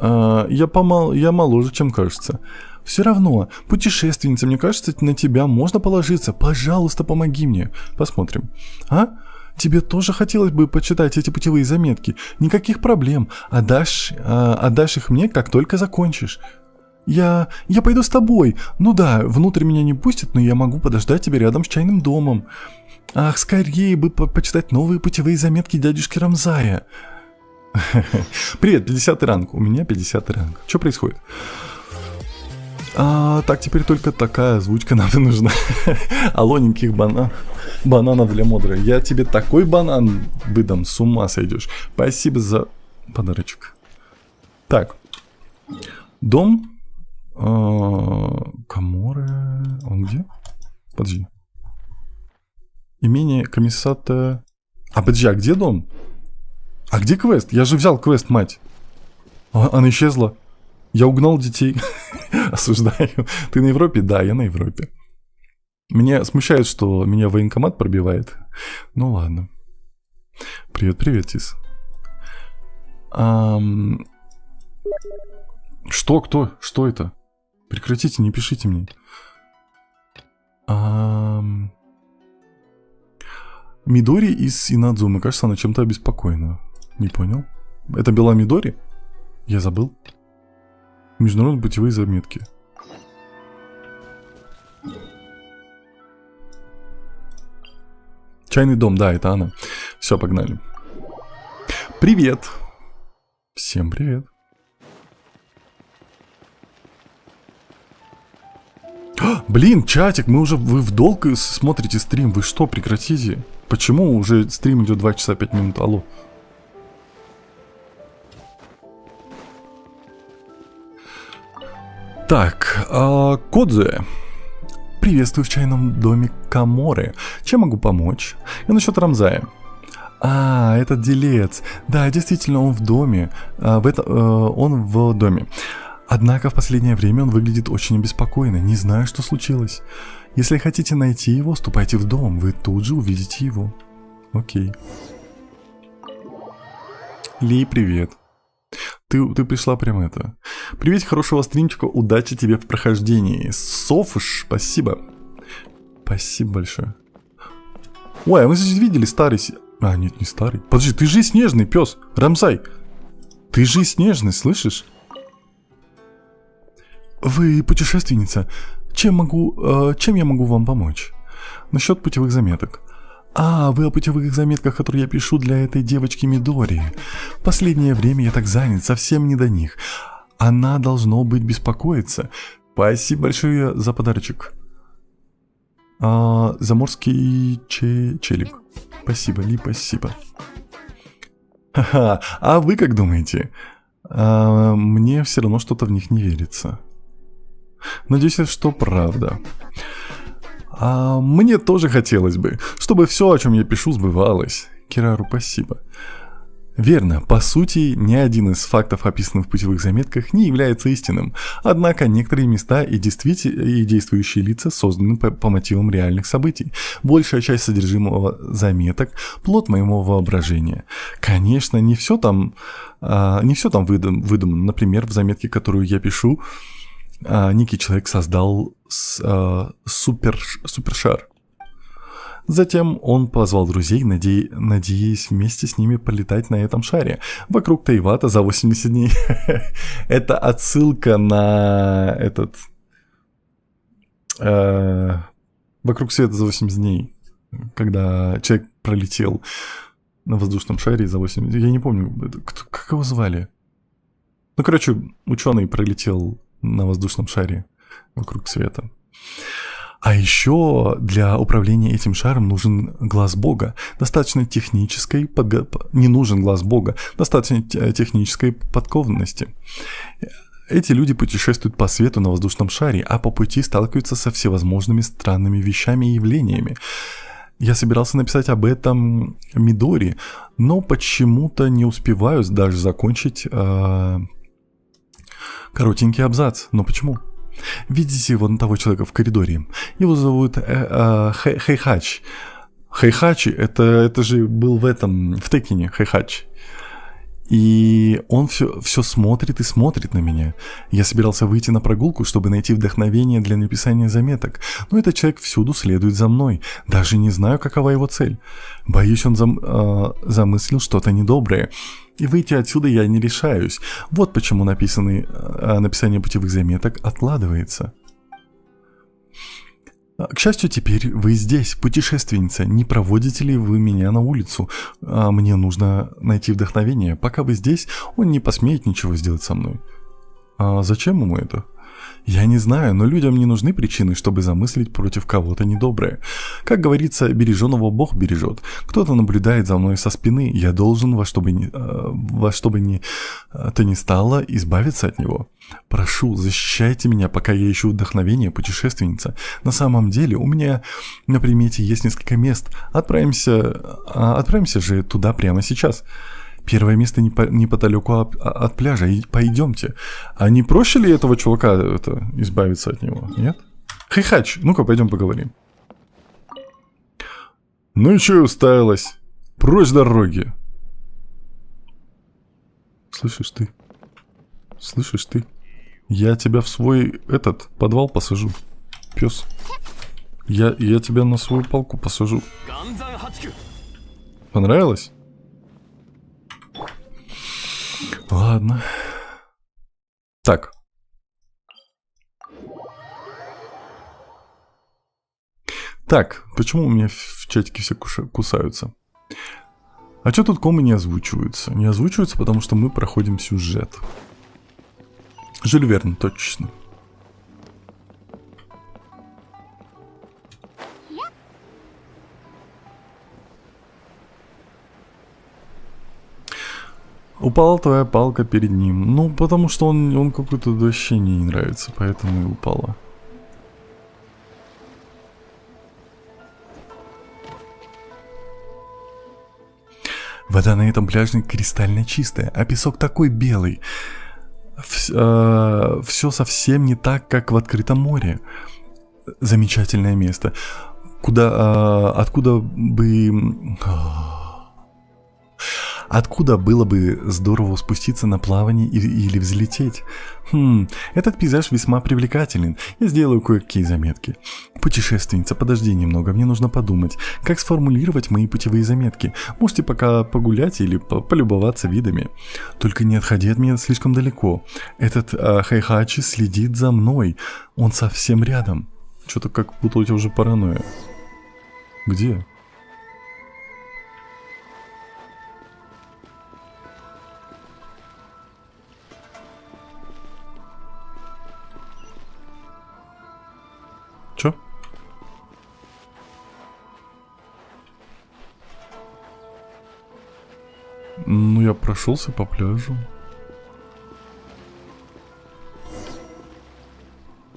Я моложе, чем кажется. Все равно, путешественница, мне кажется, на тебя можно положиться. Пожалуйста, помоги мне. Посмотрим. Тебе тоже хотелось бы почитать эти путевые заметки? Никаких проблем. Отдашь их мне, как только закончишь. Я пойду с тобой. Ну да, внутрь меня не пустят, но я могу подождать тебя рядом с чайным домом. Ах, скорее бы почитать новые путевые заметки дядюшки Рамзая. Привет, 50-й ранг. У меня 50-й ранг. Что происходит? Так, теперь только такая озвучка нам и нужна. Алоненьких бананов для Модры. Я тебе такой банан выдам, с ума сойдешь. Спасибо за подарочек. Так. Дом. Каморы. Он где? Подожди. Имение комиссата. Подожди, а где дом? А где квест? Я же взял квест, мать. Она исчезла. Я угнал детей. Осуждаю. Ты на Европе? Да, я на Европе. Меня смущает, что меня военкомат пробивает. Ну ладно. Привет, Тис. Что? Кто? Что это? Прекратите, не пишите мне. Мидори из Инадзумы. Кажется, она чем-то обеспокоена. Не понял. Это была Мидори? Я забыл. Международные путевые заметки. Чайный дом, да, это она. Все, погнали. Привет. Всем привет. Блин, чатик, вы в долг смотрите стрим. Вы что, прекратите? Почему уже стрим идет 2 часа 5 минут? Алло. Так, Кодзе. Приветствую в чайном доме Каморы. Чем могу помочь? Я насчет Рамзая. Этот делец. Да, действительно, он в доме. Он в доме. Однако в последнее время он выглядит очень обеспокоенно. Не знаю, что случилось. Если хотите найти его, ступайте в дом. Вы тут же увидите его. Окей. Ли, привет. Ты пришла прямо это. Привет, хорошего стримчика, удачи тебе в прохождении. Софуш, спасибо. Спасибо большое. Ой, а мы же видели старый... нет, не старый. Подожди, ты же снежный, пес. Рамзай. Ты же снежный, слышишь? Вы путешественница. Чем я могу вам помочь? Насчет путевых заметок. Вы о путевых заметках, которые я пишу для этой девочки Мидори. В последнее время я так занят, совсем не до них. Она, должно быть, беспокоится. Спасибо большое за подарочек. Заморский челик. Спасибо, Ли, спасибо. Ха-ха, а вы как думаете? Мне все равно что-то в них не верится. Надеюсь, что правда. Мне тоже хотелось бы, чтобы все, о чем я пишу, сбывалось. Кирару, спасибо. Верно, по сути, ни один из фактов, описанных в путевых заметках, не является истинным. Однако некоторые места и действующие лица созданы по мотивам реальных событий. Большая часть содержимого заметок – плод моего воображения. Конечно, не все там выдумано. Например, в заметке, которую я пишу, некий человек создал супершар. Затем он позвал друзей, надеясь вместе с ними полетать на этом шаре вокруг Тейвата за 80 дней. Это отсылка на этот... Вокруг света за 80 дней. Когда человек пролетел на воздушном шаре за 80 дней. Я не помню, как его звали. Ученый пролетел на воздушном шаре вокруг света. А еще для управления этим шаром нужен глаз Бога. Достаточно технической не нужен глаз Бога. Достаточно технической подкованности. Эти люди путешествуют по свету на воздушном шаре, а по пути сталкиваются со всевозможными странными вещами и явлениями. Я собирался написать об этом Мидори, но почему-то не успеваю даже закончить коротенький абзац. Но почему? Видите вон того человека в коридоре? Его зовут Хэйхач. Хэйхач, это же был в Текине, Хэйхач. И он все смотрит и смотрит на меня. Я собирался выйти на прогулку, чтобы найти вдохновение для написания заметок, но этот человек всюду следует за мной. Даже не знаю, какова его цель. Боюсь, он замыслил что-то недоброе. И выйти отсюда я не решаюсь. Вот почему написание путевых заметок откладывается. К счастью, теперь вы здесь, путешественница. Не проводите ли вы меня на улицу? Мне нужно найти вдохновение. Пока вы здесь, он не посмеет ничего сделать со мной. А зачем ему это? Я не знаю, но людям не нужны причины, чтобы замыслить против кого-то недоброе. Как говорится, береженого Бог бережет. Кто-то наблюдает за мной со спины. Я должен во что бы то ни стало избавиться от него. Прошу, защищайте меня, пока я ищу вдохновение, путешественница. На самом деле, у меня на примете есть несколько мест. Отправимся же туда прямо сейчас. Первое место неподалеку от пляжа. Пойдемте. А не проще ли этого чувака избавиться от него? Нет? Хэйхач, ну-ка, пойдем поговорим. Ну и чё уставилась? Прочь дороги. Слышишь ты? Я тебя в свой подвал посажу. Пес. Я тебя на свою палку посажу. Понравилось? Ладно. Так. Так, почему у меня в чатике все кусаются? А что тут комы не озвучиваются? Не озвучиваются, потому что мы проходим сюжет. Жюль Верн, точно. Упала твоя палка перед ним. Ну, потому что он какой-то вообще не нравится, поэтому и упала. Вода на этом пляже кристально чистая, а песок такой белый. Все совсем не так, как в открытом море. Замечательное место. Откуда было бы здорово спуститься на плавание или взлететь? Этот пейзаж весьма привлекателен. Я сделаю кое-какие заметки. Путешественница, подожди немного, мне нужно подумать, как сформулировать мои путевые заметки. Можете пока погулять или полюбоваться видами. Только не отходи от меня слишком далеко. Этот Хэйхачи следит за мной. Он совсем рядом. Что-то как будто у тебя уже паранойя. Где? Чё? Ну, я прошелся по пляжу.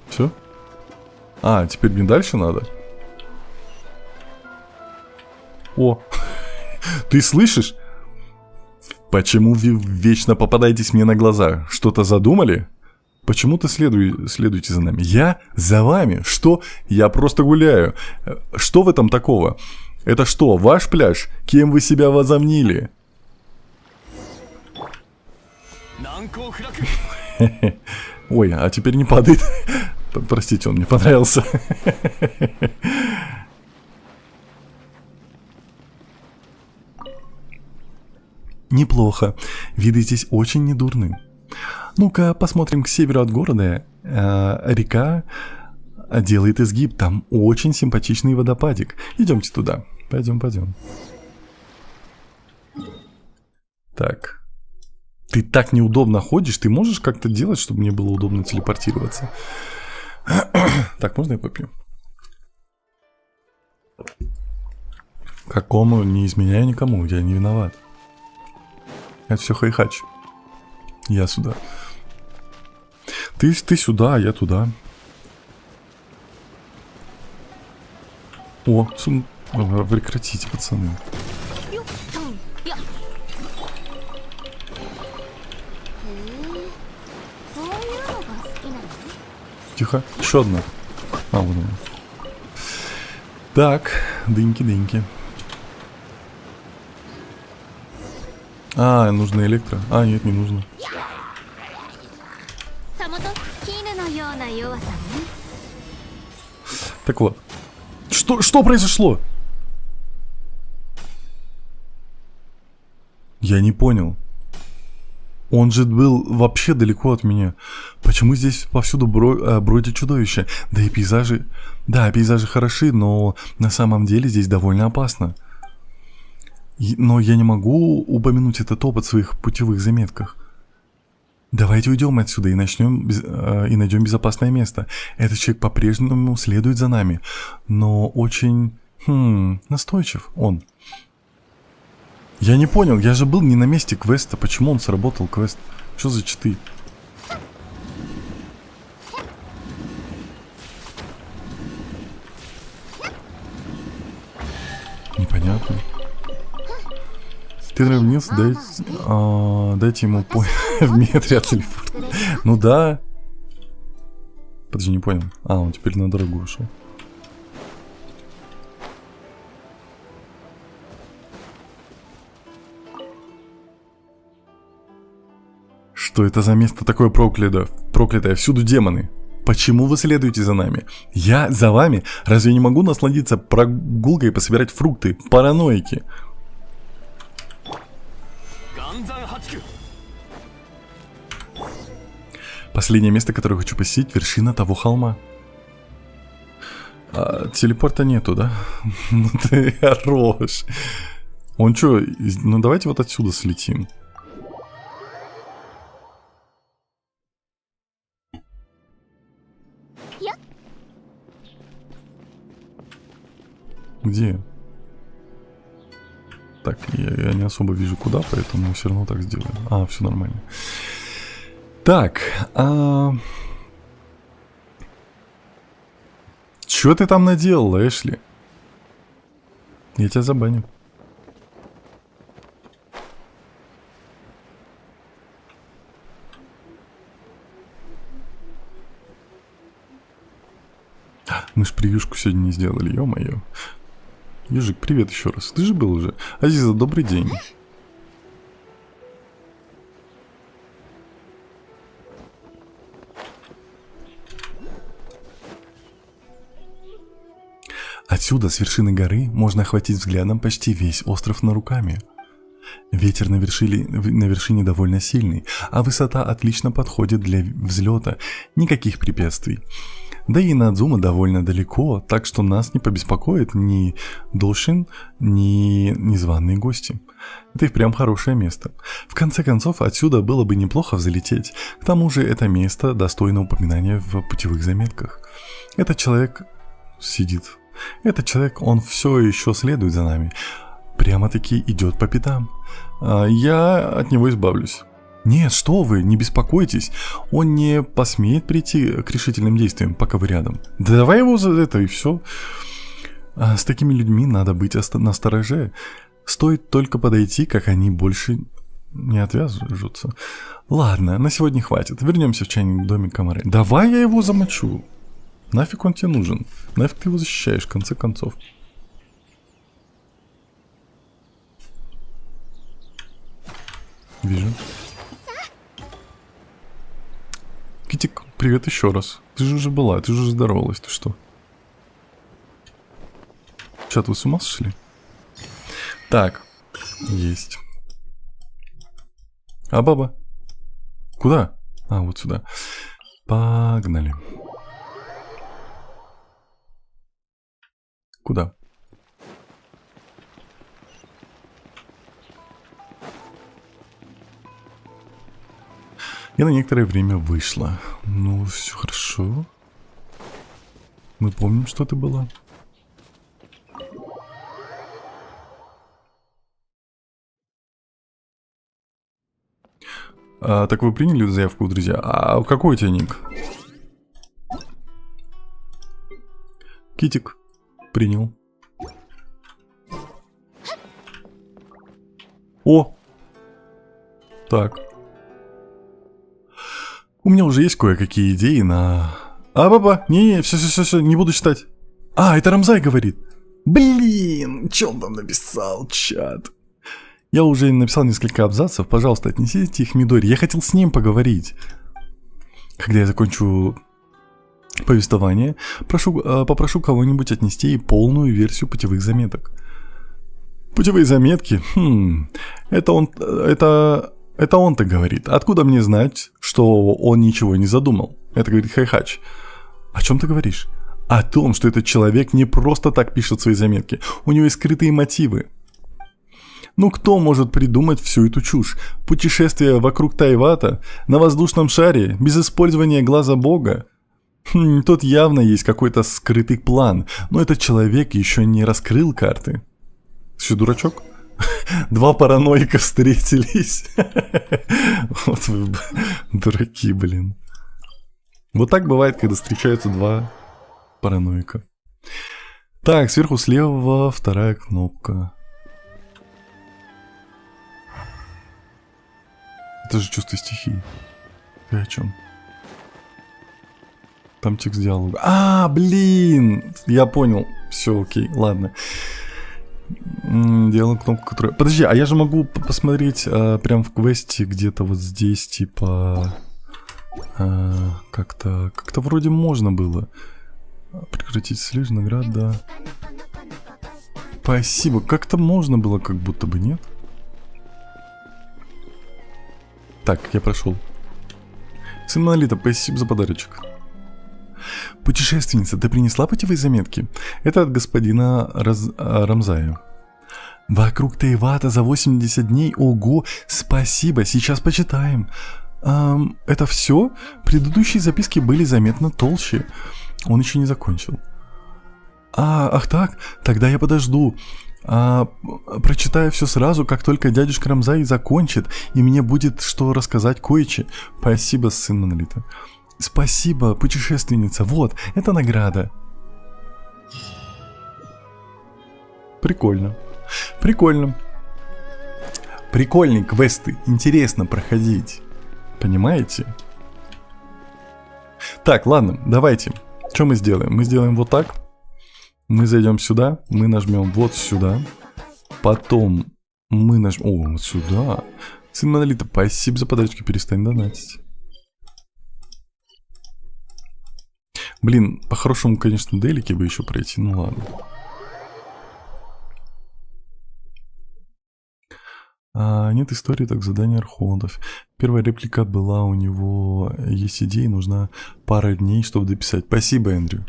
Все? А, теперь мне дальше надо? О, ты слышишь? Почему вы вечно попадаетесь мне на глаза? Что-то задумали? Почему ты следуете за нами? Я за вами? Что? Я просто гуляю. Что в этом такого? Это что, ваш пляж? Кем вы себя возомнили? Ой, а теперь не падает. Простите, он мне понравился. Неплохо. Виды здесь очень недурны. Ну-ка, посмотрим к северу от города. Река делает изгиб. Там очень симпатичный водопадик. Идемте туда. Пойдем. Так. Ты так неудобно ходишь. Ты можешь как-то делать, чтобы мне было удобно телепортироваться? Так, можно я попью? Какому? Не изменяю никому. Я не виноват. Это все Хэйхач. Я сюда. Ты сюда, а я туда. О, прекратите, пацаны. Тихо. Еще одна. А, вот она. Так, дыньки-дыньки. А, нужно электро. А, нет, не нужно. たもと絹のような弱さね。 Так вот. Что произошло? Я не понял. Он же был вообще далеко от меня. Почему здесь повсюду бродят чудовища? Да и пейзажи... Да, пейзажи хороши, но на самом деле здесь довольно опасно. Но я не могу упомянуть этот опыт в своих путевых заметках. Давайте уйдем отсюда и найдем безопасное место. Этот человек по-прежнему следует за нами, но очень... настойчив он. Я не понял, я же был не на месте квеста. Почему он сработал, квест? Что за читы? Непонятно. Ты равнился, дайте ему в метре от телефона. Ну да. Подожди, не понял. А, он теперь на дорогу ушел. Что это за место такое проклятое? Всюду демоны. Почему вы следуете за нами? Я за вами? Разве я не могу насладиться прогулкой и пособирать фрукты? Параноики. Последнее место, которое хочу посетить, вершина того холма. Телепорта нету, да? Ну ты хорош. Он что? Ну давайте вот отсюда слетим. Где? Так, я не особо вижу куда, поэтому все равно так сделаю. А, все нормально. Так, чё ты там наделала, Эшли? Я тебя забаню. Мы ж превьюшку сегодня не сделали, ё-моё. Ежик, привет еще раз. Ты же был уже. Азиза, добрый день. Отсюда, с вершины горы, можно охватить взглядом почти весь остров Наруками. Ветер на вершине довольно сильный, а высота отлично подходит для взлета. Никаких препятствий. Да и Надзума довольно далеко, так что нас не побеспокоит ни Дошин, ни незваные гости. Это и прям хорошее место. В конце концов, отсюда было бы неплохо взлететь. К тому же это место достойно упоминания в путевых заметках. Этот человек сидит. Этот человек, он все еще следует за нами. Прямо-таки идет по пятам. Я от него избавлюсь. Нет, что вы, не беспокойтесь. Он не посмеет прийти к решительным действиям, пока вы рядом. Да давай его за это и все. С такими людьми надо быть настороже. Стоит только подойти, как они больше не отвяжутся. Ладно, на сегодня хватит. Вернемся в чайный домик комары. Давай я его замочу. Нафиг он тебе нужен? Нафиг ты его защищаешь, в конце концов? Вижу. Китик, привет еще раз. Ты же уже была, ты же уже здоровалась, ты что? Чат, вы с ума сошли? Так, есть. А баба? Куда? А, вот сюда. Погнали. Куда? Я на некоторое время вышла. Ну, все хорошо. Мы помним, что ты была. Так вы приняли заявку, друзья? А какой у тебя ник? Китик. Принял. О! Так. У меня уже есть кое-какие идеи на Баба, не, все, не буду читать. Это Рамзай говорит. Блин, что он там написал, чат? Я уже написал несколько абзацев, пожалуйста, отнесите их Мидори. Я хотел с ним поговорить. Когда я закончу повествование, попрошу кого-нибудь отнести ей полную версию путевых заметок. Путевые заметки? Это он-то говорит. Откуда мне знать, что он ничего не задумал? Это говорит Хайхач. О чем ты говоришь? О том, что этот человек не просто так пишет свои заметки. У него есть скрытые мотивы. Ну кто может придумать всю эту чушь? Путешествие вокруг Тайвата на воздушном шаре без использования глаза бога? Тут явно есть какой-то скрытый план, но этот человек еще не раскрыл карты. Ты что, дурачок? Два параноика встретились. Вот вы дураки, блин. Вот так бывает, когда встречаются два параноика. Так, сверху слева вторая кнопка. Это же чувство стихии. Ты о чем? Там текст диалога. Блин! Я понял. Все, окей, ладно. Делаем кнопку, которая... Подожди, я же могу посмотреть прям в квесте где-то вот здесь, типа... Как-то вроде можно было. Прекратить слежь, награда. Спасибо. Как-то можно было, как будто бы, нет? Так, я прошел. Сын Монолита, спасибо за подарочек. Путешественница, ты принесла путевые заметки? Это от господина Рамзая. Вокруг Тайвата за 80 дней. Ого, спасибо, сейчас почитаем. Это все? Предыдущие записки были заметно толще. Он еще не закончил. Ах так? Тогда я подожду. Прочитаю все сразу, как только дядюшка Рамзай закончит, и мне будет что рассказать Коичи. Спасибо, сын Монолита. Спасибо, путешественница. Вот, это награда. Прикольно. Прикольно. Прикольные квесты. Интересно проходить. Понимаете? Так, ладно, давайте. Что мы сделаем? Мы сделаем вот так. Мы зайдем сюда. Мы нажмем вот сюда. Потом мы нажмем... вот сюда. Сын Монолита, спасибо за подарочки. Перестань донатить. Блин, по-хорошему, конечно, делики бы еще пройти. Ну ладно. Нет истории, так задание архонтов. Первая реплика была у него. Есть идеи, нужна пара дней, чтобы дописать. Спасибо, Эндрю.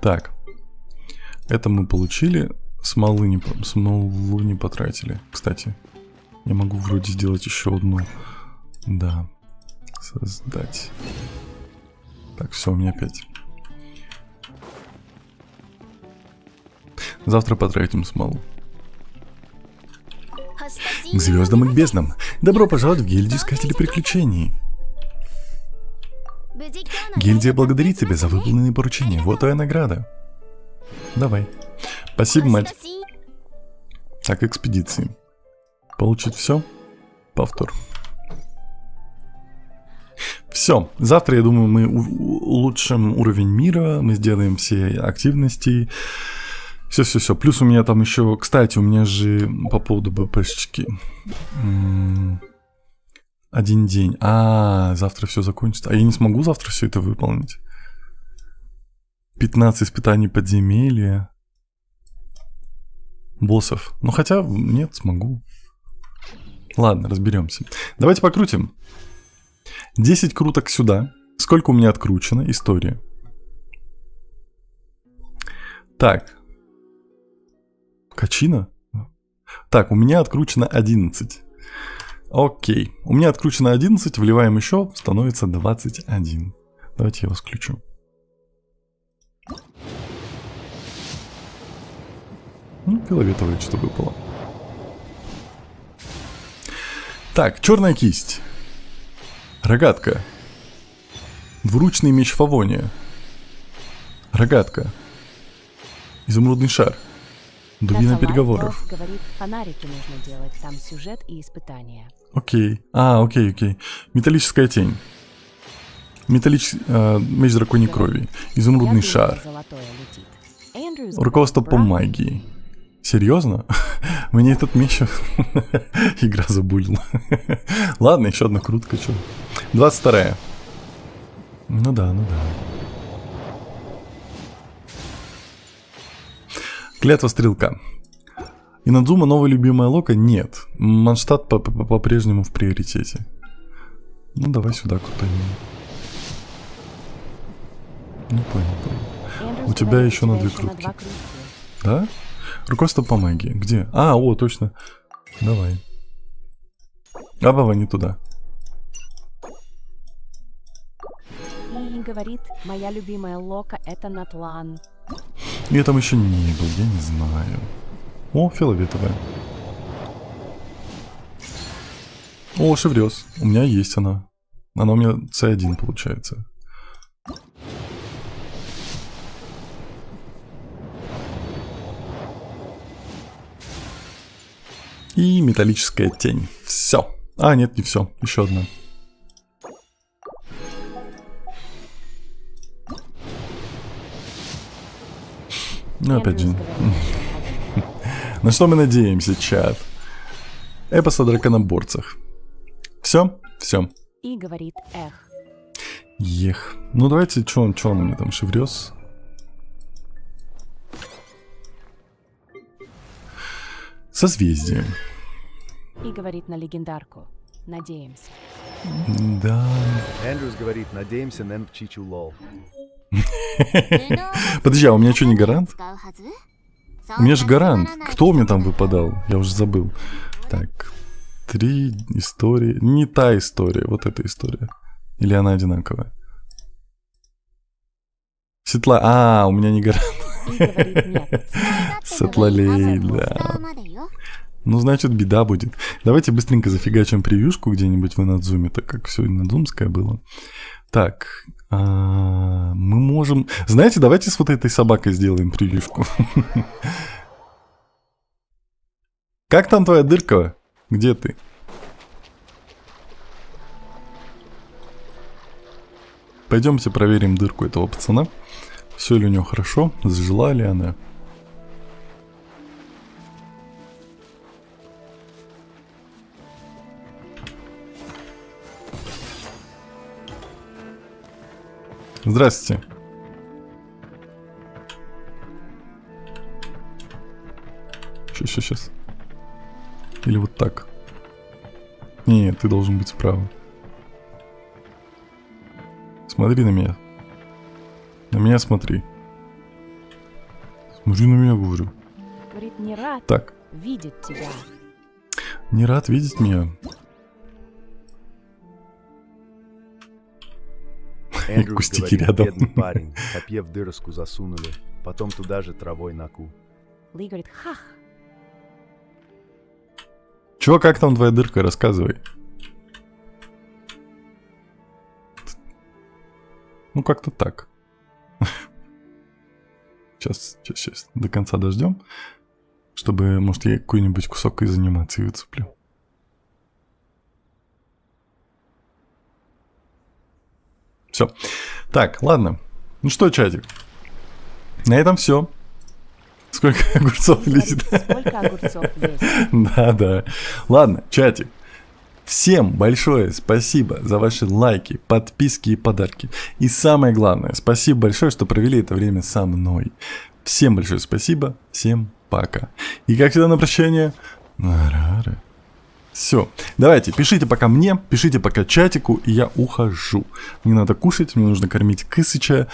Так. Это мы получили. Смолу не потратили. Кстати, я могу вроде сделать еще одну. Да. Создать. Так, все, у меня 5. Завтра потратим смолу. К звездам и к безднам. Добро пожаловать в гильдию искателей приключений. Гильдия благодарит тебя за выполненные поручения. Вот твоя награда. Давай. Спасибо, мать. Так, экспедиции. Получить все? Повтор. Все. Завтра, я думаю, мы улучшим уровень мира. Мы сделаем все активности. Все. Плюс у меня там еще... Кстати, у меня же по поводу БПшечки. 1 день. Завтра все закончится. А я не смогу завтра все это выполнить. 15 испытаний подземелья. Боссов. Ну, хотя, нет, смогу. Ладно, разберемся. Давайте покрутим. 10 круток сюда. Сколько у меня откручено? История. Так. Качина? Так, у меня откручено 11. Окей. У меня откручено 11, вливаем еще, становится 21. Давайте я вас включу. Фиолетовое что-то выпало. Так, черная кисть. Рогатка. Двуручный меч Фавония. Рогатка. Изумрудный шар. Дубина переговоров. Говорит, фонарики нужно делать, там сюжет и испытания. Окей. Окей. Металлическая тень. Меч драконьей крови. Изумрудный Я думаю, шар. золотое летит. Эндрюс Руководство говорит, по брат, магии. Серьезно? Мне этот меч игра забулила. Ладно, еще одна крутка, что. 22-я. Ну да. Клятва стрелка. Инадзума новая любимая Лока? Нет. Манштадт по-прежнему в приоритете. Ну давай сюда крутанем. Ну понял. Эндрюс У тебя говорит, еще на тебя 2 еще на крутки. 2 крутки. Да? Руководство по магии. Где? Точно. Давай. Баба не туда. И говорит, моя любимая Лока это Натлан. Я там еще не был, я не знаю. О, фиолетовая. О, шеврёз. У меня есть она. Она у меня C1 получается. И металлическая тень. Все. Нет, не все. Еще одна. Ну, опять же. Эндрюс говорит, еще один. На что мы надеемся, чат? Эпос о драконоборцах. Все? Все. И говорит, Ех. Ну давайте, что он мне там шеврёз? Созвездие. И говорит на легендарку. Надеемся. Да. Эндрюс говорит, надеемся, Нэн в Чичу лол. Подожди, а у меня что, не гарант? У меня же гарант. Кто у меня там выпадал? Я уже забыл. Так. 3 истории. Не та история, вот эта история. Или она одинаковая? Светла. У меня не гарант. И говорит, нет. Светлолей, да. Ну, значит, беда будет. Давайте быстренько зафигачим превьюшку где-нибудь в Инадзуме, так как все инадзумское было. Так, мы можем... Знаете, давайте с вот этой собакой сделаем превьюшку. Как там твоя дырка? Где ты? Пойдемте проверим дырку этого пацана. Все ли у него хорошо? Зажила ли она? Здравствуйте. Сейчас. Или вот так. Нет, ты должен быть справа. Смотри на меня. На меня смотри. Смотри на меня, говорю. Говорит, не рад Так. видеть тебя. Не рад видеть меня. Эндрюс Кустики говорит, рядом. бедный парень, копье в дыроску засунули, потом туда же травой на ку. Ли говорит, хах. Чё, как там твоя дырка? Рассказывай. Ну, как-то так. Сейчас. До конца дождем. Чтобы, может, я какой-нибудь кусок из анимации выцеплю. Все. Так, ладно. Ну что, чатик? На этом все. Сколько огурцов лезет? Сколько огурцов есть? Да. Ладно, чатик. Всем большое спасибо за ваши лайки, подписки и подарки. И самое главное, спасибо большое, что провели это время со мной. Всем большое спасибо, всем пока. И как всегда на прощание, все, давайте, пишите пока мне, пишите пока чатику, и я ухожу. Мне надо кушать, мне нужно кормить Кысыча,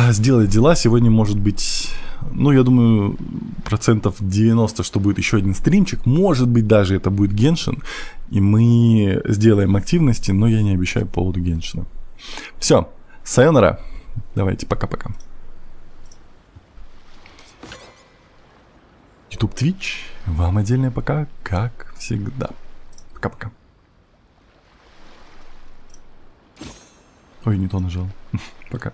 сделать дела. Сегодня может быть, ну, я думаю, 90%, что будет еще один стримчик. Может быть, даже это будет Геншин. И мы сделаем активности, но я не обещаю по поводу Геншина. Все, сайонара. Давайте, пока-пока. YouTube, Twitch, вам отдельное пока, как всегда. Пока-пока. Ой, не то нажал. Пока.